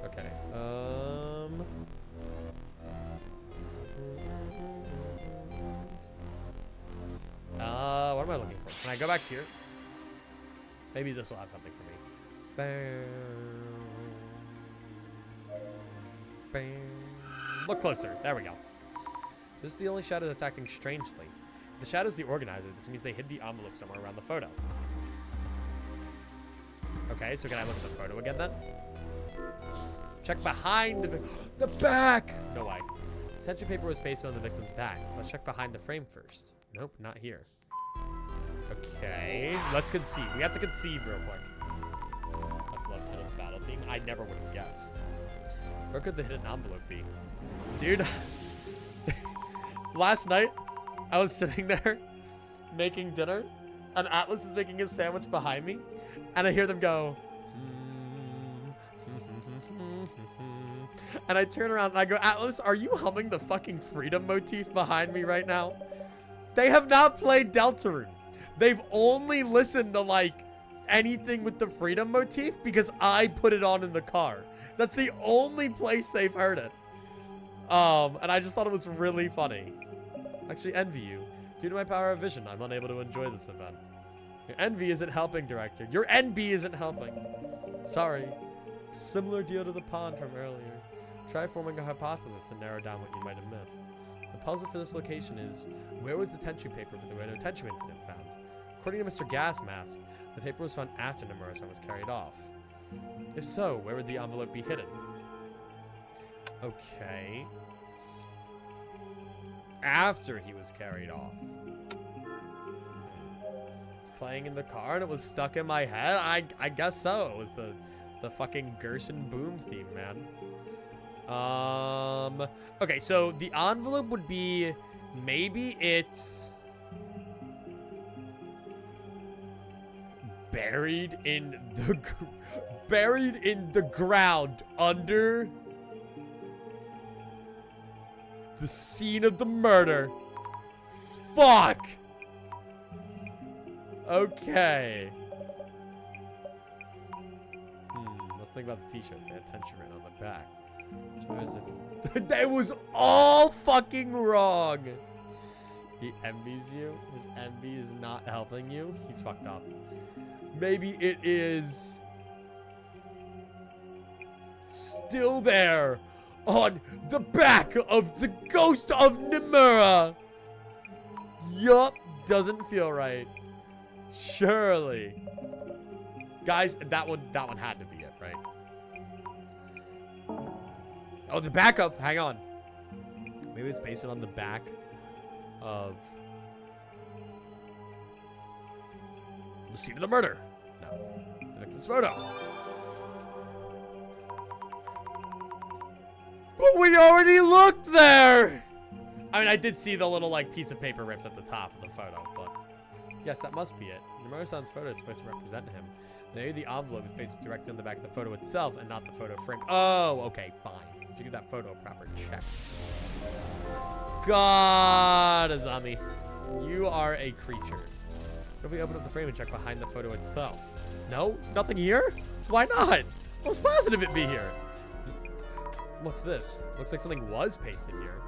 Okay. What am I looking for? Can I go back here? Maybe this will have something for me. Bam. Bam. Look closer. There we go. This is the only shadow that's acting strangely. If the shadow's the organizer, this means they hid the envelope somewhere around the photo. Okay, so can I look at the photo again then? Check behind the back! No way. Tenchu paper was pasted on the victim's back. Let's check behind the frame first. Nope, not here. Okay, let's conceive. We have to conceive real quick. Must love Tenna's battle theme. I never would have guessed. Where could the hidden envelope be? Dude, last night, I was sitting there making dinner, and Atlas is making his sandwich behind me, and I hear them go, and I turn around and I go, Atlas, are you humming the fucking freedom motif behind me right now? They have not played Deltarune. They've only listened to like anything with the freedom motif because I put it on in the car. That's the only place they've heard it. And I just thought it was really funny. Actually envy you. Due to my power of vision, I'm unable to enjoy this event. Your envy isn't helping, director. Your NB isn't helping. Sorry. Similar deal to the pond from earlier. Try forming a hypothesis to narrow down what you might have missed. The puzzle for this location is, where was the Tenchu paper for the Reno Tenchu incident found? According to Mr. Gas Mask, the paper was found after Nomura-san was carried off. If so, where would the envelope be hidden? Okay. After he was carried off. It's playing in the car and it was stuck in my head? I guess so. It was the fucking Gerson Boom theme, man. Okay, so the envelope would be, maybe it's buried in the ground under the scene of the murder. Fuck. Okay. Let's think about the t-shirt. They had tension written on the back. That was all fucking wrong. He envies you. His envy is not helping you. He's fucked up. Maybe it is still there on the back of the ghost of Nomura. Yup. Doesn't feel right. Surely. Guys, that one had to be it, right? Oh, the backup. Hang on. Maybe it's based on the back of the scene of the murder. No. The victim's photo. But we already looked there. I mean, I did see the little, like, piece of paper ripped at the top of the photo, but yes, that must be it. Nomura-san's photo is supposed to represent him. Maybe the envelope is based directly on the back of the photo itself and not the photo frame. Oh, okay, fine. Did you give that photo a proper check? God, Azami. You are a creature. What if we open up the frame and check behind the photo itself? No? Nothing here? Why not? Most positive it'd be here. What's this? Looks like something was pasted here.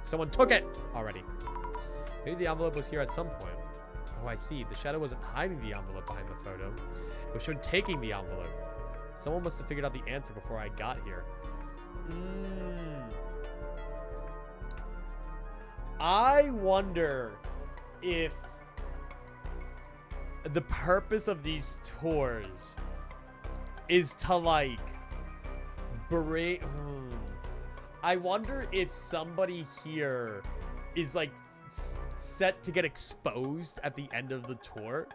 Someone took it already. Maybe the envelope was here at some point. Oh, I see. The shadow wasn't hiding the envelope behind the photo. It was shown taking the envelope. Someone must have figured out the answer before I got here. I wonder if the purpose of these tours is to, like, bring... I wonder if somebody here is, like, set to get exposed at the end of the tour.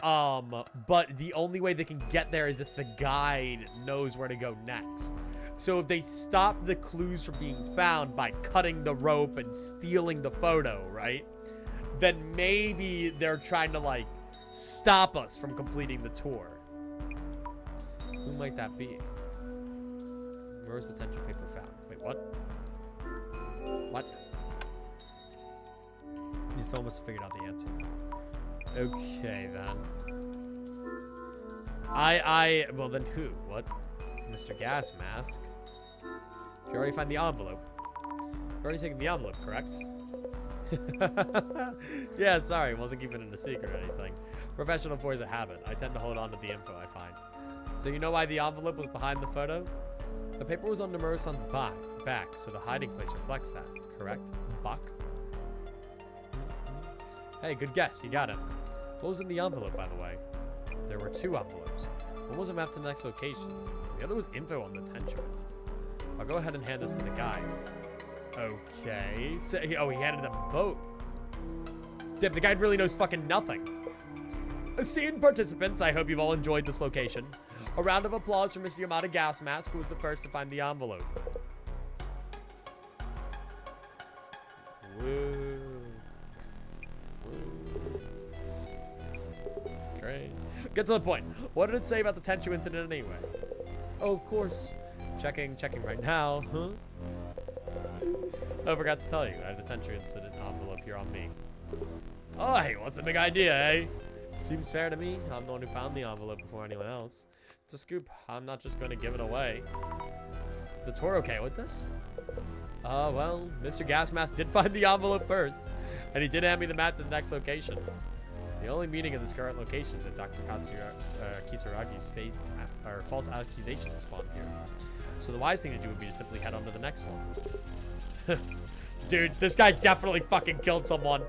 But the only way they can get there is if the guide knows where to go next. So if they stop the clues from being found by cutting the rope and stealing the photo, right? Then maybe they're trying to, like, stop us from completing the tour. Who might that be? Where's the tension paper found? Wait, what? What? It's almost figured out the answer. Okay, then. Well, then who? What? Mr. Gas Mask. Did you already find the envelope? You've already taken the envelope, correct? Yeah, sorry. Wasn't keeping it a secret or anything. Professional force of habit. I tend to hold on to the info I find. So you know why the envelope was behind the photo? The paper was on Nomura-san's back, so the hiding place reflects that, correct? Buck? Hey, good guess. You got it. What was in the envelope, by the way? There were 2 envelopes. One was a map to the next location. The other was info on the tensions. I'll go ahead and hand this to the guy. Okay. So, oh, he handed them both. Damn, the guy really knows fucking nothing. Esteemed participants, I hope you've all enjoyed this location. A round of applause for Mr. Yamada Gas Mask, who was the first to find the envelope. Woo. Great. Get to the point. What did it say about the Tenchu incident anyway? Oh, of course. Checking right now. Huh? I forgot to tell you. I have the Tenchu incident envelope here on me. Oh, hey, what's the big idea, eh? Seems fair to me. I'm the one who found the envelope before anyone else. It's a scoop. I'm not just going to give it away. Is the tour okay with this? Well, Mr. Gas Mask did find the envelope first. And he did hand me the map to the next location. The only meaning of this current location is that Dr. Kisaragi's false accusations spawned here. So the wise thing to do would be to simply head on to the next one. Dude, this guy definitely fucking killed someone.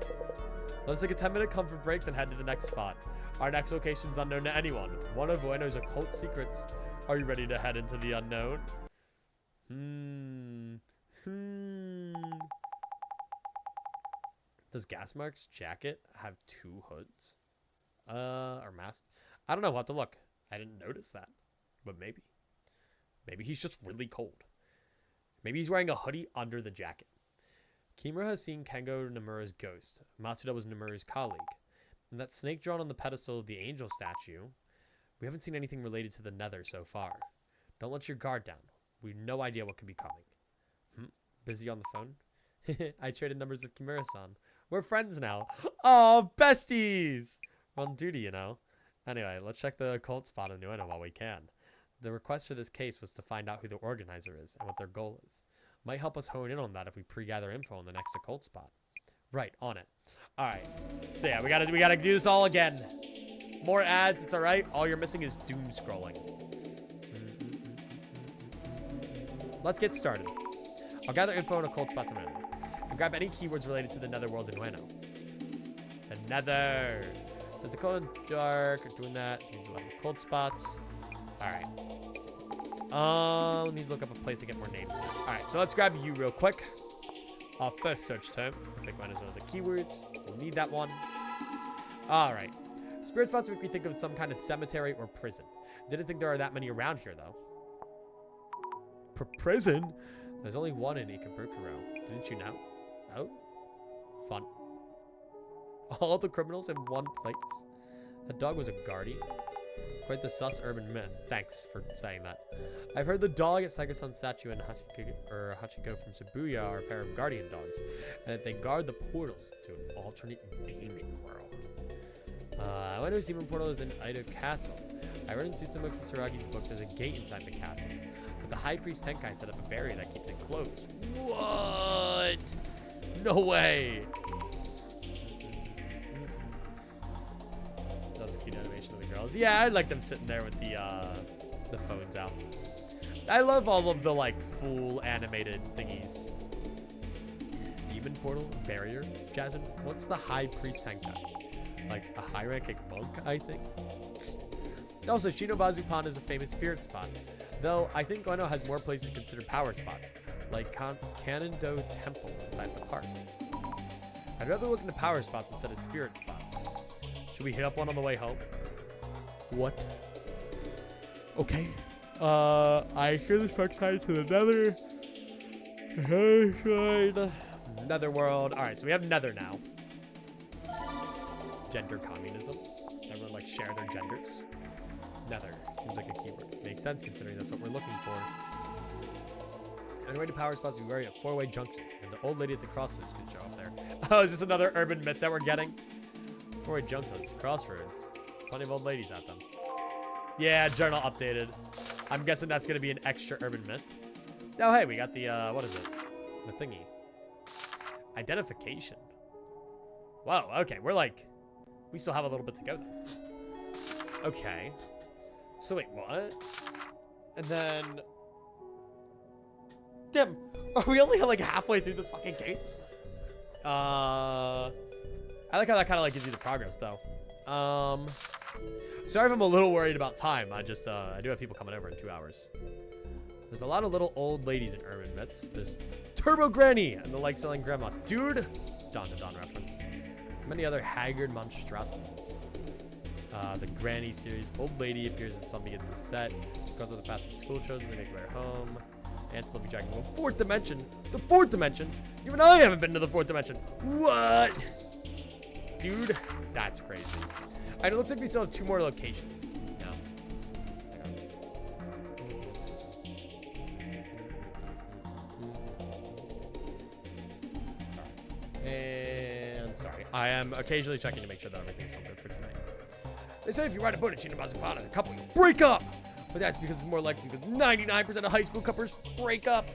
Let's take a 10-minute comfort break, then head to the next spot. Our next location's unknown to anyone. One of Ueno's occult secrets. Are you ready to head into the unknown? Does Gasmark's jacket have 2 hoods? Or mask? I don't know. We'll have to look. I didn't notice that. But maybe. Maybe he's just really cold. Maybe he's wearing a hoodie under the jacket. Kimura has seen Kengo Nomura's ghost. Matsuda was Nomura's colleague. And that snake drawn on the pedestal of the angel statue. We haven't seen anything related to the nether so far. Don't let your guard down. We have no idea what could be coming. Busy on the phone? I traded numbers with Kimura-san. We're friends now. Oh, besties! We're on duty, you know. Anyway, let's check the occult spot in Ueno while we can. The request for this case was to find out who the organizer is and what their goal is. Might help us hone in on that if we pre-gather info on the next occult spot. Right, on it. Alright. So yeah, we gotta do this all again. More ads, it's alright. All you're missing is doom scrolling. Let's get started. I'll gather info on occult spots in Ueno. And grab any keywords related to the netherworlds in Ueno. The nether. So it's occult and dark. Doing that. This means 11 occult spots. Alright. Let me look up a place to get more names. Alright, so let's grab you real quick. First search term. Looks like mine is one of the keywords. We'll need that one. Alright. Spirit spots make me think of some kind of cemetery or prison. Didn't think there are that many around here, though. Prison? There's only one in Ikebukuro. Didn't you know? Oh? Fun. All the criminals in one place? That dog was a guardian? Quite the sus urban myth. Thanks for saying that. I've heard the dog at Saigo-san's statue and Hachiko from Shibuya are a pair of guardian dogs, and that they guard the portals to an alternate demon world. Ueno's demon portal is in Ido Castle. I read in Tsutomu Kisaragi's book there's a gate inside the castle. But the High Priest Tenkai set up a barrier that keeps it closed. What? No way. That was a cute animation of the girls. Yeah, I like them sitting there with the phones out. I love all of the like full animated thingies. Demon portal barrier. Jasmine, what's the High Priest Tenkai? Like a high-ranking monk, I think. Also, Shinobazu Pond is a famous spirit spot, though I think Ueno has more places considered power spots, like Kanendo Temple inside the park. I'd rather look into power spots instead of spirit spots. Should we hit up one on the way home? What? Okay. I hear this park's tied to the Nether. Netherworld. All right, so we have Nether now. Gender communism. Everyone like share their genders. Nether seems like a keyword. Makes sense considering that's what we're looking for. On the way to power spots, be wary of four-way junction, and the old lady at the crossroads could show up there. Oh, is this another urban myth that we're getting? Four-way junctions, crossroads. There's plenty of old ladies at them. Yeah, journal updated. I'm guessing that's gonna be an extra urban myth. Oh, hey, we got the what is it? The thingy. Identification. Whoa. Okay, we're like, we still have a little bit to go then. Okay. So wait, what? And then... Damn, are we only like halfway through this fucking case? I like how that kind of like gives you the progress though. Sorry if I'm a little worried about time. I just, I do have people coming over in 2 hours. There's a lot of little old ladies in urban myths. There's Turbo Granny and the like selling grandma. Dude, Dawn to Dawn reference. Many other haggard monstrosities. The Granny series. Old lady appears as sun begins to set. She goes to the past of school shows and they make their home. Antelope be dragging the fourth dimension. The fourth dimension? Even I haven't been to the fourth dimension. What? Dude, that's crazy. And it looks like we still have 2 more locations. No. And sorry. I am occasionally checking to make sure that everything's still good for tonight. They say if you ride a boat at Shinobazu Pond as a couple, you'll break up. But that's because it's more likely because 99% of high school couples break up.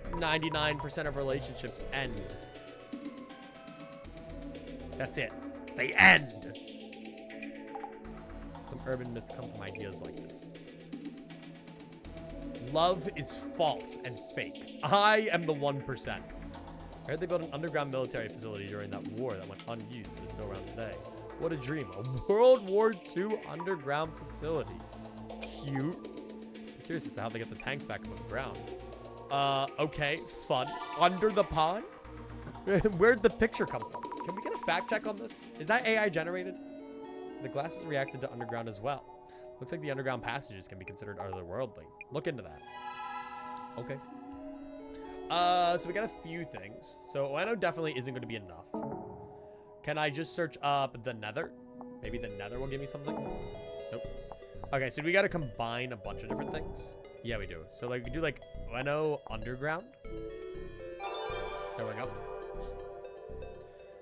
99% of relationships end. That's it. They end. Some urban myths come from ideas like this. Love is false and fake. I am the 1%. I heard they built an underground military facility during that war that went unused but is still around today. What a dream. A World War II underground facility. Cute. I'm curious as to how they get the tanks back above ground. Okay, fun. Under the pond? Where'd the picture come from? Can we get a fact check on this? Is that AI generated? The glasses reacted to underground as well. Looks like the underground passages can be considered otherworldly. Look into that. Okay. So we got a few things. So Ueno definitely isn't going to be enough. Can I just search up the Nether? Maybe the Nether will give me something? Nope. Okay, so we got to combine a bunch of different things. Yeah, we do. So like we do like Ueno underground. There we go.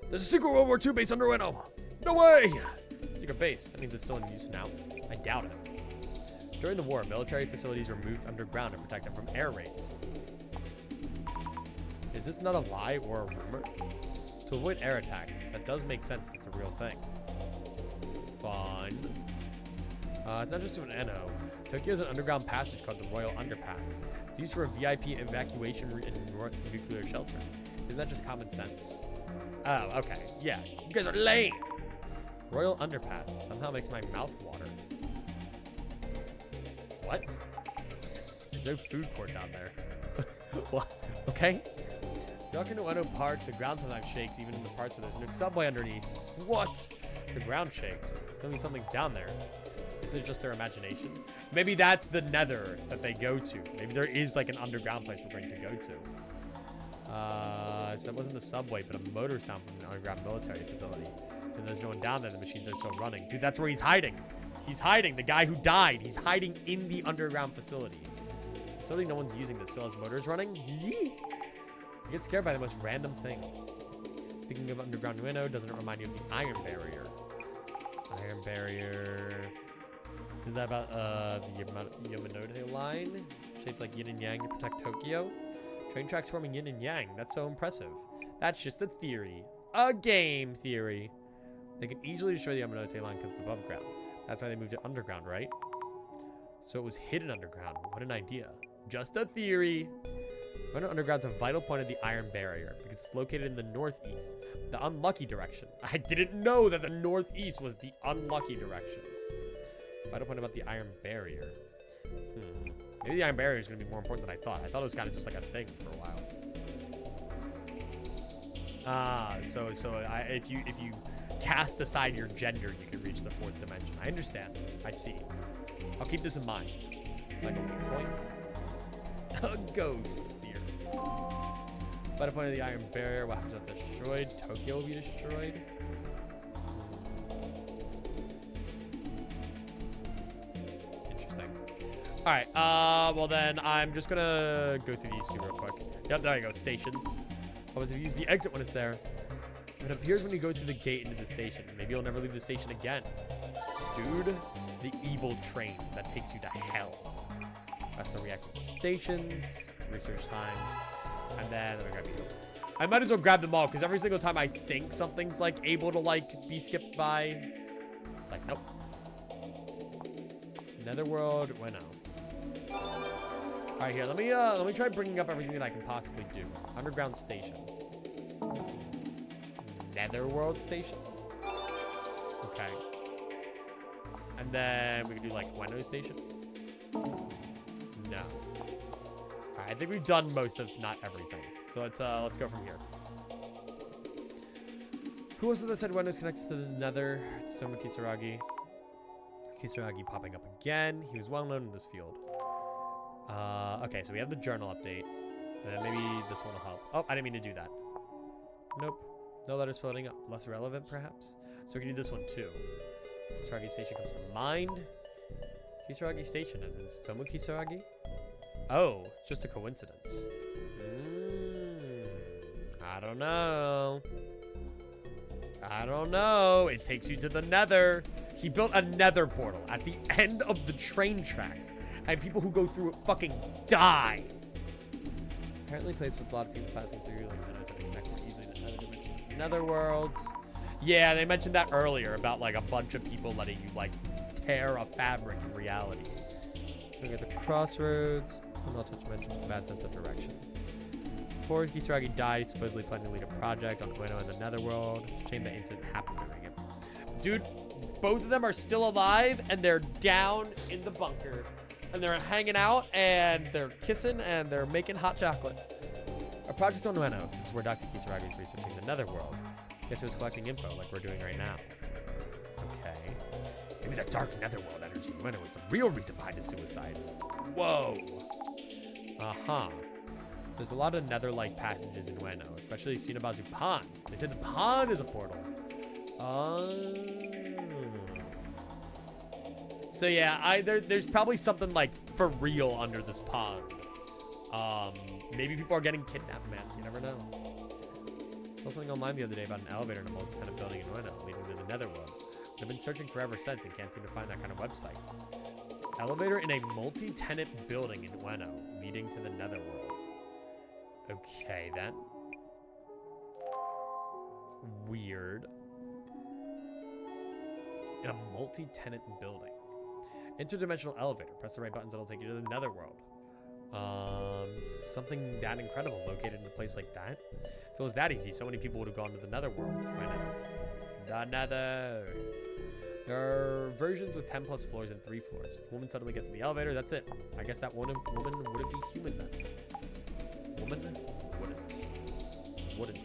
There's a secret World War II base under Ueno. No way! Secret base. That means it's still in use now. I doubt it. During the war, military facilities were moved underground to protect them from air raids. Is this not a lie or a rumor? To avoid air attacks, that does make sense if it's a real thing. Fun. It's not just an NO. Tokyo has an underground passage called the Royal Underpass. It's used for a VIP evacuation route in North nuclear shelter. Isn't that just common sense? Oh, okay. Yeah. You guys are lame. Royal Underpass somehow makes my mouth water. What? There's no food court down there. What? Okay. Walk into Ueno Park, the ground sometimes shakes, even in the parts where there's no subway underneath. What? The ground shakes. That means something's down there. Is it just their imagination? Maybe that's the Nether that they go to. Maybe there is like an underground place we're going to go to. So that wasn't the subway, but a motor sound from an underground military facility. And there's no one down there. The machines are still running. Dude, that's where he's hiding. He's hiding. The guy who died. He's hiding in the underground facility. Facility no one's using that still has motors running. Yee! You get scared by the most random things. Speaking of underground Ueno, doesn't it remind you of the Iron Barrier? Iron Barrier. Is that about the Yamanote line? shaped like yin and yang to protect Tokyo. Train tracks forming yin and yang. That's so impressive. That's just a theory. A game theory. They can easily destroy the Yamanote line because it's above ground. That's why they moved it underground, right? So it was hidden underground. What an idea. Just a theory. Ueno Underground's a vital point of the Iron Barrier because it's located in the northeast, the unlucky direction. I didn't know that the northeast was the unlucky direction. Vital point about the Iron Barrier. Maybe the Iron Barrier is going to be more important than I thought. I thought it was kind of just like a thing for a while. If you cast aside your gender, you can reach the 4th dimension. I understand. I see. I'll keep this in mind. Like a weak point. A ghost theory. By the point of the Iron Barrier, what happens if it's destroyed? Tokyo will be destroyed. Interesting. All right. Well then, I'm just gonna go through these two real quick. Yep. There you go. Stations. Always use the exit when it's there. It appears when you go through the gate into the station. Maybe you'll never leave the station again. Dude, the evil train that takes you to hell. That's reactive stations, research time, and then let me grab you. I might as well grab them all because every single time I think something's like able to like be skipped by, it's like nope. Netherworld, why no? All right, here let me try bringing up everything that I can possibly do. Underground station. Netherworld station. Okay. And then we can do like Ueno station. No. Alright, I think we've done most of not everything. So let's go from here. Who was it that said Ueno is connected to the Nether? It's Soma Kisaragi. Kisaragi popping up again. He was well known in this field. Okay, so we have the journal update. And then maybe this one will help. Oh, I didn't mean to do that. Nope. No letters floating up. Less relevant, perhaps? So we can do this one, too. Kisaragi Station comes to mind. Kisaragi Station, as in Somu Kisaragi? Oh, it's just a coincidence. I don't know. I don't know. It takes you to the Nether. He built a Nether portal at the end of the train tracks. And people who go through it fucking die. Apparently placed with a lot of people passing through, like connect more easily to other dimensions of Netherworlds. Yeah, they mentioned that earlier about like a bunch of people letting you like tear a fabric in reality. Looking at the crossroads, will not touch dimensions with a bad sense of direction. Before Kisaragi died, he supposedly planning to lead a project on Ueno in the Netherworld. Shame that incident happened during it. Dude, both of them are still alive and they're down in the bunker. And they're hanging out and they're kissing and they're making hot chocolate. A project on Ueno, since we're Dr. Kisaragi is researching the Netherworld. Guess he was collecting info like we're doing right now. Okay. Maybe that dark Netherworld energy in Ueno is the real reason behind his suicide. Whoa. Uh-huh. There's a lot of nether-like passages in Ueno, especially Shinabazu Pond. They said the pond is a portal. So yeah, there's probably something like for real under this pond. Maybe people are getting kidnapped, man. You never know. I saw something online the other day about an elevator in a multi-tenant building in Ueno leading to the Netherworld. I've been searching forever since and can't seem to find that kind of website. Elevator in a multi-tenant building in Ueno leading to the Netherworld. Okay, then. Weird. In a multi-tenant building. Interdimensional elevator. Press the right buttons, it'll take you to the Netherworld. Something that incredible located in a place like that. If it was that easy, so many people would have gone to the Netherworld. Why not? The Nether. There are versions with 10 plus floors and 3 floors. If a woman suddenly gets in the elevator, that's it. I guess that woman wouldn't be human then. Woman? Wouldn't woman.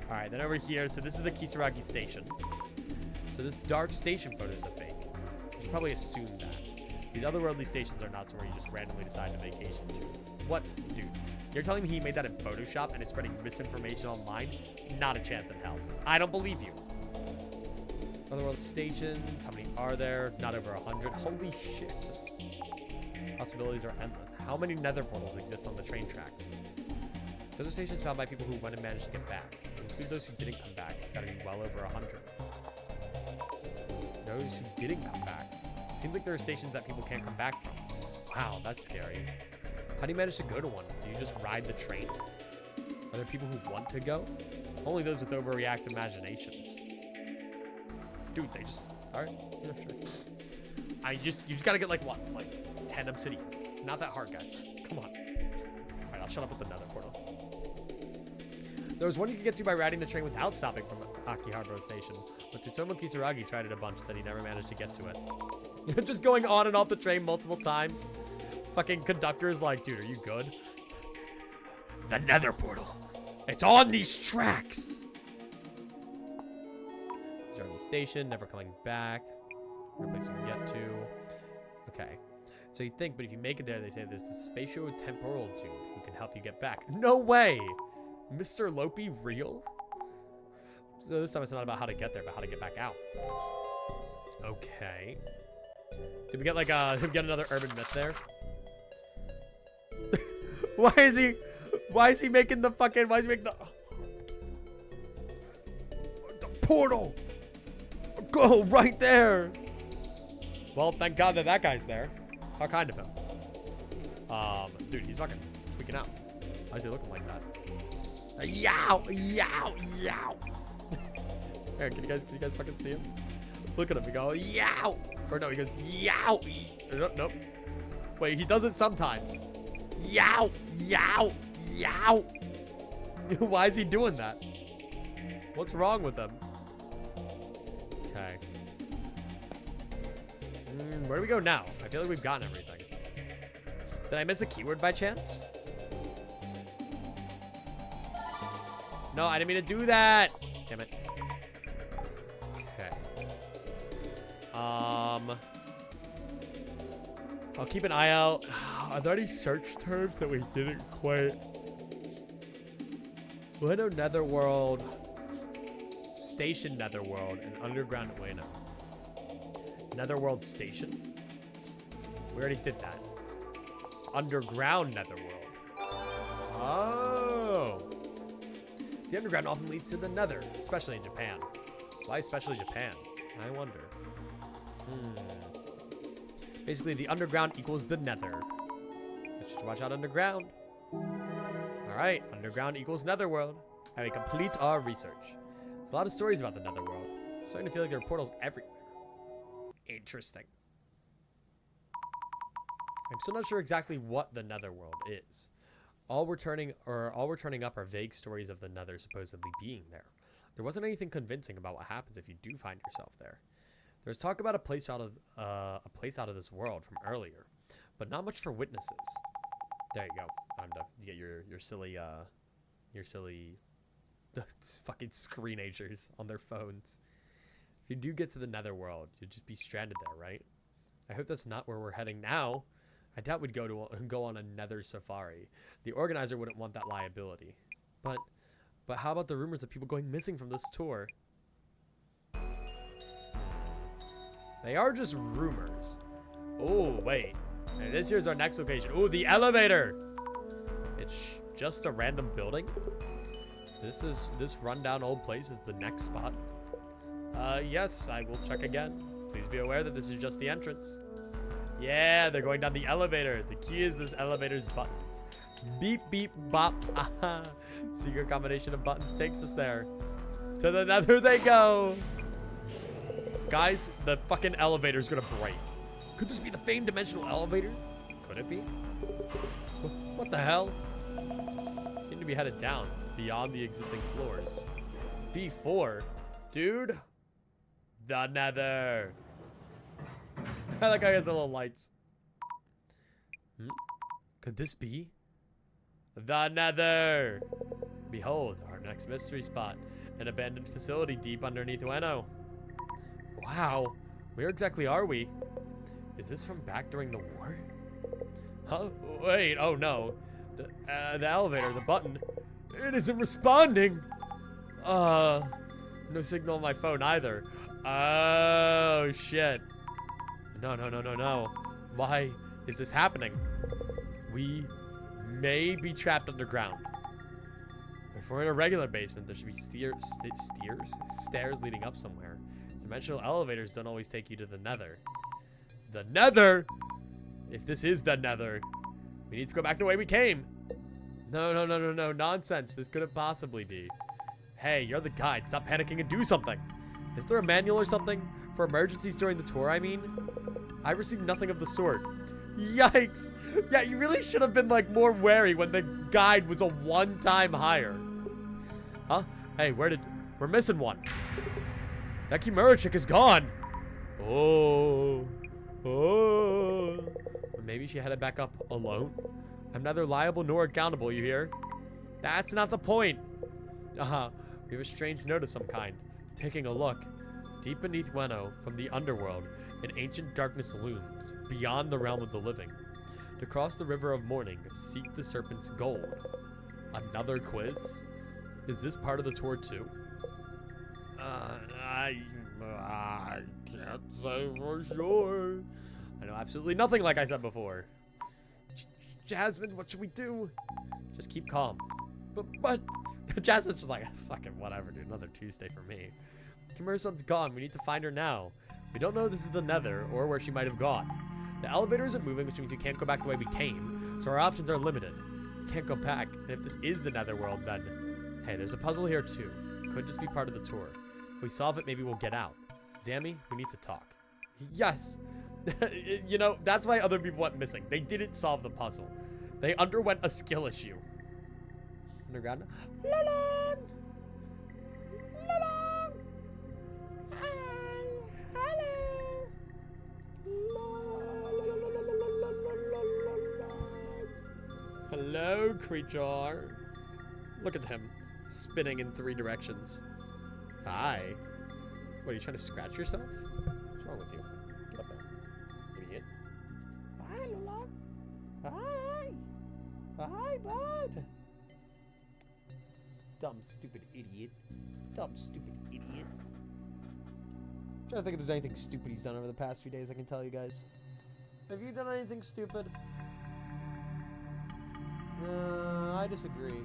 Alright, then over here, so this is the Kisaragi station. So this dark station photo is a fake. You should probably assume that. These otherworldly stations are not somewhere you just randomly decide to vacation to. What? Dude, you're telling me he made that in Photoshop and is spreading misinformation online? Not a chance in hell. I don't believe you. Otherworld stations, how many are there? Not over 100. Holy shit. Possibilities are endless. How many nether portals exist on the train tracks? Those are stations found by people who went and managed to get back. Include those who didn't come back. It's got to be well over 100. Those who didn't come back. Seems like there are stations that people can't come back from. Wow, that's scary. How do you manage to go to one? Do you just ride the train? Are there people who want to go? Only those with overreactive imaginations. Dude, they just... Alright, yeah, sure. You just gotta get like, what? Like, 10 obsidian. It's not that hard, guys. Come on. Alright, I'll shut up with the nether portal. There was one you could get to by riding the train without stopping from Akihabara Station. But Tsutomu Kisaragi tried it a bunch, said he never managed to get to it. Just going on and off the train multiple times. Fucking conductor's like, dude, are you good? The nether portal. It's on these tracks. Journey station, never coming back. No place you can get to. Okay. So you think, but if you make it there, they say there's a spatio-temporal dude who can help you get back. No way! Mr. Lopi, real? So this time it's not about how to get there, but how to get back out. Okay. Did we get like did we get another urban myth there? Why is he making the fucking, why is he making the portal? Go right there. Well, thank God that that guy's there. How kind of him. Dude, he's fucking tweaking out. Why is he looking like that? Yow, yow, yow. Here, can you guys fucking see him? Look at him. He goes, yow. Or no, he goes, yow. Nope. Wait, he does it sometimes. Yow, yow, yow. Why is he doing that? What's wrong with him? Okay. Where do we go now? I feel like we've gotten everything. Did I miss a keyword by chance? No, I didn't mean to do that. Damn it. Okay. I'll keep an eye out. Are there any search terms that we didn't quite? Ueno Netherworld, Station Netherworld, and Underground Ueno. Netherworld Station? We already did that. Underground Netherworld. Oh. The underground often leads to the nether, especially in Japan. Why especially Japan? I wonder. Basically, the underground equals the nether. Let's just watch out underground. Alright, underground equals netherworld. Having complete our research. There's a lot of stories about the netherworld. Starting to feel like there are portals everywhere. Interesting. I'm still not sure exactly what the netherworld is. All we're turning up are vague stories of the nether supposedly being there. There wasn't anything convincing about what happens if you do find yourself there. There's talk about a place out of this world from earlier, but not much for witnesses. There you go. Time to get your silly fucking screenagers on their phones. If you do get to the netherworld, you'll just be stranded there, right? I hope that's not where we're heading now. I doubt we'd go on a nether safari. The organizer wouldn't want that liability. But how about the rumors of people going missing from this tour? They are just rumors. Oh, wait. Hey, this here's our next location. Oh, the elevator. It's just a random building. This rundown old place is the next spot. Yes, I will check again. Please be aware that this is just the entrance. Yeah, they're going down the elevator. The key is this elevator's buttons. Beep, beep, bop. Aha. Secret combination of buttons takes us there. To the nether they go. Guys, the fucking elevator's gonna break. Could this be the famed dimensional elevator? Could it be? What the hell? Seem to be headed down beyond the existing floors. B4? Dude. The nether. I like how he has the little lights. Could this be? The nether. Behold, our next mystery spot. An abandoned facility deep underneath Ueno. Wow. Where exactly are we? Is this from back during the war? Huh? Wait, oh no. The elevator, the button. It isn't responding. No signal on my phone either. Oh, shit. No. Why is this happening? We may be trapped underground. If we're in a regular basement, there should be stairs leading up somewhere. Dimensional elevators don't always take you to the nether. The nether? If this is the nether, we need to go back the way we came. No, nonsense. This couldn't possibly be. Hey, you're the guide. Stop panicking and do something. Is there a manual or something? For emergencies during the tour, I mean? I received nothing of the sort. Yikes. Yeah, you really should have been, like, more wary when the guide was a one-time hire. Huh? Hey, we're missing one. That Kimura chick is gone. Oh. Maybe she headed back up alone? I'm neither liable nor accountable, you hear? That's not the point. We have a strange note of some kind. Taking a look. Deep beneath Weno, from the underworld, an ancient darkness looms, beyond the realm of the living. To cross the river of morning, seek the serpent's gold. Another quiz? Is this part of the tour too? I can't say for sure. I know absolutely nothing like I said before. Jasmine, what should we do? Just keep calm. But Jasmine's just like, fucking whatever, dude. Another Tuesday for me. Kimura-san's gone. We need to find her now. We don't know if this is the nether or where she might have gone. The elevator isn't moving, which means we can't go back the way we came, so our options are limited. We can't go back, and if this is the netherworld, then... Hey, there's a puzzle here too. Could just be part of the tour. If we solve it, maybe we'll get out. Zammy, we need to talk. Yes! You know, that's why other people went missing. They didn't solve the puzzle. They underwent a skill issue. Underground. Lalon! Lalon! Hi! Hello! Hello, creature. Look at him, spinning in 3 directions. Hi. What, are you trying to scratch yourself? What's wrong with you? Get up there, idiot. Hi, Lalon. Hi. Hi, bud. Dumb, stupid idiot. Dumb, stupid idiot. I'm trying to think if there's anything stupid he's done over the past few days I can tell you guys. Have you done anything stupid? I disagree.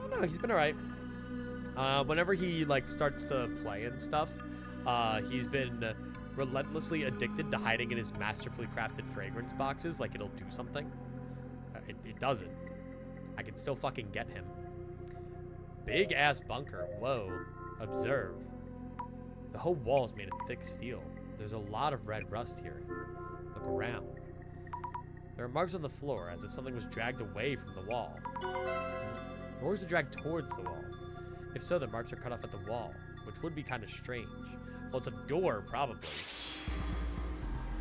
Oh, no, he's been alright. Whenever he, like, starts to play and stuff, he's been relentlessly addicted to hiding in his masterfully crafted fragrance boxes. Like, it'll do something. It doesn't. I can still fucking get him. Big ass bunker. Whoa. Observe. The whole wall is made of thick steel. There's a lot of red rust here. Look around. There are marks on the floor as if something was dragged away from the wall. Or was it dragged towards the wall? If so, the marks are cut off at the wall, which would be kind of strange. Well, it's a door, probably.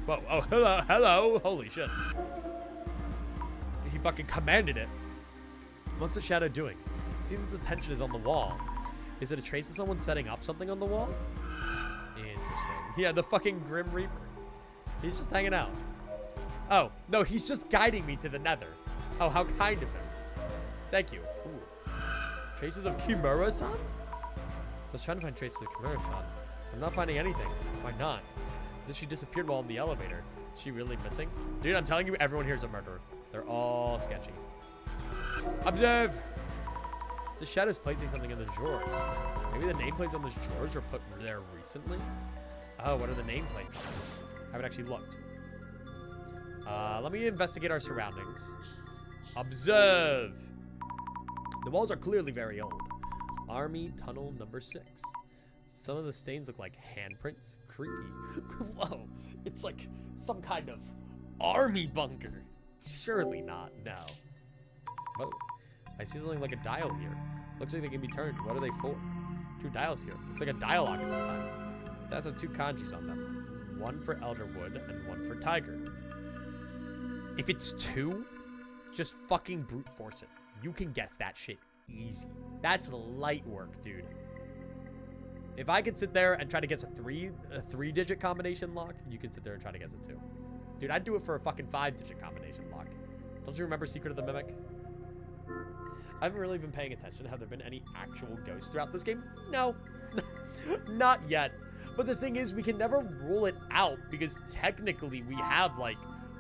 Whoa, oh, hello, holy shit. He fucking commanded it. What's the shadow doing? It seems the tension is on the wall. Is it a trace of someone setting up something on the wall? Interesting. Yeah, the fucking Grim Reaper. He's just hanging out. Oh, no, he's just guiding me to the nether. Oh, how kind of him. Thank you. Ooh. Traces of Kimura-san? I was trying to find traces of Kimura-san. I'm not finding anything. Why not? As if she disappeared while in the elevator. Is she really missing? Dude, I'm telling you, everyone here is a murderer. They're all sketchy. Observe! The shadow's placing something in the drawers. Maybe the nameplates on those drawers were put there recently? Oh, what are the nameplates on? I haven't actually looked. Let me investigate our surroundings. Observe! The walls are clearly very old. Army Tunnel number 6. Some of the stains look like handprints. Creepy. Whoa, it's like some kind of army bunker. Surely not, no. Whoa, I see something like a dial here. Looks like they can be turned. What are they for? 2 dials here. Looks like a dial lock sometimes. It has 2 kanjis on them. One for Elderwood and one for Tiger. If it's 2, just fucking brute force it. You can guess that shit easy. That's light work, dude. If I could sit there and try to guess a 3-digit combination lock, you can sit there and try to guess it too. Dude, I'd do it for a fucking 5-digit combination lock. Don't you remember Secret of the Mimic? I haven't really been paying attention. Have there been any actual ghosts throughout this game? No. Not yet. But the thing is, we can never rule it out because technically we have, like,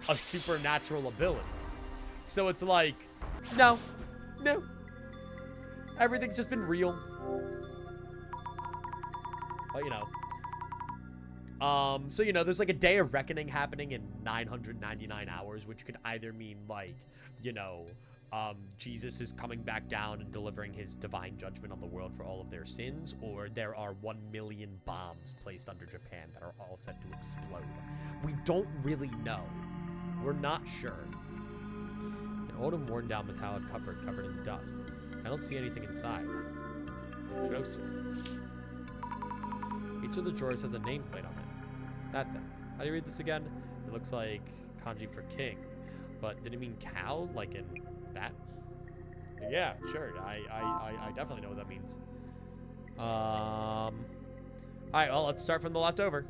a supernatural ability. So it's like, no. Everything's just been real. But, you know. So, you know, there's like a day of reckoning happening in 999 hours, which could either mean like, you know, Jesus is coming back down and delivering his divine judgment on the world for all of their sins, or there are 1 million bombs placed under Japan that are all set to explode. We don't really know. We're not sure. An old and worn down metallic cupboard covered in dust. I don't see anything inside. The dresser. Each of the drawers has a nameplate on it. That thing. How do you read this again? It looks like kanji for king. But did it mean cow? Like in that? Yeah, sure. I definitely know what that means. Alright, well, let's start from the left over.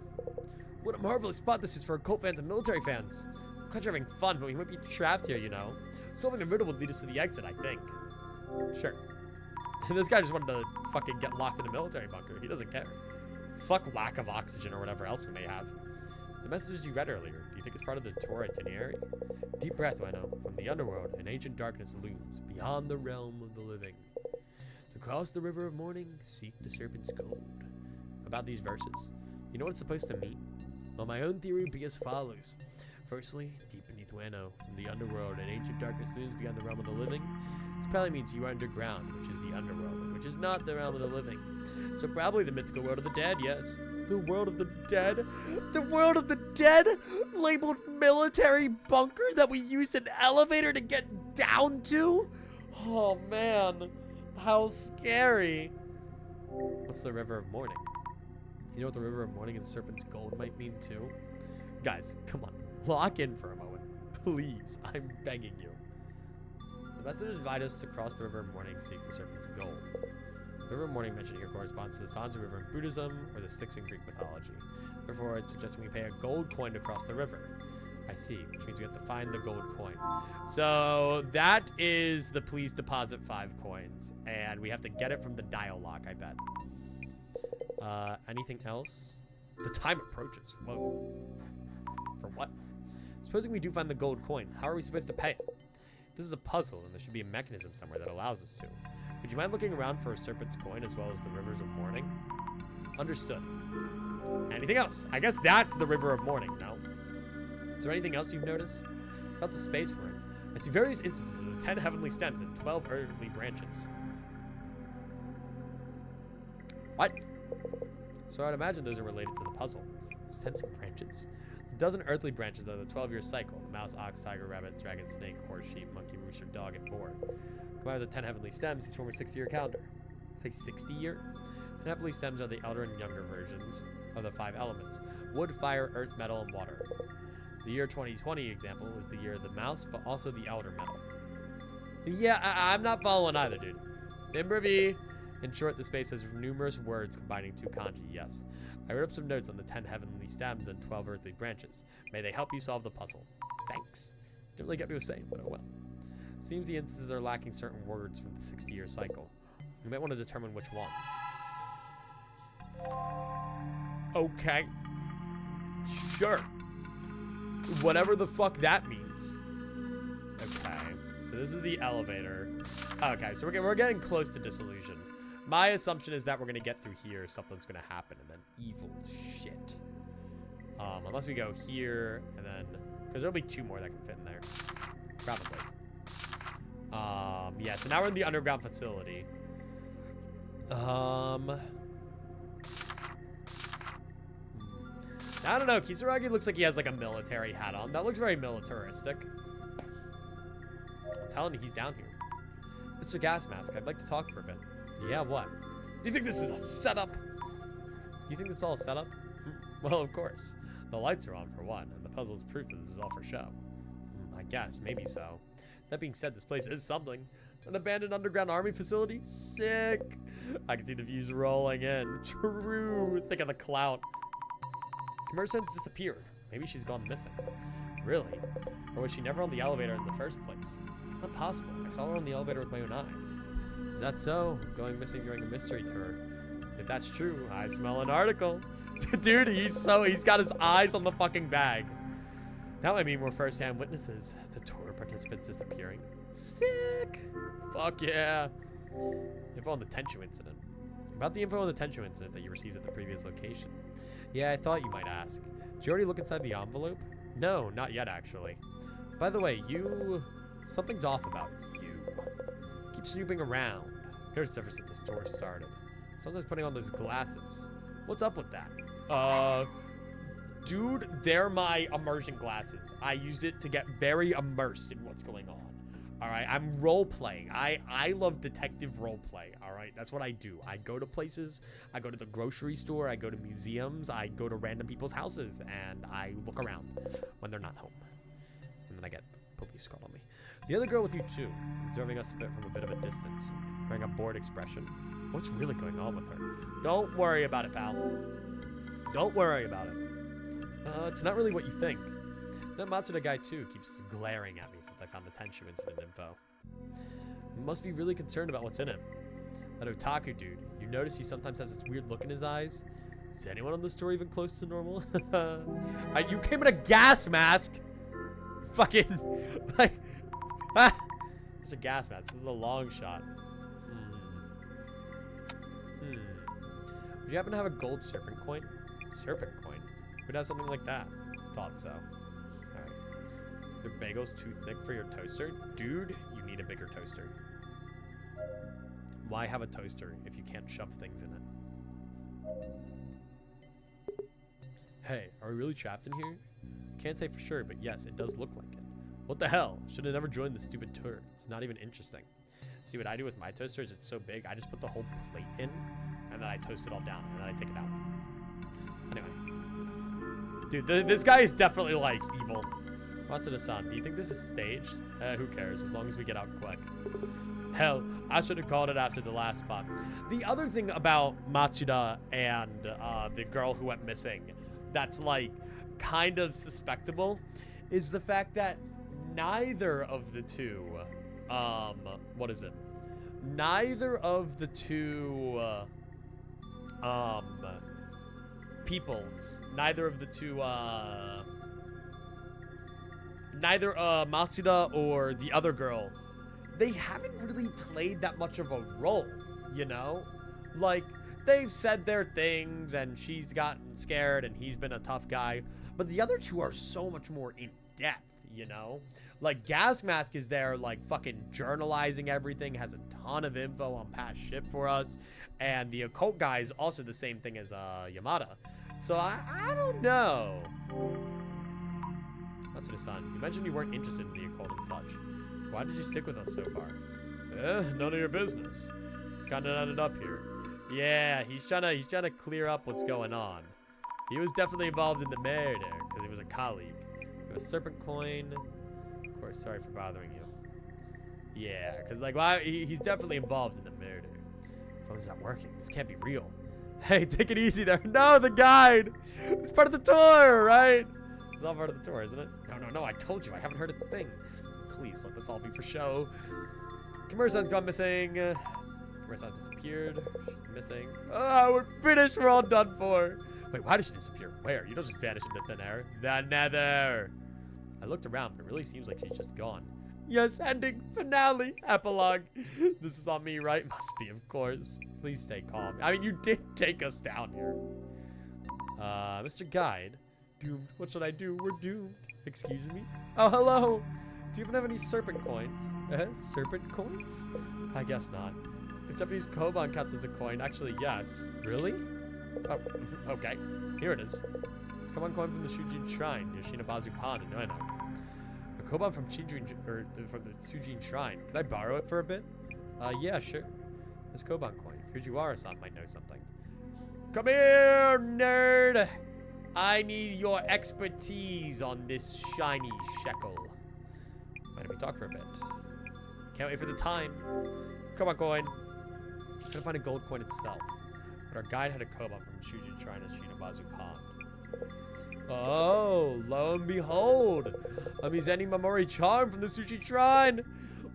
What a marvelous spot this is for occult fans and military fans. I'm glad you're having fun, but we might be trapped here, you know. Solving the riddle would lead us to the exit, I think. Sure. This guy just wanted to fucking get locked in a military bunker. He doesn't care. Fuck lack of oxygen or whatever else we may have. The messages you read earlier, do you think it's part of the tour itinerary? Deep breath, Wano. From the underworld, an ancient darkness looms, beyond the realm of the living. To cross the river of morning, seek the serpent's gold. About these verses, you know what it's supposed to mean? Well, my own theory would be as follows. Firstly, deep beneath Wano, from the underworld, an ancient darkness looms beyond the realm of the living. This probably means you are underground, which is the underworld, which is not the realm of the living. So probably the mythical world of the dead, yes. The world of the dead? The world of the dead? Labeled military bunker that we used an elevator to get down to? Oh man, how scary. What's the river of morning? You know what the river of morning and serpent's gold might mean too? Guys, come on, lock in for a moment. Please, I'm begging you. The message invites us to cross the river of morning and seek the serpent's gold. The river of morning mentioned here corresponds to the Sanzu River in Buddhism or the Styx in Greek mythology. Therefore, it's suggesting we pay a gold coin to cross the river. I see, which means we have to find the gold coin. So that is the please deposit 5 coins, and we have to get it from the dial lock, I bet. Anything else? The time approaches. Whoa. For what? Supposing we do find the gold coin, how are we supposed to pay it? This is a puzzle, and there should be a mechanism somewhere that allows us to. Would you mind looking around for a serpent's coin as well as the rivers of morning? Understood. Anything else? I guess that's the river of morning, no? Is there anything else you've noticed? About the space we're in. I see various instances of the 10 heavenly stems and 12 earthly branches. What? So I'd imagine those are related to the puzzle. Stems and branches. A dozen earthly branches are the 12-year cycle. The mouse, ox, tiger, rabbit, dragon, snake, horse, sheep, monkey, rooster, dog, and boar. Combined with the 10 heavenly stems, these form a 60-year calendar. Say 60-year? The heavenly stems are the elder and younger versions of the 5 elements. Wood, fire, earth, metal, and water. The year 2020 example is the year of the mouse, but also the elder metal. Yeah, I'm not following either, dude. Imbravi. In short, the space has numerous words combining 2 kanji, yes. I wrote up some notes on the 10 heavenly stems and 12 earthly branches. May they help you solve the puzzle. Thanks. Didn't really get me to say, but oh well. Seems the instances are lacking certain words from the 60-year cycle. You might want to determine which ones. Okay. Sure. Whatever the fuck that means. Okay. So this is the elevator. Okay, so we're getting close to disillusion. My assumption is that we're going to get through here, something's going to happen, and then evil shit. Unless we go here, and then... Because there'll be 2 more that can fit in there. Probably. Yeah, so now we're in the underground facility. I don't know. Kisaragi looks like he has like a military hat on. That looks very militaristic. I'm telling you, he's down here. Mr. Gas Mask, I'd like to talk for a bit. Yeah, what? Do you think this is a setup? Do you think this is all a setup? Well, of course. The lights are on for one, and the puzzle is proof that this is all for show. I guess, maybe so. That being said, this place is something. An abandoned underground army facility? Sick. I can see the views rolling in. True. Think of the clout. Commercent's disappeared. Maybe she's gone missing. Really? Or was she never on the elevator in the first place? It's not possible. I saw her on the elevator with my own eyes. Is that so? Going missing during a mystery tour. If that's true, I smell an article. Dude, he's got his eyes on the fucking bag. That might mean we're first-hand witnesses to tour participants disappearing. Sick! Fuck yeah. Info on the Tenchu incident. About the info on the Tenchu incident that you received at the previous location. Yeah, I thought you might ask. Did you already look inside the envelope? No, not yet, actually. By the way, something's off about you. Keep snooping around. Noticed ever since the store started. Sometimes putting on those glasses. What's up with that? Dude, they're my immersion glasses. I used it to get very immersed in what's going on. All right, I'm role-playing. I love detective role-play, all right? That's what I do. I go to places. I go to the grocery store. I go to museums. I go to random people's houses, and I look around when they're not home. And then I get police called on me. The other girl with you, too, observing us from a bit of a distance, wearing a bored expression. What's really going on with her? Don't worry about it, pal. Don't worry about it. It's not really what you think. That Matsuda guy, too, keeps glaring at me since I found the Tenshu incident info. Must be really concerned about what's in him. That otaku dude, you notice he sometimes has this weird look in his eyes? Is anyone on the store even close to normal? You came in a gas mask! Fucking, like, it's a gas mask. This is a long shot. Would you happen to have a gold serpent coin? Serpent coin? Who'd have something like that? Thought so. Alright. Your bagel's too thick for your toaster? Dude, you need a bigger toaster. Why have a toaster if you can't shove things in it? Hey, are we really trapped in here? Can't say for sure, but yes, it does look like it. What the hell? Should have never joined the stupid tour. It's not even interesting. See, what I do with my toaster is it's so big, I just put the whole plate in, and then I toast it all down, and then I take it out. Anyway. Dude, this guy is definitely, like, evil. Matsuda-san, do you think this is staged? Who cares, as long as we get out quick. Hell, I should have called it after the last spot. The other thing about Matsuda and the girl who went missing that's, like, kind of suspectable is the fact that neither of the two, neither of the two, peoples, neither Matsuda or the other girl, they haven't really played that much of a role, you know? Like, they've said their things, and she's gotten scared, and he's been a tough guy, but the other two are so much more in-depth, you know? Like, Gas Mask is there, like, fucking journalizing everything, has a ton of info on past shit for us, and the occult guy is also the same thing as Yamada. So, I don't know. That's what it's on. You mentioned you weren't interested in the occult and such. Why did you stick with us so far? None of your business. Just kind of ended up here. Yeah, he's trying to clear up what's going on. He was definitely involved in the murder because he was a colleague. You have a serpent coin. Of course, sorry for bothering you. Yeah, because like, why? He's definitely involved in the murder. Phone's not working. This can't be real. Hey, take it easy there. No, the guide. It's part of the tour, right? It's all part of the tour, isn't it? No. I told you. I haven't heard a thing. Please let this all be for show. Kimura-san's gone missing. Kimura-san's disappeared. She's missing. Oh, we're finished. We're all done for. Wait, why did she disappear? Where? You don't just vanish into thin air. The nether. I looked around, but it really seems like she's just gone. Yes, ending, finale, epilogue. This is on me, right? Must be, of course. Please stay calm. I mean, you did take us down here. Mr. Guide. Doomed. What should I do? We're doomed. Excuse me? Oh, hello. Do you even have any serpent coins? Serpent coins? I guess not. If Japanese koban counts as a coin, actually, yes. Really? Oh, okay. Here it is. Koban coin from the Shujin Shrine near Shinabazu Pond in Ueno. A koban from from the Shujin Shrine. Could I borrow it for a bit? Yeah, sure. This koban coin. Fujiwara-san might know something. Come here, nerd! I need your expertise on this shiny shekel. Mind if we talk for a bit? Can't wait for the time. Koban coin. Couldn't find a gold coin itself, but our guide had a koban from Shujin Shrine at Shinabazu Pond. Oh, lo and behold, a Mizeni Mamori charm from the Sushi Shrine.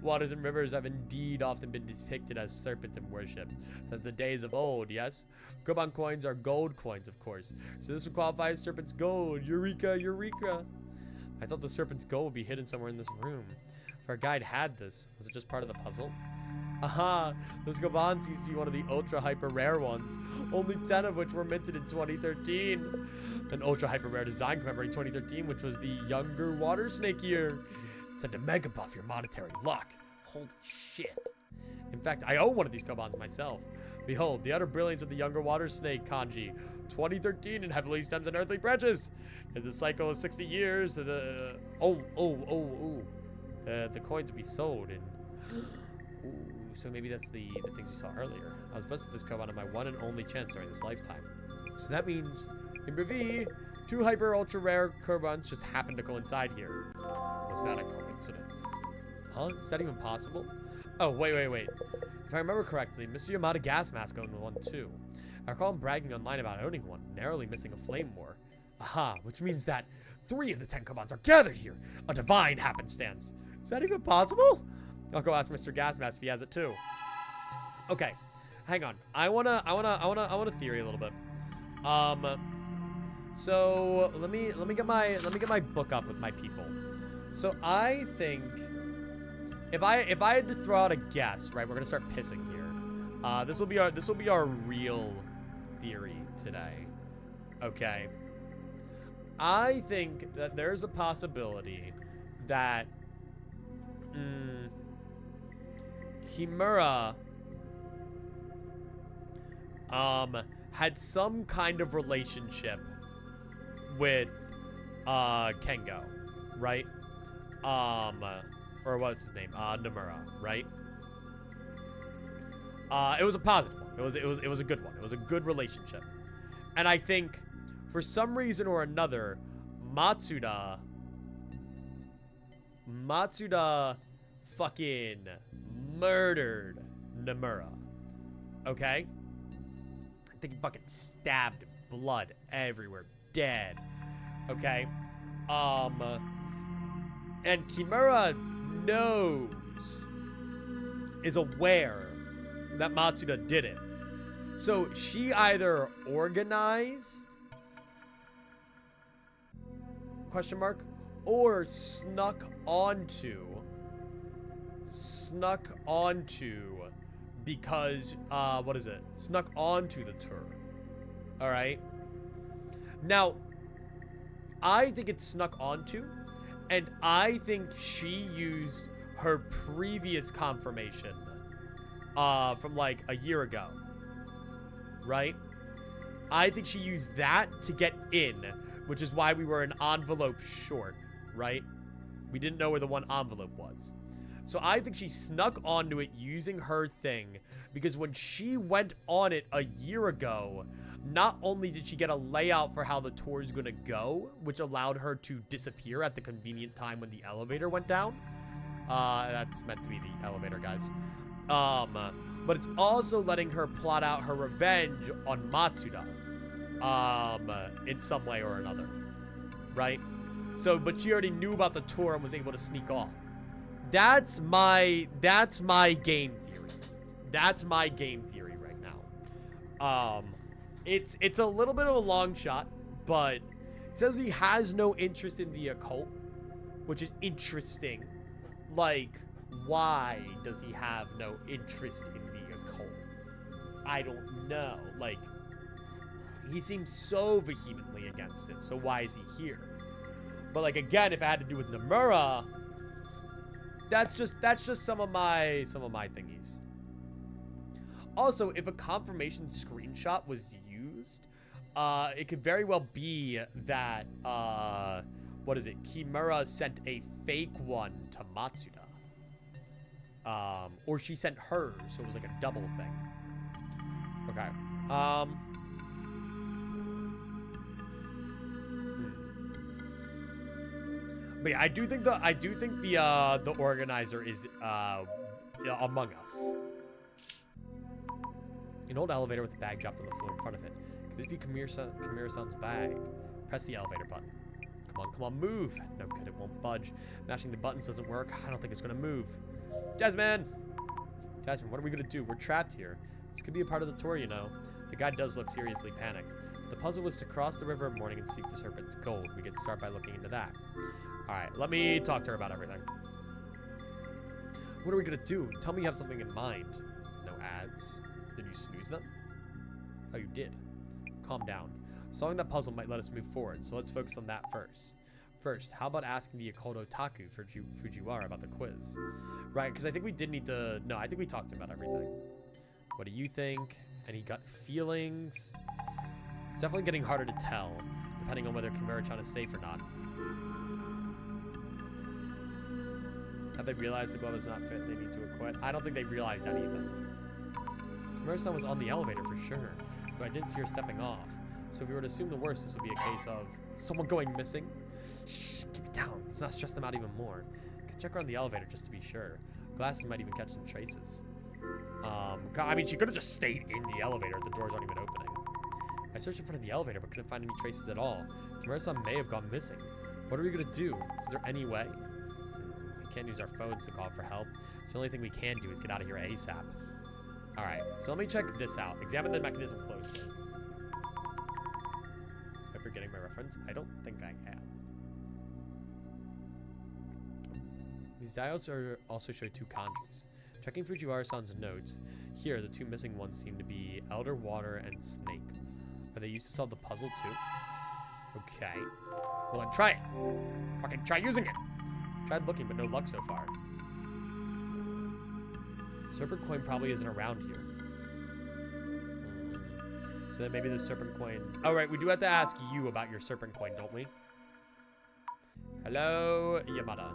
Waters and rivers have indeed often been depicted as serpents in worship since the days of old, yes? Koban coins are gold coins, of course, so this would qualify as serpent's gold. Eureka, eureka. I thought the serpent's gold would be hidden somewhere in this room. If our guide had this, was it just part of the puzzle? Aha, this koban seems to be one of the ultra hyper rare ones, only 10 of which were minted in 2013. An ultra hyper rare design commemorating 2013, which was the younger water snake year. It said to mega buff your monetary luck. Holy shit. In fact, I own one of these Kobans myself. Behold, the utter brilliance of the younger water snake kanji. 2013 in heavily stems and earthly branches. In the cycle of 60 years, the coin to be sold in. Ooh, so maybe that's the things we saw earlier. I was blessed with this Koban on my one and only chance during this lifetime. So that means, in Brevi, 2 hyper ultra rare Kobans just happened to coincide here. Was that a coincidence? Huh? Is that even possible? Oh, wait. If I remember correctly, Mr. Yamada Gas Mask owned one too. I recall him bragging online about owning one, narrowly missing a flame war. Aha, which means that 3 of the 10 Kobans are gathered here. A divine happenstance. Is that even possible? I'll go ask Mr. Gas Mask if he has it too. Okay, hang on. I wanna theory a little bit. So let me get my book up with my people. So I think if I had to throw out a guess, right, we're gonna start pissing here. This will be our real theory today. Okay. I think that there's a possibility that Kimura had some kind of relationship with Kengo, right? Or what's his name? Nomura, right? It was a positive one. It was a good one. It was a good relationship. And I think for some reason or another, Matsuda fucking murdered Nomura. Okay? I think he fucking stabbed him. Blood everywhere. Dead. Okay? And Kimura is aware that Matsuda did it. So she either organized or snuck onto because snuck onto the tour. All right. Now I think it's snuck onto, and I think she used her previous confirmation from like a year ago, right? I think she used that to get in, which is why we were an envelope short, right? We didn't know where the one envelope was. So I think she snuck onto it using her thing, because when she went on it a year ago, not only did she get a layout for how the tour is going to go, which allowed her to disappear at the convenient time when the elevator went down. That's meant to be the elevator, guys. But it's also letting her plot out her revenge on Matsuda, in some way or another, right? So, but she already knew about the tour and was able to sneak on. That's my game theory. That's my game theory right now. It's a little bit of a long shot, but it says he has no interest in the occult, which is interesting. Like, why does he have no interest in the occult? I don't know. Like, he seems so vehemently against it, so why is he here? But like, again, if it had to do with Nomura, that's just some of my thingies. Also, if a confirmation screenshot was used, it could very well be that Kimura sent a fake one to Matsuda. Or she sent hers, so it was like a double thing. Okay. But yeah, I do think the organizer is among us. An old elevator with a bag dropped on the floor in front of it. Could this be Kimura-san's bag? Press the elevator button. Come on, move. No good, it won't budge. Mashing the buttons doesn't work. I don't think it's gonna move. Jasmine, what are we gonna do? We're trapped here. This could be a part of the tour, you know. The guy does look seriously panicked. The puzzle was to cross the river in the morning and seek the serpent's gold. We could start by looking into that. Alright, let me talk to her about everything. What are we gonna do? Tell me you have something in mind. No ads. Did you snooze them? Oh, you did. calm down. Solving that puzzle might let us move forward, so let's focus on that first. First, how about asking the occult otaku for Fujiwara about the quiz? Right, because I think we did need to... No, I think we talked about everything. What do you think? Any gut feelings? It's definitely getting harder to tell, depending on whether Kimura-chan is safe or not. Have they realized the glove is not fit and they need to acquit? I don't think they've realized anything. Kimura-san was on the elevator for sure, but I didn't see her stepping off. So if we were to assume the worst, this would be a case of someone going missing. Shh, keep it down. Let's not stress them out even more. Could check around the elevator just to be sure. Glasses might even catch some traces. God, I mean, she could have just stayed in the elevator if the doors aren't even opening. I searched in front of the elevator but couldn't find any traces at all. Kimura-san may have gone missing. What are we gonna do? Is there any way? We can't use our phones to call for help. So the only thing we can do is get out of here ASAP. Alright, so let me check this out. Examine the mechanism closely. Hope you're getting my reference. I don't think I am. These dials also show two kanjis. Checking Fujiwara-san's notes, here the two missing ones seem to be Elder, Water, and Snake. Are they used to solve the puzzle too? Okay. Well then try it. Fucking try using it. Tried looking, but no luck so far. Serpent coin probably isn't around here. So then maybe the serpent coin... Oh, right, we do have to ask you about your serpent coin, don't we? Hello, Yamada.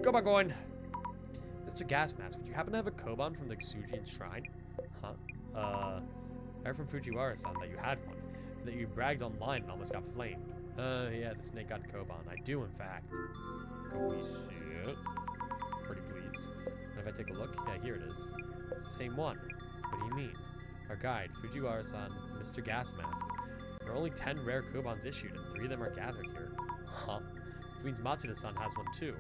Koban coin. Mr. Gasmask, would you happen to have a Koban from the Sujin Shrine? Huh? I heard from Fujiwara-san that you had one, and that you bragged online and almost got flamed. Yeah, the snake god Koban. I do, in fact. Can we see it? Pretty please. And if I take a look, yeah, here it is. It's the same one. What do you mean? Our guide, Fujiwara-san, Mr. Gasmask. There are only 10 rare Kobans issued, and 3 of them are gathered here. Huh? Which means Matsuda-san has one too.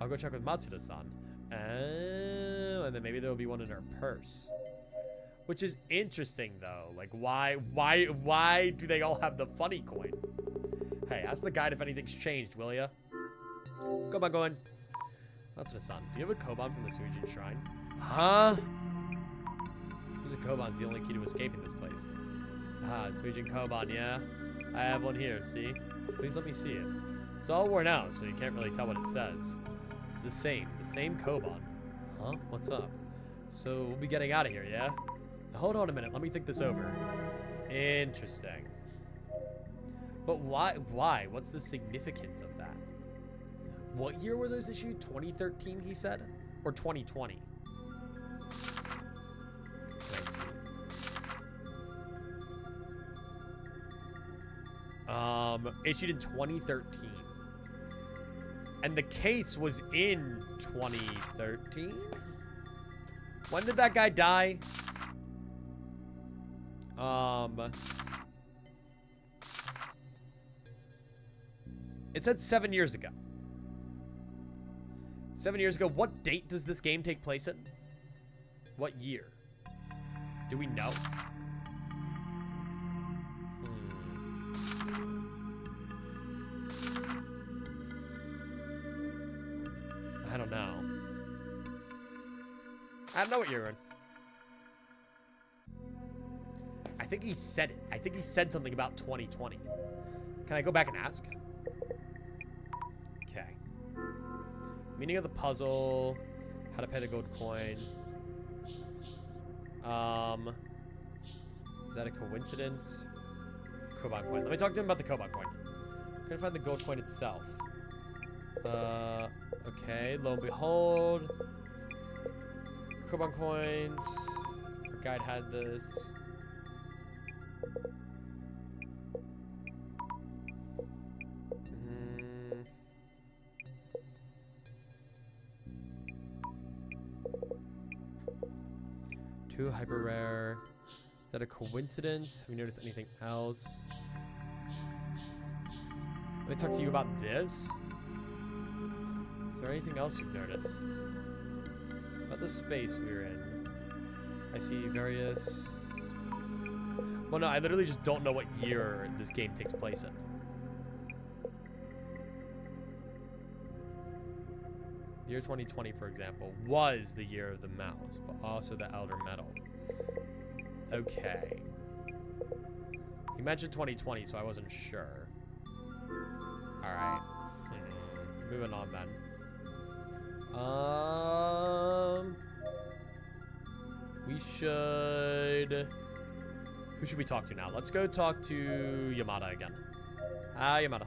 I'll go check with Matsuda-san. Oh, and then maybe there'll be one in her purse. Which is interesting, though. Like, why do they all have the funny coin? Hey, ask the guide if anything's changed, will ya? Koban going. Matsuda-san, do you have a Koban from the Sujin Shrine? Huh? Seems a Koban's the only key to escaping this place. Ah, Sujin Koban, yeah? I have one here, see? Please let me see it. It's all worn out, so you can't really tell what it says. It's the same Koban. Huh? What's up? So we'll be getting out of here, yeah? Now, hold on a minute, let me think this over. Interesting. But why? What's the significance of that? What year were those issued? 2013, he said? Or 2020? Let's see. Issued in 2013. And the case was in 2013? When did that guy die? It said 7 years ago. 7 years ago. What date does this game take place in? What year? Do we know? I don't know. I don't know what you're in. I think he said it. I think he said something about 2020. Can I go back and ask? Okay. Meaning of the puzzle. How to pay the gold coin. Is that a coincidence? Koban coin. Let me talk to him about the Koban coin. Couldn't find the gold coin itself. Okay, lo and behold. Koban coins. Our guide had this. Two hyper rare. Is that a coincidence? Have we noticed anything else? Let me talk to you about this. Is there anything else you've noticed? About the space we're in. I see various... Well, no, I literally just don't know what year this game takes place in. The year 2020, for example, was the year of the mouse, but also the Elder Metal. Okay. mentioned 2020, so I wasn't sure. Alright. Moving on then. We should... Who should we talk to now? Let's go talk to Yamada again. Yamada.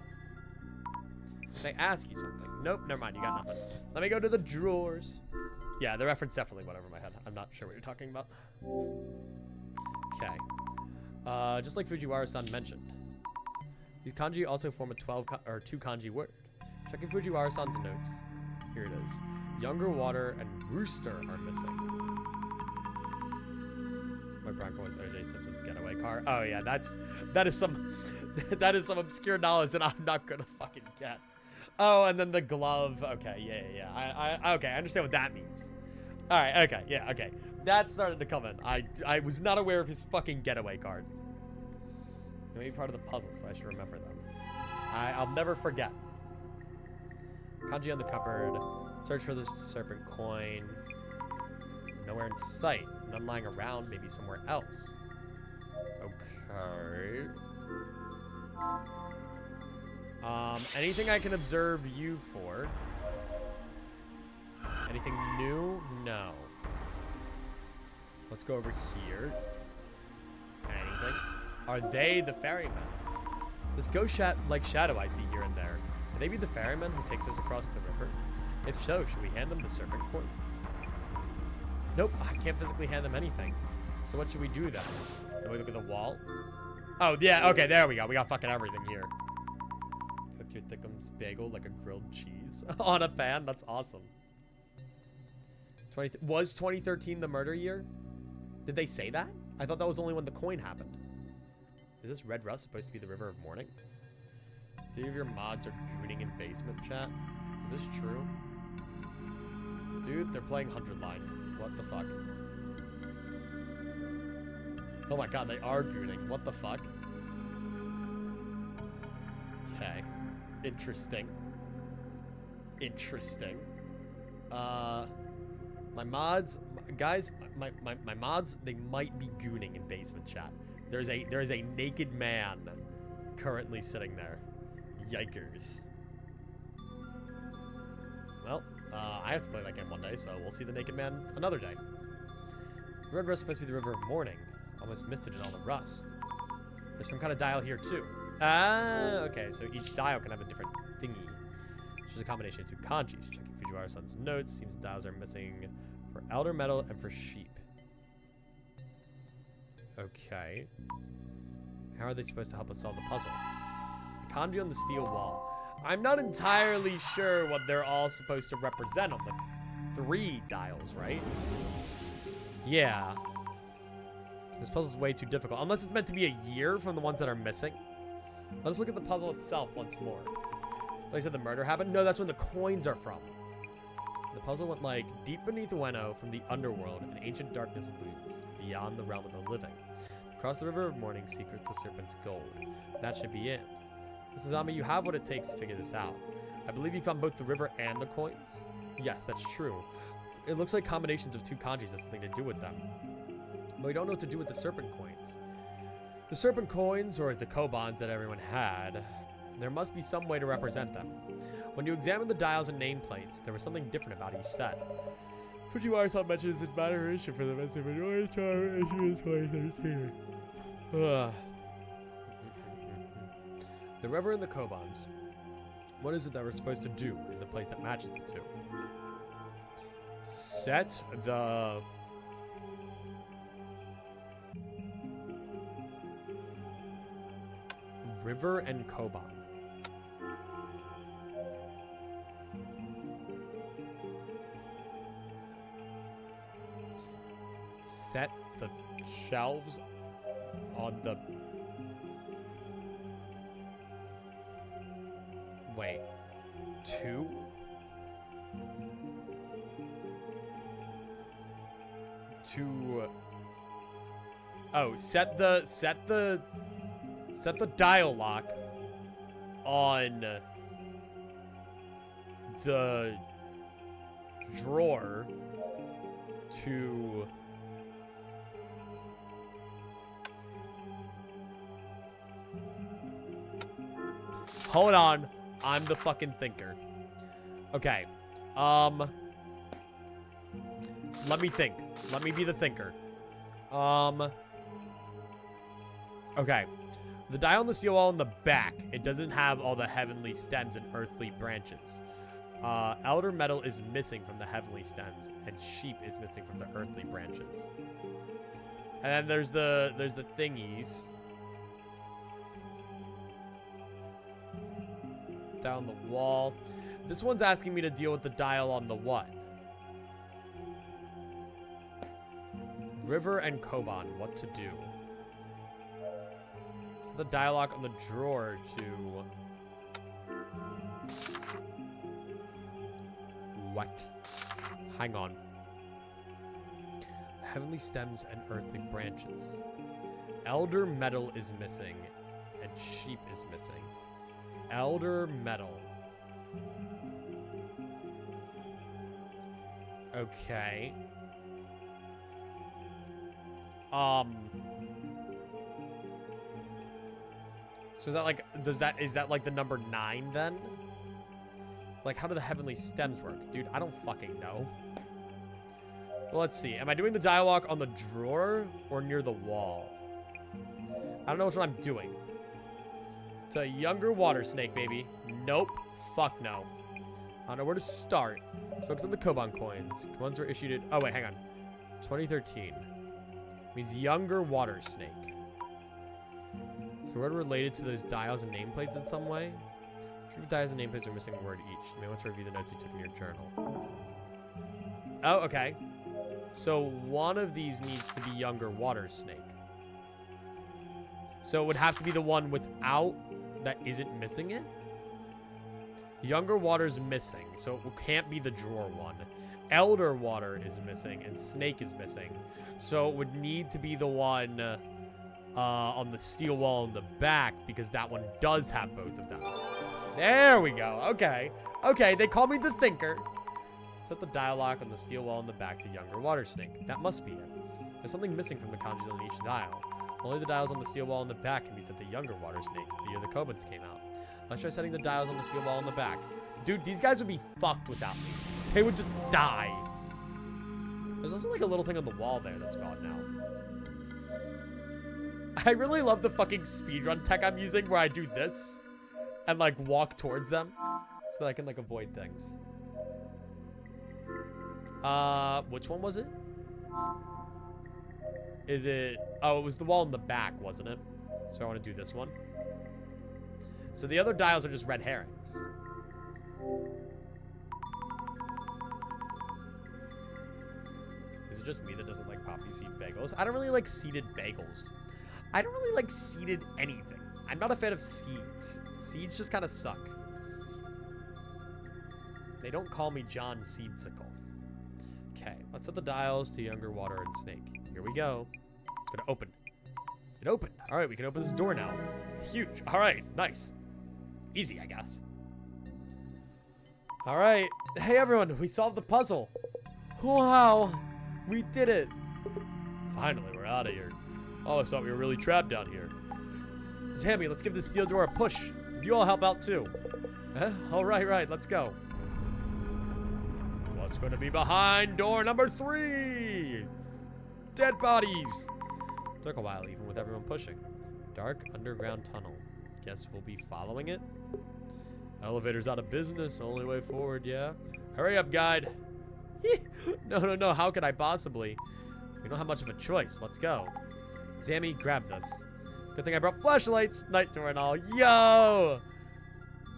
Can I ask you something? Nope, never mind. You got nothing. Let me go to the drawers. Yeah, the reference definitely went over my head. I'm not sure what you're talking about. Okay. Just like Fujiwara-san mentioned, these kanji also form a 2 kanji word. Checking Fujiwara-san's notes. Here it is. Younger water and rooster are missing. My Bronco was O.J. Simpson's getaway car. Oh yeah, that is some obscure knowledge that I'm not gonna fucking get. Oh, and then the glove. Okay, yeah. I understand what that means. All right, okay, yeah, okay. That started to come in. I was not aware of his fucking getaway card. Maybe part of the puzzle, so I should remember them. I'll never forget. Kanji on the cupboard. Search for the serpent coin. Nowhere in sight. None lying around. Maybe somewhere else. Okay. Anything I can observe you for? Anything new? No. Let's go over here. Anything? Are they the ferrymen? This ghost-like shadow I see here and there. Could they be the ferryman who takes us across the river? If so, should we hand them the serpent coin? Nope, I can't physically hand them anything. So what should we do then? Then we look at the wall? Oh, yeah, okay, there we go. We got fucking everything here. Cook your thickums bagel like a grilled cheese on a pan. That's awesome. Was 2013 the murder year? Did they say that? I thought that was only when the coin happened. Is this red rust supposed to be the river of mourning? 3 of your mods are gooning in basement chat. Is this true? Dude, they're playing 100 line. What the fuck? Oh my god, they are gooning. What the fuck? Okay. Interesting. Interesting. My mods, guys, my mods, they might be gooning in basement chat. There is a naked man currently sitting there. Yikers. Well, I have to play that game one day, so we'll see the naked man another day. The red rust is supposed to be the river of mourning. Almost missed it in all the rust. There's some kind of dial here too. Ah, okay, so each dial can have a different thingy. Which is a combination of 2 kanjis. Checking Fujiwara-san's notes, seems dials are missing for elder metal and for sheep. Okay. How are they supposed to help us solve the puzzle? The kanji on the steel wall. I'm not entirely sure what they're all supposed to represent on the 3 dials, right? Yeah. This puzzle's way too difficult. Unless it's meant to be a year from the ones that are missing. Let's look at the puzzle itself once more. Like I said, the murder happened? No, that's when the coins are from. The puzzle went like, deep beneath Ueno, from the underworld, an ancient darkness looms, beyond the realm of the living. Across the river of mourning, secret the serpent's gold. That should be it. Mrs. Ami, you have what it takes to figure this out. I believe you found both the river and the coins? Yes, that's true. It looks like combinations of 2 kanjis have something to do with them. But we don't know what to do with the serpent coins. The serpent coins, or the kobans that everyone had, there must be some way to represent them. When you examine the dials and nameplates, there was something different about each set. Fujiwara-san mentions his moderation for the message of North Tower issue in 2013. The river and the kobans. What is it that we're supposed to do in the place that matches the 2? Set the... river and koban. Set the shelves on the... Wait. 2? Oh, set the dial lock on the drawer to Hold on. I'm the fucking thinker. Okay. Let me think. Let me be the thinker. Okay. The dial on the steel wall in the back, it doesn't have all the heavenly stems and earthly branches. Elder metal is missing from the heavenly stems, and sheep is missing from the earthly branches. And then there's the thingies. Down the wall. This one's asking me to deal with the dial on the what? River and Koban, what to do? So the dialogue on the drawer to... What? Hang on. Heavenly stems and earthly branches. Elder metal is missing, and sheep is missing. Elder metal. Okay. So that like, is that like the number 9 then? Like, how do the heavenly stems work? Dude, I don't fucking know. Well, let's see. Am I doing the dialogue on the drawer or near the wall? I don't know which one I'm doing. It's a younger water snake, baby. Nope. Fuck no. I don't know where to start. Let's focus on the Koban coins. Coins were issued in... Oh, wait, hang on. 2013. Means younger water snake. So we're related to those dials and nameplates in some way. Sure, dials and nameplates are missing a word each. You may want to review the notes you took in your journal. Oh, okay. So one of these needs to be younger water snake. So it would have to be the one without that isn't missing it. Younger water is missing, so it can't be the drawer one. Elder water is missing, and snake is missing. So it would need to be the one on the steel wall in the back, because that one does have both of them. There we go. Okay. Okay, they call me the thinker. Set the dialogue on the steel wall in the back to younger water snake. That must be it. There's something missing from the kanjis on each dial. Only the dials on the steel wall in the back can be set to younger water snake, the year the Kobans came out. Let's try setting the dials on the steel wall in the back. Dude, these guys would be fucked without me. They would just die. There's also like a little thing on the wall there that's gone now. I really love the fucking speedrun tech I'm using where I do this and like walk towards them so that I can like avoid things. Which one was it? Is it... Oh, it was the wall in the back, wasn't it? So I want to do this one. So the other dials are just red herrings. Is it just me that doesn't like poppy seed bagels? I don't really like seeded bagels. I don't really like seeded anything. I'm not a fan of seeds. Seeds just kind of suck. They don't call me John Seedsicle. Okay, let's set the dials to younger water and snake. Here we go. It's gonna open. It opened. All right, we can open this door now. Huge. All right, nice. Easy, I guess. All right. Hey, everyone, we solved the puzzle. Wow, we did it. Finally, we're out of here. Oh, I thought we were really trapped down here. Sammy, let's give this steel door a push. You all help out too. Huh? All right, let's go. What's going to be behind door number 3? Dead bodies. Took a while, even with everyone pushing. Dark underground tunnel. Guess we'll be following it. Elevator's out of business. Only way forward, yeah. Hurry up, guide. No. How could I possibly? We don't have much of a choice. Let's go. Zammy, grab this. Good thing I brought flashlights, night tour and all. Yo!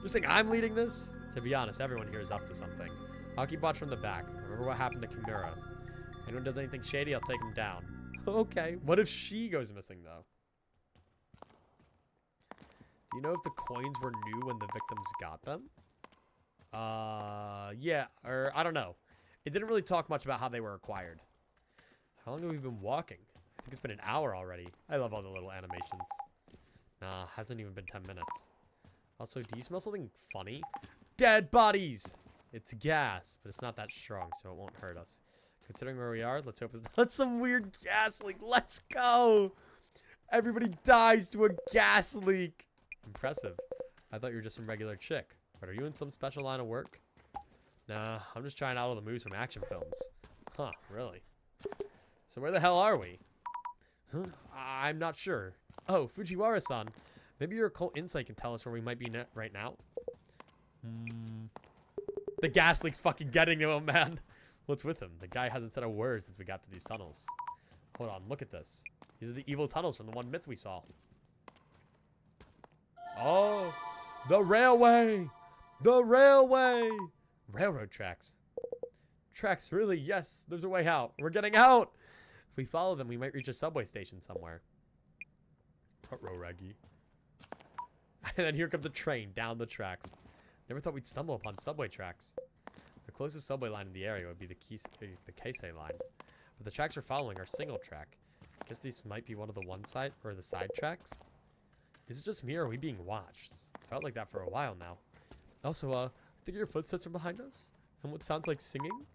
You're saying I'm leading this? To be honest, everyone here is up to something. I'll keep watch from the back. Remember what happened to Kimura. Anyone does anything shady, I'll take him down. Okay. What if she goes missing, though? Do you know if the coins were new when the victims got them? Yeah. Or, I don't know. It didn't really talk much about how they were acquired. How long have we been walking? I think it's been an hour already. I love all the little animations. Nah, hasn't even been 10 minutes. Also, do you smell something funny? Dead bodies! It's gas, but it's not that strong, so it won't hurt us. Considering where we are, let's hope it's not some weird gas leak. Let's go! Everybody dies to a gas leak. Impressive. I thought you were just some regular chick. But are you in some special line of work? Nah, I'm just trying out all the moves from action films. Huh, really? So where the hell are we? Huh? I'm not sure. Oh, Fujiwara-san. Maybe your occult insight can tell us where we might be right now. The gas leak's fucking getting to him, man. What's with him? The guy hasn't said a word since we got to these tunnels. Hold on, look at this. These are the evil tunnels from the one myth we saw. Oh, the railway! The railway! Railroad tracks. Tracks, really? Yes, there's a way out. We're getting out! If we follow them, we might reach a subway station somewhere. Ruh-roh, Reggie. And then here comes a train down the tracks. Never thought we'd stumble upon subway tracks. The closest subway line in the area would be the Keisei line. But the tracks we're following are single track. I guess these might be one of the one side or the side tracks. Is it just me or are we being watched? It's felt like that for a while now. Also, I think your footsteps are behind us. And what sounds like singing?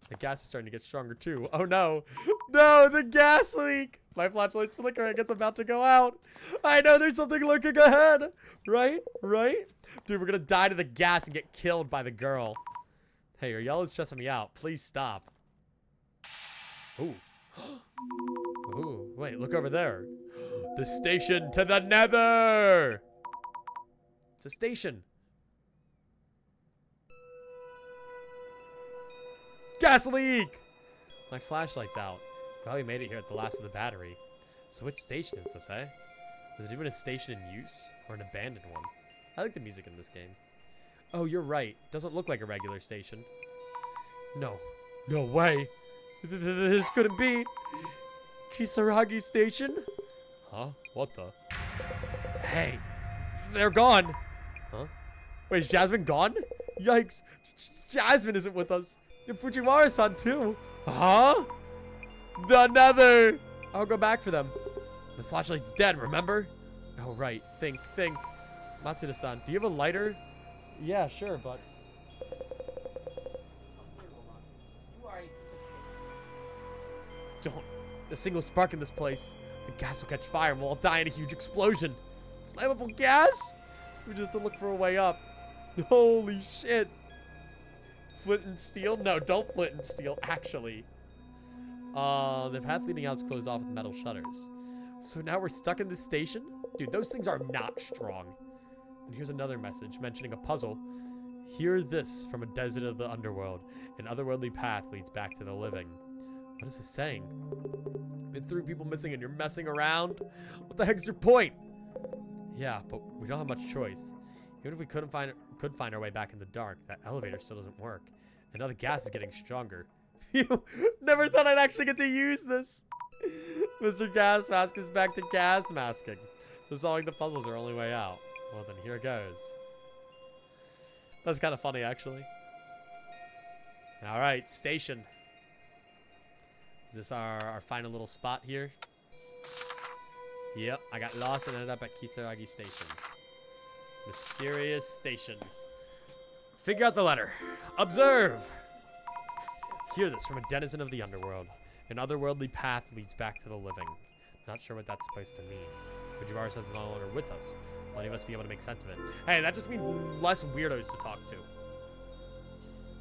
The gas is starting to get stronger too. Oh no. No, the gas leak! My flashlight's flickering. It's about to go out. I know there's something lurking ahead. Right? Right? Dude, we're gonna die to the gas and get killed by the girl. Hey, your yellow's stressing me out. Please stop. Ooh. Ooh, wait, look over there. The station to the nether! It's a station. Gas leak! My flashlight's out. Glad we made it here at the last of the battery. So which station is this, eh? Is it even a station in use? Or an abandoned one? I like the music in this game. Oh, you're right. Doesn't look like a regular station. No. No way. This couldn't be. Kisaragi Station? Huh? What the? Hey. They're gone. Huh? Wait, is Jasmine gone? Yikes. Jasmine isn't with us. And Fujiwara-san too. Huh? The nether. I'll go back for them. The flashlight's dead, remember? Oh, right. Think. Matsuda-san, do you have a lighter? Yeah, sure, but... Don't. A single spark in this place. The gas will catch fire and we'll all die in a huge explosion. Flammable gas? We just have to look for a way up. Holy shit. Flint and steel? No, don't flint and steel, actually. The path leading out is closed off with metal shutters. So now we're stuck in this station? Dude, those things are not strong. And here's another message mentioning a puzzle. Hear this from a desert of the underworld. An otherworldly path leads back to the living. What is this saying? Been 3 people missing and you're messing around? What the heck's your point? Yeah, but we don't have much choice. Even if we could find our way back in the dark, that elevator still doesn't work. And now the gas is getting stronger. Phew, never thought I'd actually get to use this. Mr. Gas Mask is back to gas masking. So solving the puzzles is our only way out. Well then, here goes. That's kind of funny, actually. Alright, station. Is this our final little spot here? Yep, I got lost and ended up at Kisaragi Station. Mysterious station. Figure out the letter. Observe! Hear this from a denizen of the underworld. An otherworldly path leads back to the living. Not sure what that's supposed to mean. Fujiwara says it's no longer with us. Will any of us be able to make sense of it? Hey, that just means less weirdos to talk to.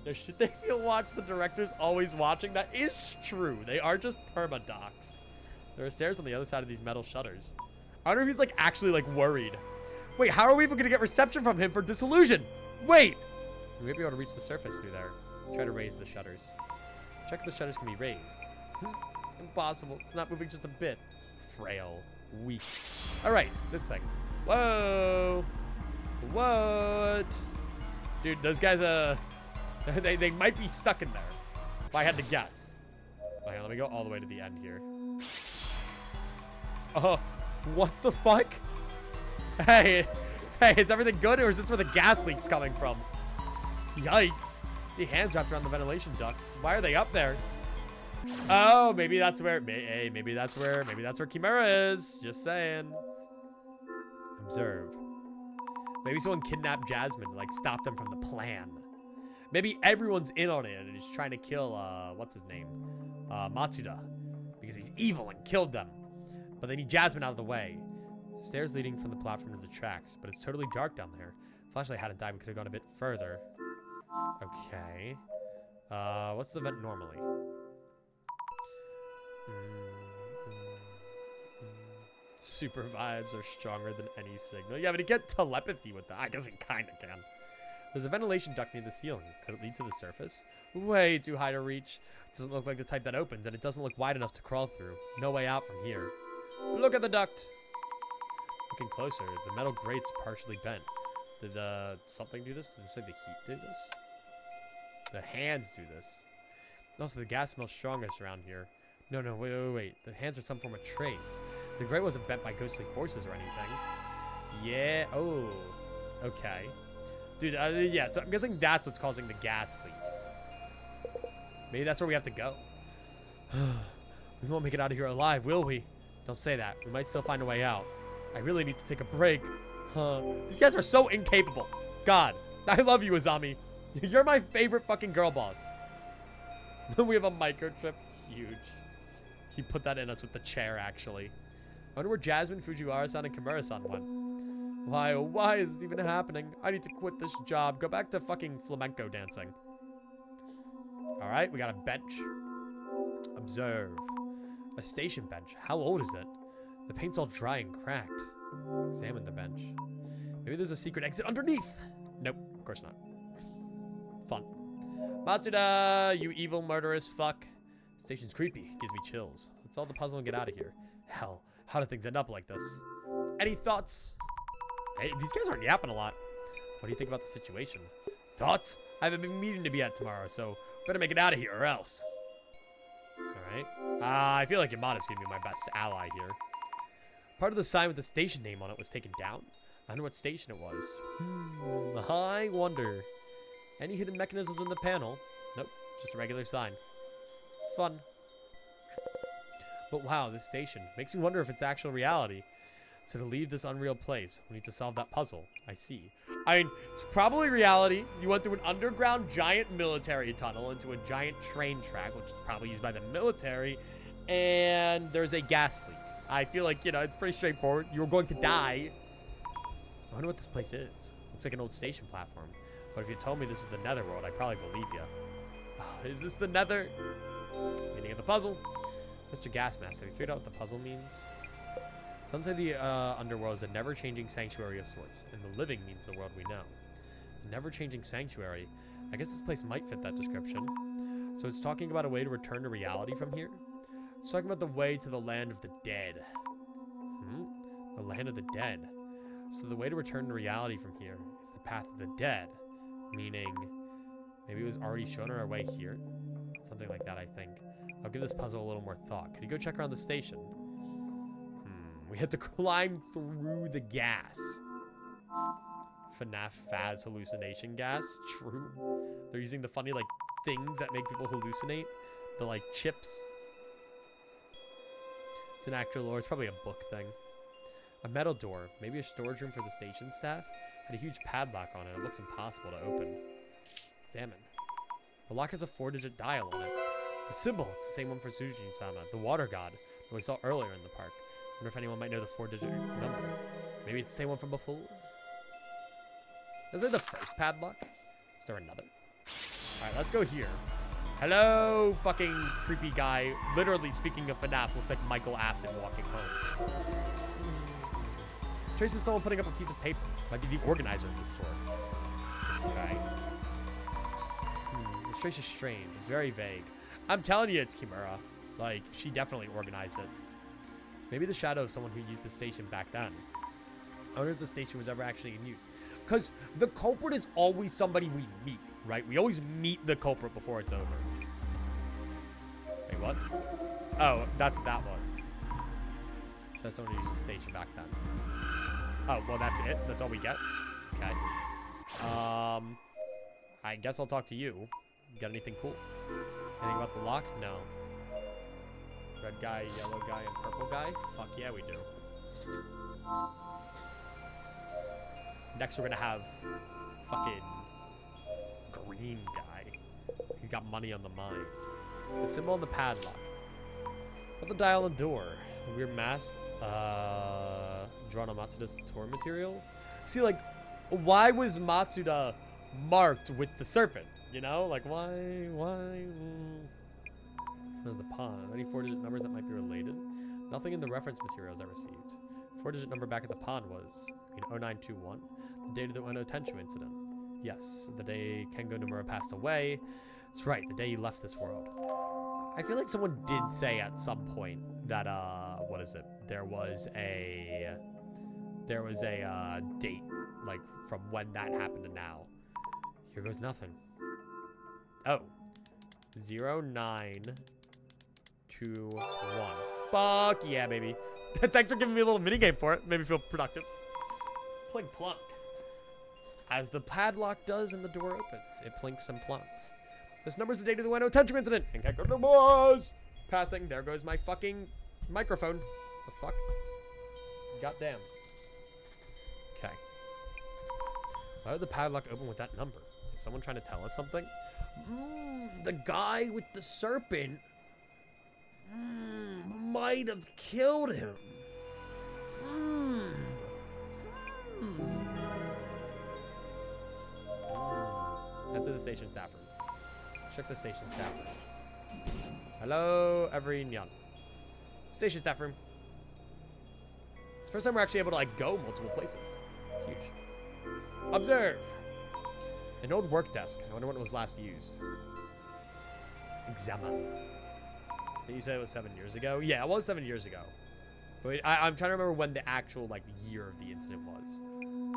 Now, should they feel watch the director's always watching? That is true. They are just permadoxed. There are stairs on the other side of these metal shutters. I wonder if he's like actually like worried. Wait, how are we even gonna get reception from him for disillusion? Wait! We might be able to reach the surface through there. Try to raise the shutters. Check if the shutters can be raised. Impossible. It's not moving just a bit. Frail. Weak. Alright, this thing. Whoa! What? Dude, those guys, they might be stuck in there. If I had to guess. Okay, let me go all the way to the end here. Oh, what the fuck? Hey, is everything good, or is this where the gas leak's coming from? Yikes. See hands wrapped around the ventilation duct. Why are they up there? Oh, maybe that's where, hey, maybe that's where Chimera is. Just saying. Observe. Maybe someone kidnapped Jasmine to, like, stop them from the plan. Maybe everyone's in on it and is trying to kill, what's his name? Matsuda. Because he's evil and killed them. But they need Jasmine out of the way. Stairs leading from the platform to the tracks, but it's totally dark down there. Flashlight hadn't died, we could have gone a bit further. Okay. What's the vent normally? Super vibes are stronger than any signal. Yeah, but it get telepathy with that. I guess it kind of can. There's a ventilation duct near the ceiling. Could it lead to the surface? Way too high to reach. It doesn't look like the type that opens, and it doesn't look wide enough to crawl through. No way out from here. Look at the duct. Looking closer, the metal grate's partially bent. Did something do this? Did it say the heat do this? The hands do this. Also, the gas smells strongest around here. No, wait. The hands are some form of trace. The grate wasn't bent by ghostly forces or anything. Yeah, oh. Okay. Dude, yeah, so I'm guessing that's what's causing the gas leak. Maybe that's where we have to go. We won't make it out of here alive, will we? Don't say that. We might still find a way out. I really need to take a break. These guys are so incapable. God, I love you, Azami. You're my favorite fucking girl boss. We have a microchip. Huge. He put that in us with the chair, actually. I wonder where Jasmine, Fujiwara-san, and Kimura-san went. Why, oh why is this even happening? I need to quit this job. Go back to fucking flamenco dancing. Alright, we got a bench. Observe. A station bench. How old is it? The paint's all dry and cracked. Examine the bench. Maybe there's a secret exit underneath. Nope, of course not. Fun. Matsuda, you evil murderous fuck. Station's creepy. Gives me chills. Let's solve the puzzle and get out of here. Hell, how did things end up like this? Any thoughts? Hey, these guys aren't yapping a lot. What do you think about the situation? Thoughts? I have a big meeting to be at tomorrow, so better make it out of here or else. Alright. I feel like Yamada's gonna be my best ally here. Part of the sign with the station name on it was taken down. I wonder what station it was. I wonder. Any hidden mechanisms in the panel? Nope, just a regular sign. Fun. But wow, this station makes me wonder if it's actual reality. So to leave this unreal place, we need to solve that puzzle. I see. I mean, it's probably reality. You went through an underground giant military tunnel into a giant train track, which is probably used by the military, and there's a gas leak. I feel like, you know, it's pretty straightforward. You're going to die. I wonder what this place is. Looks like an old station platform. But if you told me this is the Netherworld, I'd probably believe you. Oh, is this the Nether? Meaning of the puzzle. Mr. Gasmask, have you figured out what the puzzle means? Some say the underworld is a never-changing sanctuary of sorts, and the living means the world we know. A never-changing sanctuary. I guess this place might fit that description. So it's talking about a way to return to reality from here? It's talking about the way to the land of the dead. The land of the dead. So the way to return to reality from here is the path of the dead. Meaning, maybe it was already shown on our way here? Something like that, I think. I'll give this puzzle a little more thought. Could you go check around the station? We had to climb through the gas. FNAF Faz hallucination gas. True. They're using the funny, like, things that make people hallucinate. The, like, chips. It's an actual lore. It's probably a book thing. A metal door. Maybe a storage room for the station staff. Had a huge padlock on it. It looks impossible to open. Examine. The lock has a 4-digit dial on it. The symbol. It's the same one for Sujin-sama, the water god that we saw earlier in the park. Wonder if anyone might know the 4-digit number. Maybe it's the same one from before. Is there the first padlock? Is there another? Alright, let's go here. Hello, fucking creepy guy. Literally, speaking of FNAF, looks like Michael Afton walking home. Traces someone putting up a piece of paper. Might be the organizer of this tour. Okay. This trace is strange. It's very vague. I'm telling you, it's Kimura. Like, she definitely organized it. Maybe the shadow of someone who used the station back then. I wonder if the station was ever actually in use. Because the culprit is always somebody we meet, right? We always meet the culprit before it's over. Wait, what? Oh, that's what that was. That's someone who used the station back then. Oh, well, that's it? That's all we get? Okay. I guess I'll talk to you. Got anything cool? Anything about the lock? No. Red guy, yellow guy, and purple guy? Fuck yeah, we do. Next, we're gonna have fucking green guy. He's got money on the mind. The symbol on the padlock. Put the dial on the door. The weird mask. Drawn on Matsuda's tour material. See, like, why was Matsuda marked with the serpent? You know, like why? The pawn. Any 4-digit numbers that might be related? Nothing in the reference materials I received. 4-digit number back at the pawn was 0921. The date of the Ueno Tenchu incident. Yes, the day Kengo Nomura passed away. That's right, the day he left this world. I feel like someone did say at some point that what is it? There was a date, like from when that happened to now. Here goes nothing. Oh. 0921. Fuck yeah, baby. Thanks for giving me a little minigame for it. Made me feel productive. Plink plunk. As the padlock does and the door opens, it plinks and plunks. This number's the date of the Ueno Tenchu incident. And Kengo Nomura's passing. There goes my fucking microphone. The fuck? Goddamn. Okay. Why would the padlock open with that number? Is someone trying to tell us something? The guy with the serpent might have killed him. Enter the station staff room. Check the station staff room. Hello, everyone. Station staff room. It's the first time we're actually able to like go multiple places. Huge. Observe. An old work desk. I wonder when it was last used. Examine. You said it was 7 years ago? Yeah, it was 7 years ago. But I'm trying to remember when the actual like year of the incident was.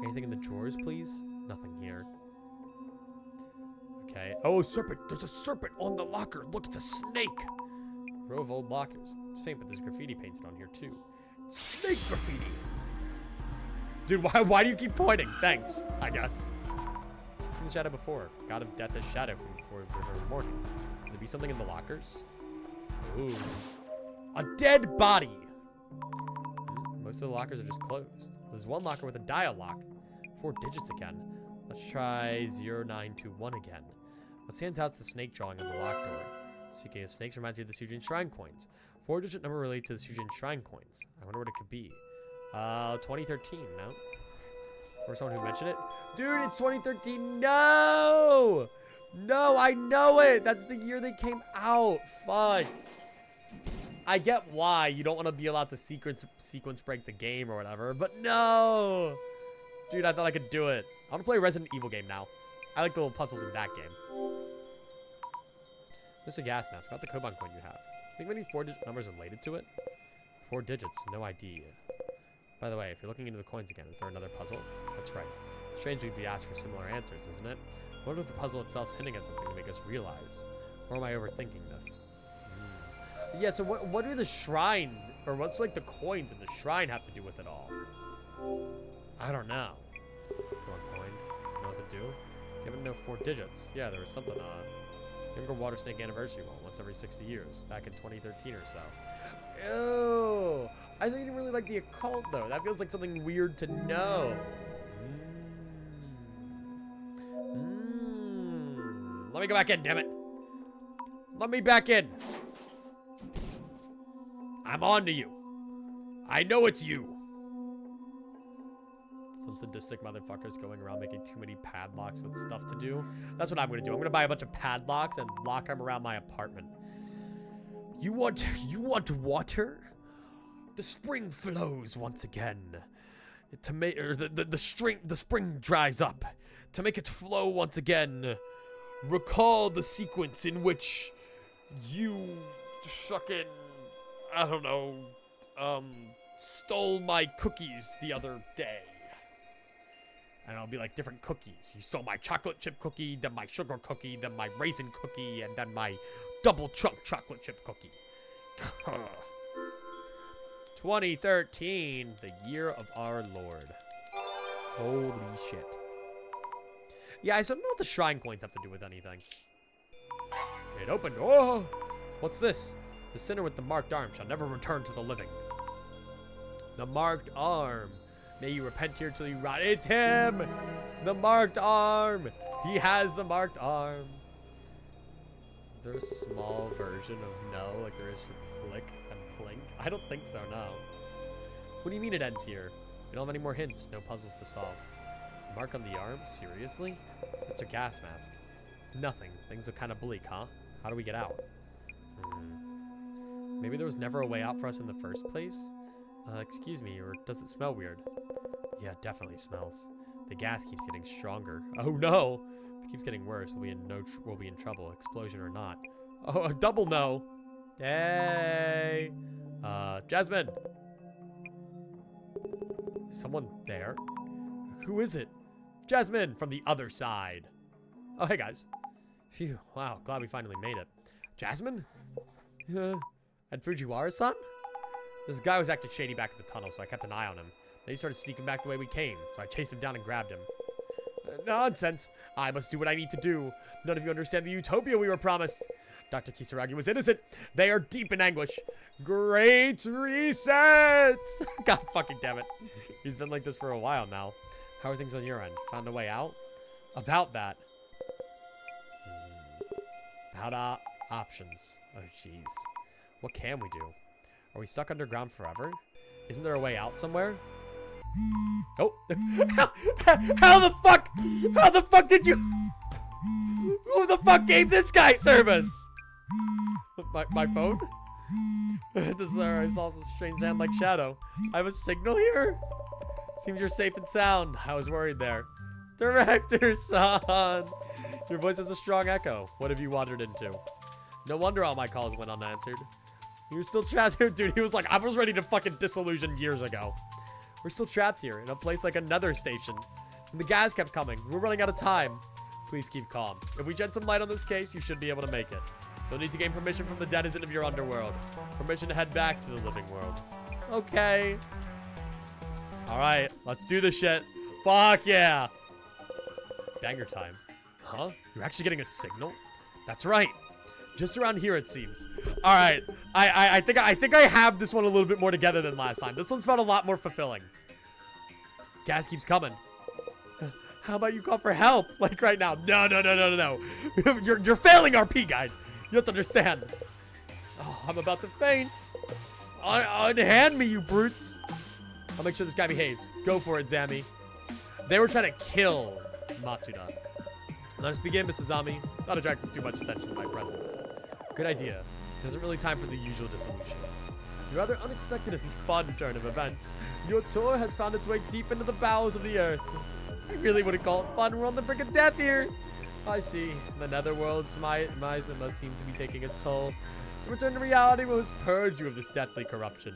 Anything in the drawers, please? Nothing here. Okay. Oh, serpent. There's a serpent on the locker. Look, it's a snake. Row of old lockers. It's faint, but there's graffiti painted on here too. Snake graffiti. Dude, why do you keep pointing? Thanks, I guess. Seen the shadow before. God of death is shadow from before river morning. Could there be something in the lockers? Ooh. A dead body. Most of the lockers are just closed. There's one locker with a dial lock. 4 digits again. Let's try 0921 again. What stands out is the snake drawing on the lock door. Speaking of snakes, reminds me of the Sujin Shrine coins. 4-digit number related to the Sujin Shrine coins. I wonder what it could be. 2013, no? Or someone who mentioned it? Dude, it's 2013. No! No, I know it. That's the year they came out. Fuck. I get why you don't want to be allowed to sequence break the game or whatever, but no. Dude, I thought I could do it. I want to play a Resident Evil game now. I like the little puzzles in that game. Mr. Gas Mask, about the Koban coin you have. Think of any 4-digit numbers related to it? 4 digits, no ID. By the way, if you're looking into the coins again, is there another puzzle? That's right. Strange we'd be asked for similar answers, isn't it? What if the puzzle itself's hinting at something to make us realize? Or am I overthinking this? Yeah, so what do the shrine, or what's like the coins in the shrine have to do with it all? I don't know. Come on, coin. You know what to do? You haven't know 4 digits. Yeah, there was something, Younger Water Snake Anniversary one, once every 60 years, back in 2013 or so. Ew. I think you didn't really like the occult, though. That feels like something weird to know. Let me go back in, damn it. Let me back in. I'm on to you. I know it's you. Some sadistic motherfuckers going around making too many padlocks with stuff to do. That's what I'm gonna do. I'm gonna buy a bunch of padlocks and lock them around my apartment. You want water? The spring flows once again. To make the spring dries up. To make it flow once again. Recall the sequence in which you fucking, I don't know, stole my cookies the other day. And I'll be like different cookies. You stole my chocolate chip cookie, then my sugar cookie, then my raisin cookie, and then my double chunk chocolate chip cookie. 2013, the year of our Lord. Holy shit. Yeah, I don't know what the shrine coins have to do with anything. It opened. Oh! What's this? The sinner with the marked arm shall never return to the living. The marked arm. May you repent here till you rot. It's him! The marked arm! He has the marked arm. Is there a small version of no, like there is for click and Link? I don't think so, no. What do you mean it ends here? We don't have any more hints, no puzzles to solve. Mark on the arm? Seriously? Mr. Gas Mask. It's nothing. Things look kind of bleak, huh? How do we get out? Maybe there was never a way out for us in the first place? Excuse me, or does it smell weird? Yeah, it definitely smells. The gas keeps getting stronger. Oh no! If it keeps getting worse, we'll be in trouble, explosion or not. Oh, a double no! Hey! Jasmine! Is someone there? Who is it? Jasmine from the other side. Oh, hey guys. Phew, wow, glad we finally made it. Jasmine? And Fujiwara-san? This guy was acting shady back in the tunnel, so I kept an eye on him. Then he started sneaking back the way we came, so I chased him down and grabbed him. Nonsense! I must do what I need to do. None of you understand the utopia we were promised. Dr. Kisaragi was innocent. They are deep in anguish. Great reset! God fucking damn it. He's been like this for a while now. How are things on your end? Found a way out? About that. Options. Oh, jeez. What can we do? Are we stuck underground forever? Isn't there a way out somewhere? Oh. How the fuck? How the fuck did you? Who the fuck gave this guy service? My phone? This is where I saw some strange hand-like shadow. I have a signal here? Seems you're safe and sound. I was worried there. Director, son! Your voice has a strong echo. What have you wandered into? No wonder all my calls went unanswered. You're still trapped here, dude. He was like, I was ready to fucking disillusion years ago. We're still trapped here in a place like another station. And the gas kept coming. We're running out of time. Please keep calm. If we shed some light on this case, you should be able to make it. You'll need to gain permission from the denizen of your underworld. Permission to head back to the living world. Okay. Alright, let's do this shit. Fuck yeah. Banger time. Huh? You're actually getting a signal? That's right. Just around here, it seems. All right, I think I have this one a little bit more together than last time. This one's felt a lot more fulfilling. Gas keeps coming. How about you call for help, like right now? No. You're failing RP guide. You have to understand. Oh, I'm about to faint. Unhand me, you brutes. I'll make sure this guy behaves. Go for it, Zami. They were trying to kill Matsuda. Let us begin, Mrs. Zami. Not attracting too much attention to my presence. Good idea. This isn't really time for the usual dissolution. Your rather unexpected and fun turn of events. Your tour has found its way deep into the bowels of the earth. I really wouldn't call it fun. We're on the brink of death here. I see. The netherworld's miasma seems to be taking its toll. To return to reality, we must purge you of this deathly corruption.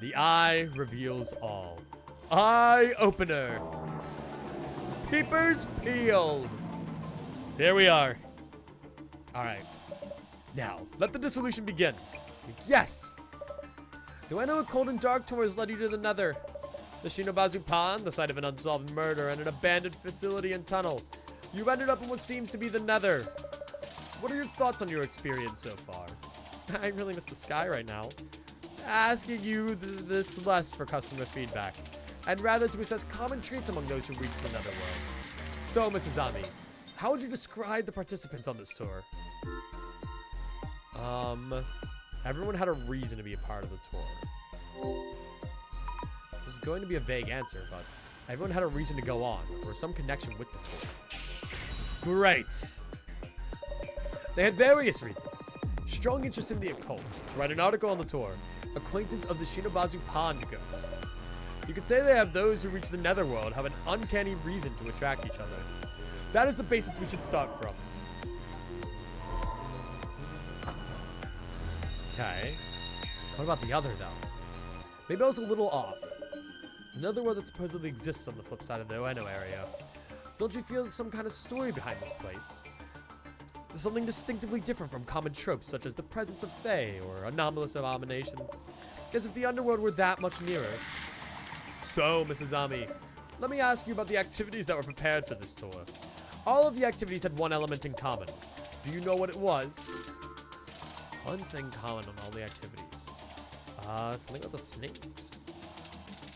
The eye reveals all. Eye opener. Peepers peeled. Here we are. All right. Now, let the dissolution begin. Yes! Do I know a cold and dark tour has led you to the nether? The Shinobazu Pond, the site of an unsolved murder, and an abandoned facility and tunnel. You've ended up in what seems to be the nether. What are your thoughts on your experience so far? I really miss the sky right now. Asking you this less for customer feedback, and rather to assess common traits among those who reach the netherworld. So, Mrs. Ami, how would you describe the participants on this tour? Everyone had a reason to be a part of the tour. This is going to be a vague answer, but everyone had a reason to go on, or some connection with the tour. Great! They had various reasons. Strong interest in the occult, to write an article on the tour, acquaintance of the Shinobazu Pond ghost. You could say they have those who reach the netherworld have an uncanny reason to attract each other. That is the basis we should start from. Okay. What about the other, though? Maybe I was a little off. Another world that supposedly exists on the flip side of the Ueno area. Don't you feel there's some kind of story behind this place? There's something distinctively different from common tropes, such as the presence of fae or anomalous abominations. As if the underworld were that much nearer. So, Mrs. Ami, let me ask you about the activities that were prepared for this tour. All of the activities had one element in common. Do you know what it was? One thing common on all the activities. Something with the snakes.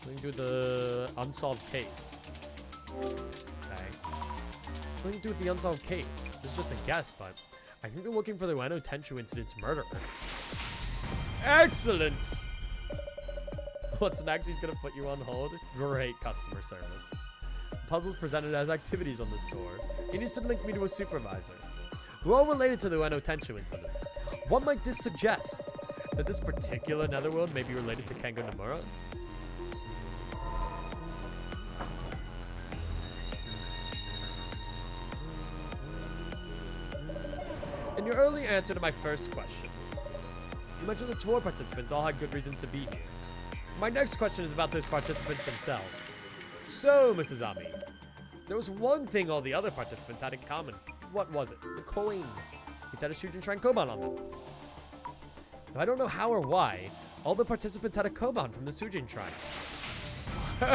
Something to do with the unsolved case. Okay. Something to do with the unsolved case. This is just a guess, but I think they're looking for the Ueno Tenchu incident's murderer. Excellent! What's next? He's gonna put you on hold. Great customer service. Puzzles presented as activities on this tour. He needs to link me to a supervisor. We're all related to the Ueno Tenchu incident. What might this suggest? That this particular netherworld may be related to Kengo Nomura? In your early answer to my first question, you mentioned the tour participants all had good reasons to be here. My next question is about those participants themselves. So, Mrs. Ami, there was one thing all the other participants had in common. What was it? The coin. He had a Shujin Shrine Koban on them. Now, I don't know how or why, all the participants had a Koban from the Shujin Shrine.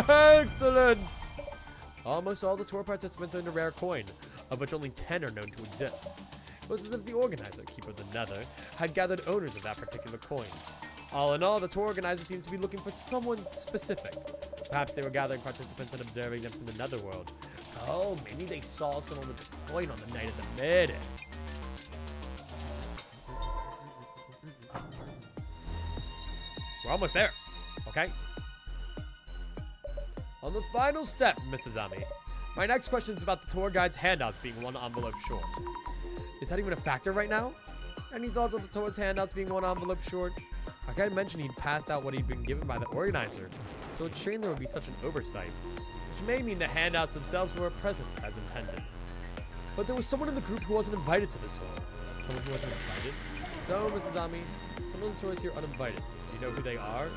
Excellent! Almost all the tour participants owned a rare coin, of which only 10 are known to exist. It was as if the organizer, Keeper of the Nether, had gathered owners of that particular coin. All in all, the tour organizer seems to be looking for someone specific. Perhaps they were gathering participants and observing them from the netherworld. Oh, maybe they saw someone with the coin on the night of the meeting. We're almost there, okay? On the final step, Mrs. Ami, my next question is about the tour guide's handouts being one envelope short. Is that even a factor right now? Any thoughts on the tour's handouts being one envelope short? Our guide mentioned he'd passed out what he'd been given by the organizer, so it's a shame there would be such an oversight, which may mean the handouts themselves weren't present as intended. But there was someone in the group who wasn't invited to the tour. Someone who wasn't invited? So, Mrs. Ami, some of the tours here uninvited. Do you know who they are?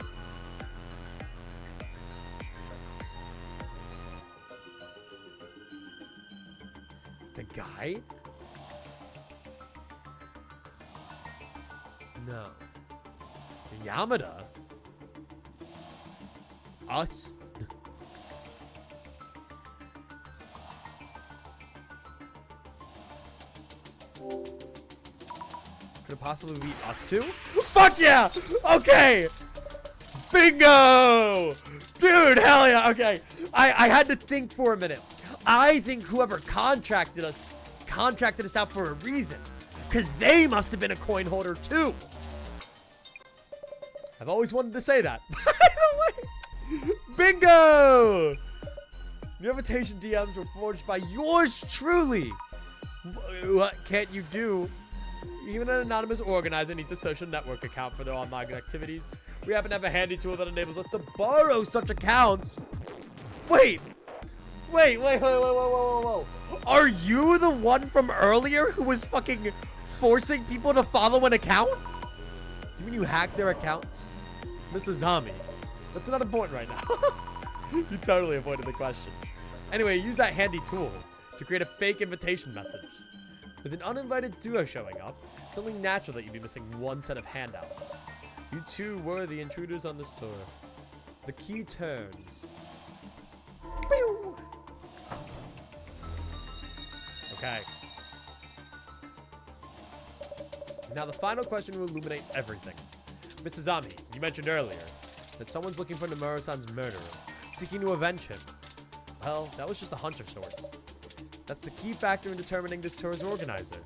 The guy? No. Yamada? Us? Could it possibly be us two? Fuck yeah! Okay! Bingo! Dude, hell yeah! Okay. I had to think for a minute. I think whoever contracted us out for a reason. Because they must have been a coin holder too. I've always wanted to say that. By the way, bingo! Your invitation DMs were forged by yours truly. What can't you do? Even an anonymous organizer needs a social network account for their online activities. We happen to have a handy tool that enables us to borrow such accounts. Wait. Whoa. Are you the one from earlier who was fucking forcing people to follow an account? Do you mean you hacked their accounts? Mrs. Ami, that's not important right now. You totally avoided the question. Anyway, use that handy tool to create a fake invitation message. With an uninvited duo showing up, it's only natural that you'd be missing one set of handouts. You two were the intruders on this tour. The key turns. Pew! Okay. Now the final question will illuminate everything. Mrs. Ami, you mentioned earlier that someone's looking for Nomura-san's murderer, seeking to avenge him. Well, that was just a hunch of sorts. That's the key factor in determining this tour's organizer.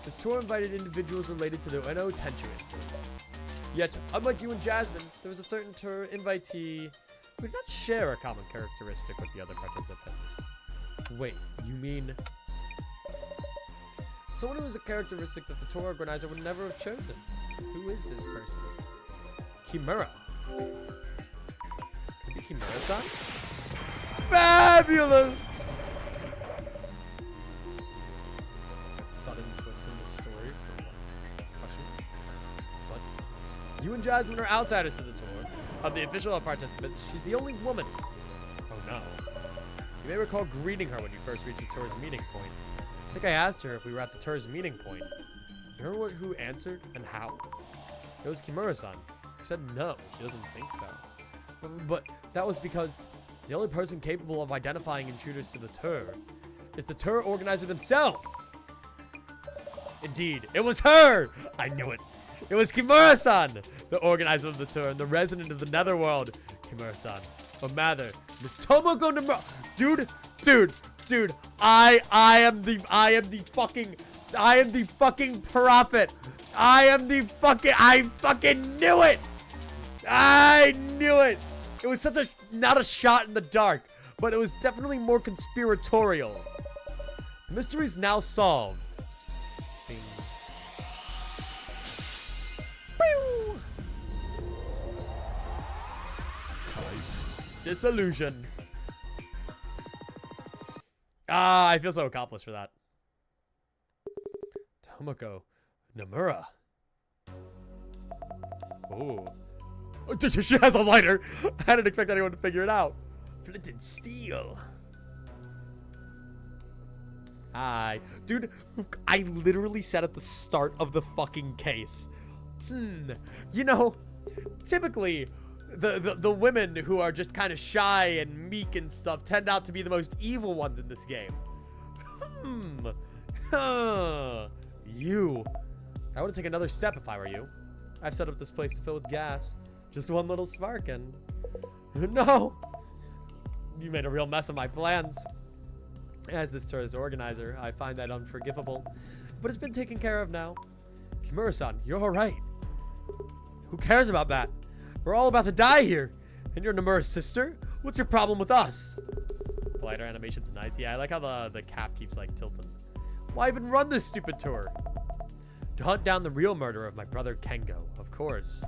This tour invited individuals related to the Ueno Tenchu incident. Yet, unlike you and Jasmine, there was a certain tour invitee who did not share a common characteristic with the other participants. Wait, you mean someone who has a characteristic that the tour organizer would never have chosen? Who is this person? Kimura. Could it be Kimura-san? Fabulous! A sudden twist in the story for one question. What? You and Jasmine are outsiders to the tour. Of the official participants, she's the only woman. Oh no. You may recall greeting her when you first reached the tour's meeting point. I think I asked her if we were at the tour's meeting point. You remember who answered and how? It was Kimura-san. She said no, she doesn't think so. But that was because the only person capable of identifying intruders to the tour is the tour organizer themselves. Indeed, it was her! I knew it. It was Kimura-san, the organizer of the tour and the resident of the Netherworld. Kimura-san. Or rather, Miss Tomoko Nomura. Dude, I am the fucking prophet. I fucking knew it. I knew it. It was such a, not a shot in the dark, but it was definitely more conspiratorial. The mystery's now solved. Bing. Pew! Disillusion. Ah, I feel so accomplished for that. Tomoko Nomura. Ooh. She has a lighter. I didn't expect anyone to figure it out. Flint and steel. Hi. Dude, I literally said at the start of the fucking case. You know, typically, the women who are just kind of shy and meek and stuff tend out to be the most evil ones in this game. You. I wouldn't take another step if I were you. I've set up this place to fill with gas. Just one little spark and... No! You made a real mess of my plans. As this tourist organizer, I find that unforgivable. But it's been taken care of now. Kimura-san, you're alright. Who cares about that? We're all about to die here. And you're Nomura's sister? What's your problem with us? The lighter animation's nice. Yeah, I like how the cap keeps like tilting. Why even run this stupid tour? To hunt down the real murderer of my brother Kengo, of course.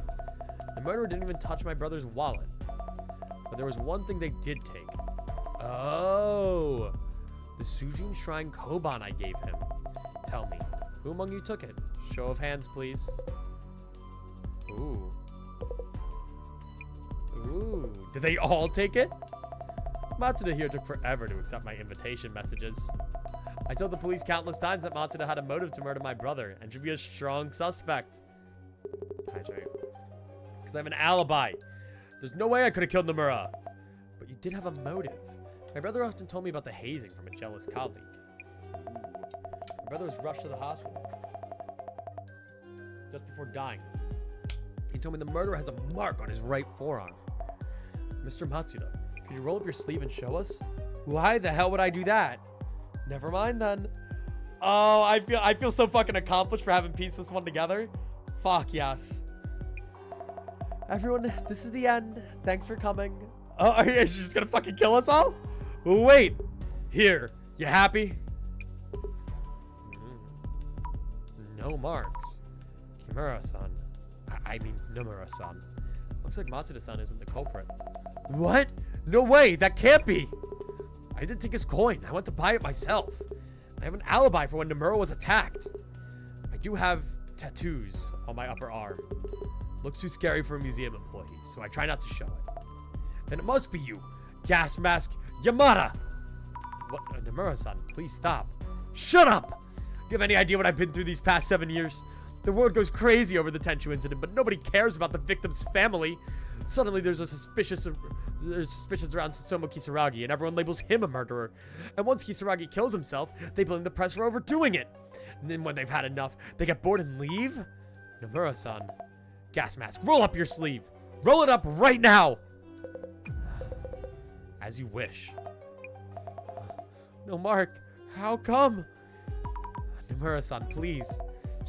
The murderer didn't even touch my brother's wallet. But there was one thing they did take. Oh! The Sujin Shrine Koban I gave him. Tell me, who among you took it? Show of hands, please. Ooh. Ooh. Did they all take it? Matsuda here took forever to accept my invitation messages. I told the police countless times that Matsuda had a motive to murder my brother and should be a strong suspect. Can I show you? Because I have an alibi. There's no way I could have killed Nomura. But you did have a motive. My brother often told me about the hazing from a jealous colleague. My brother was rushed to the hospital just before dying. He told me the murderer has a mark on his right forearm. Mr. Matsuda, could you roll up your sleeve and show us? Why the hell would I do that? Never mind then. Oh, I feel so fucking accomplished for having pieced this one together. Fuck yes. Everyone, this is the end. Thanks for coming. Oh, are you just gonna fucking kill us all? Wait. Here. You happy? No marks. Kimura-san. I mean, Nomura-san. Looks like Matsuda-san isn't the culprit. What? No way. That can't be. I didn't take his coin. I went to buy it myself. I have an alibi for when Nomura was attacked. I do have tattoos on my upper arm. Looks too scary for a museum employee, so I try not to show it. Then it must be you, Gas Mask Yamada. What? Nomura-san, please stop. Shut up! Do you have any idea what I've been through these past 7 years? The world goes crazy over the Tenchu incident, but nobody cares about the victim's family. Suddenly there's suspicions around Tsutomu Kisaragi, and everyone labels him a murderer. And once Kisaragi kills himself, they blame the press for overdoing it. And then when they've had enough, they get bored and leave? Nomura-san. Gas Mask, roll up your sleeve. Roll it up right now. As you wish. No, Mark. How come? Nomura-san, please.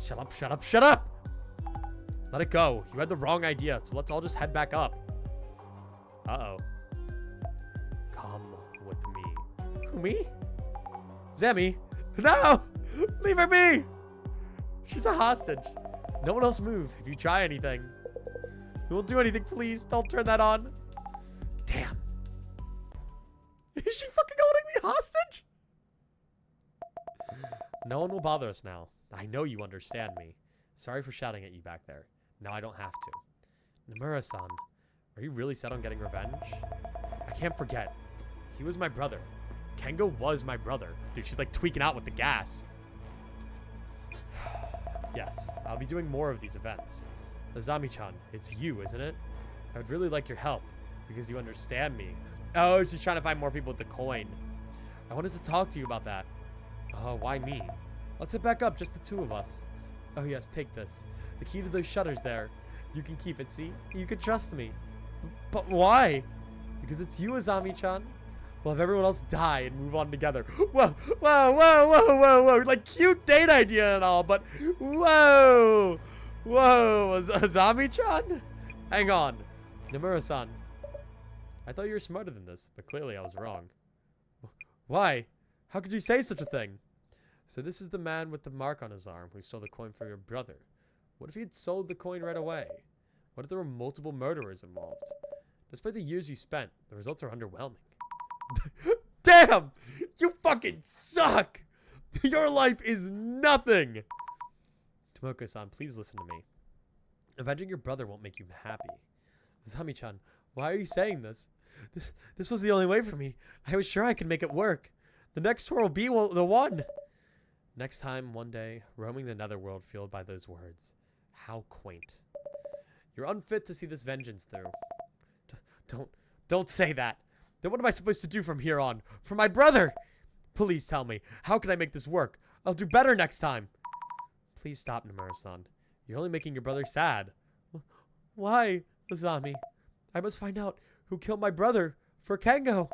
Shut up, shut up, shut up! Let it go. You had the wrong idea, so let's all just head back up. Uh-oh. Come with me. Who, me? Zemi? No! Leave her be! She's a hostage. No one else move if you try anything. You won't do anything, please. Don't turn that on. Damn. Is she fucking holding me hostage? No one will bother us now. I know you understand me. Sorry for shouting at you back there. Now I don't have to. Nomura-san, are you really set on getting revenge? I can't forget. He was my brother. Kengo was my brother. Dude, she's like tweaking out with the gas. Yes, I'll be doing more of these events. Azami-chan, it's you, isn't it? I would really like your help, because you understand me. Oh, she's trying to find more people with the coin. I wanted to talk to you about that. Why me? Let's head back up, just the two of us. Oh yes, take this. The key to those shutters there. You can keep it, see? You can trust me. But why? Because it's you, Azami-chan. We'll have everyone else die and move on together. Whoa, whoa, whoa, whoa, whoa, whoa. Like, cute date idea and all, but whoa. Whoa, Azami-chan? Hang on. Nomura-san. I thought you were smarter than this, but clearly I was wrong. Why? How could you say such a thing? So this is the man with the mark on his arm who stole the coin from your brother. What if he had sold the coin right away? What if there were multiple murderers involved? Despite the years you spent, the results are underwhelming. Damn! You fucking suck! Your life is nothing! Tomoko-san, please listen to me. Avenging your brother won't make you happy. Zami-chan, why are you saying this? This was the only way for me. I was sure I could make it work. The next tour will be the one. Next time, one day, roaming the netherworld fueled by those words. How quaint. You're unfit to see this vengeance through. Don't say that. Then what am I supposed to do from here on? For my brother! Please tell me. How can I make this work? I'll do better next time. Please stop, Nomura-san. You're only making your brother sad. Why, Azami? I must find out who killed my brother for Kengo.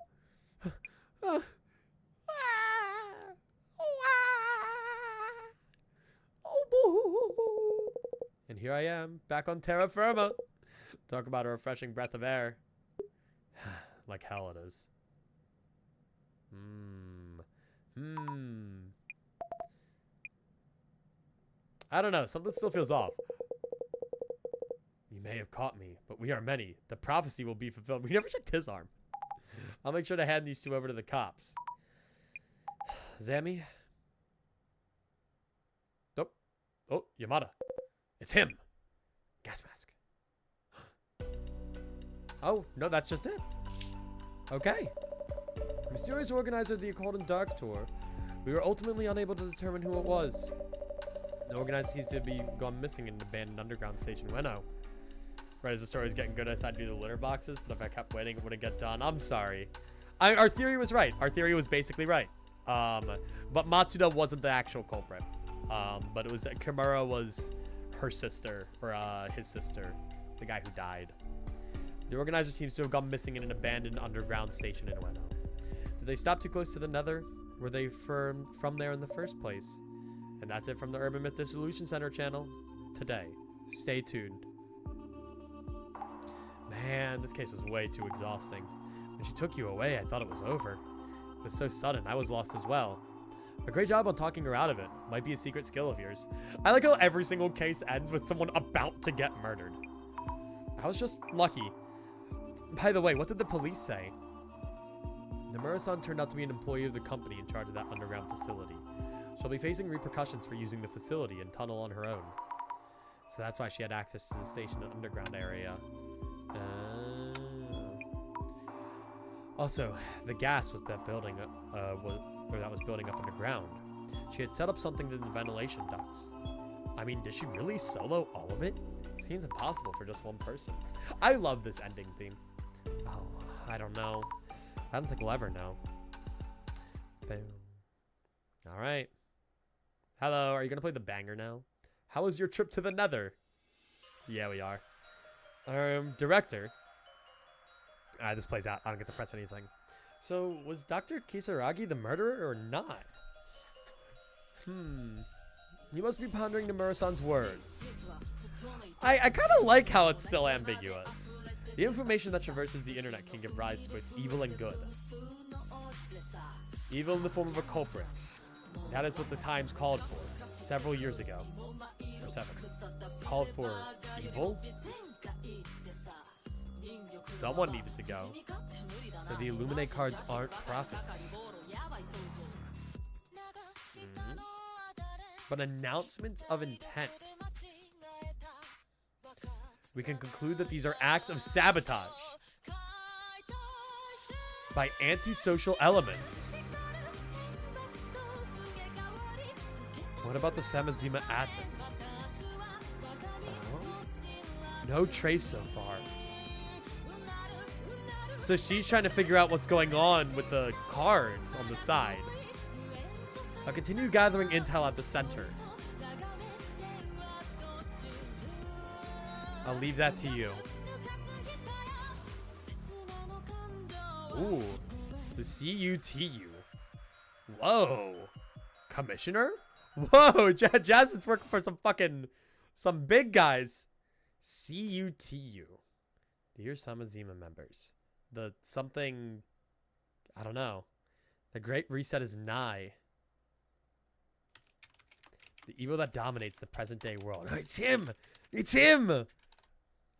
And here I am, back on terra firma. Talk about a refreshing breath of air. Like hell it is. I don't know, something still feels off. You may have caught me, but we are many. The prophecy will be fulfilled. We never checked his arm. I'll make sure to hand these two over to the cops. Zami? Nope. Oh, Yamada. It's him. Gas mask. Oh, no, that's just it. Okay. Mysterious organizer of the Occult and Dark Tour. We were ultimately unable to determine who it was. The organizer seems to be gone missing in an abandoned underground station. Ueno. Right as the story was getting good, I decided to do the litter boxes, but if I kept waiting, it wouldn't get done. I'm sorry. Our theory was right. Our theory was basically right. But Matsuda wasn't the actual culprit. But it was that Kimura was her sister, or his sister, the guy who died. The organizer seems to have gone missing in an abandoned underground station in Ueno. Did they stop too close to the nether? Were they from there in the first place? And that's it from the Urban Myth Dissolution Center channel today. Stay tuned. Man, this case was way too exhausting. When she took you away, I thought it was over. It was so sudden, I was lost as well. A great job on talking her out of it. Might be a secret skill of yours. I like how every single case ends with someone about to get murdered. I was just lucky. By the way, what did the police say? Nomura-san turned out to be an employee of the company in charge of that underground facility. She'll be facing repercussions for using the facility and tunnel on her own. So that's why she had access to the station and underground area. Also, the gas was that building that was building up underground. She had set up something in the ventilation ducts. I mean, did she really solo all of it? Seems impossible for just one person. I love this ending theme. Oh, I don't know. I don't think we'll ever know. Boom. All right. Hello, are you gonna play the banger now? How was your trip to the nether? Yeah, we are. Director. This plays out. I don't get to press anything. So, was Dr. Kisaragi the murderer or not? You must be pondering Nomura-san's words. I kind of like how it's still ambiguous. The information that traverses the internet can give rise to both evil and good. Evil in the form of a culprit. That is what the Times called for several years ago. Or 7. Called for evil? Someone needed to go. So the Illuminate cards aren't prophecies. But announcements of intent. We can conclude that these are acts of sabotage by antisocial elements. What about the Samazima admin? No trace so far. So she's trying to figure out what's going on with the cards on the side. I'll continue gathering intel at the center. I'll leave that to you. Ooh, the CUTU. Whoa, commissioner? Whoa, Jasmine's working for some big guys. CUTU. Dear Samazima members, The something, I don't know. The Great Reset is nigh. The evil that dominates the present day world. Oh, it's him! It's him!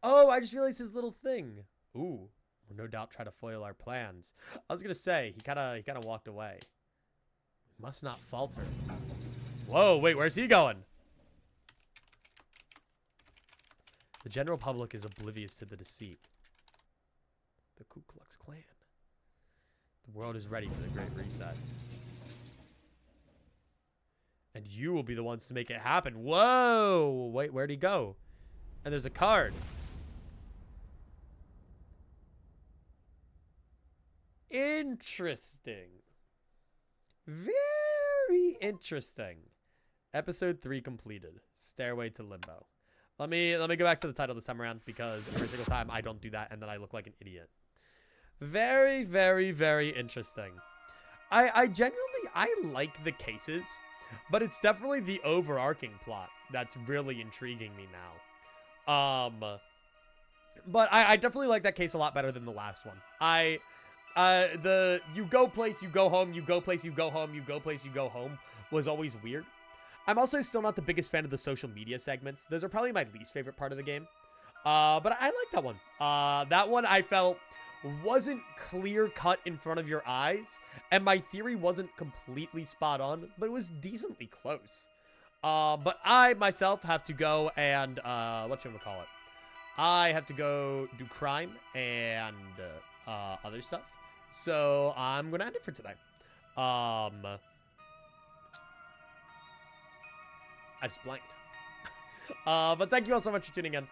Oh, I just realized his little thing. Ooh, will no doubt try to foil our plans. I was gonna say, he kinda walked away. We must not falter. Whoa, wait, where's he going? The general public is oblivious to the deceit. The Ku Klux Klan. The world is ready for the Great Reset. And you will be the ones to make it happen. Whoa! Wait, where'd he go? And there's a card. Interesting. Very interesting. Episode 3 completed. Stairway to Limbo. Let me go back to the title this time around, because every single time I don't do that and then I look like an idiot. Very, very, very interesting. I genuinely, I like the cases, but it's definitely the overarching plot that's really intriguing me now. But I definitely like that case a lot better than the last one. The you go place, you go home, you go place, you go home, you go place, you go home was always weird. I'm also still not the biggest fan of the social media segments. Those are probably my least favorite part of the game. But I like that one. That one I felt wasn't clear cut in front of your eyes, and my theory wasn't completely spot on, but it was decently close. But I myself have to go and whatchamacallit? I have to go do crime and other stuff. So I'm gonna end it for today. I just blanked. But thank you all so much for tuning in.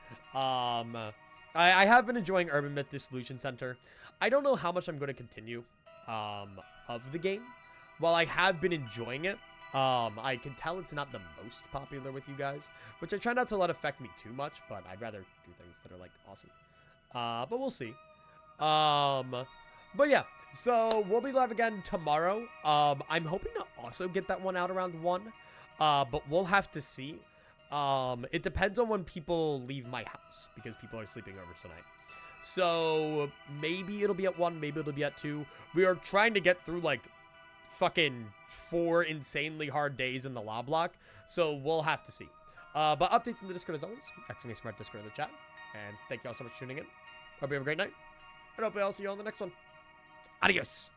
I have been enjoying Urban Myth Dissolution Center. I don't know how much I'm going to continue of the game. While I have been enjoying it, I can tell it's not the most popular with you guys, which I try not to let affect me too much, but I'd rather do things that are, like, awesome. But we'll see. But yeah, so we'll be live again tomorrow. I'm hoping to also get that one out around 1, but we'll have to see. It depends on when people leave my house, because people are sleeping over tonight. So maybe it'll be at 1, maybe it'll be at 2. We are trying to get through like fucking 4 insanely hard days in the law block, so we'll have to see. But updates in the Discord as always. !smart Discord in the chat. And thank you all so much for tuning in. Hope you have a great night. And hopefully I'll see you on the next one. Adios.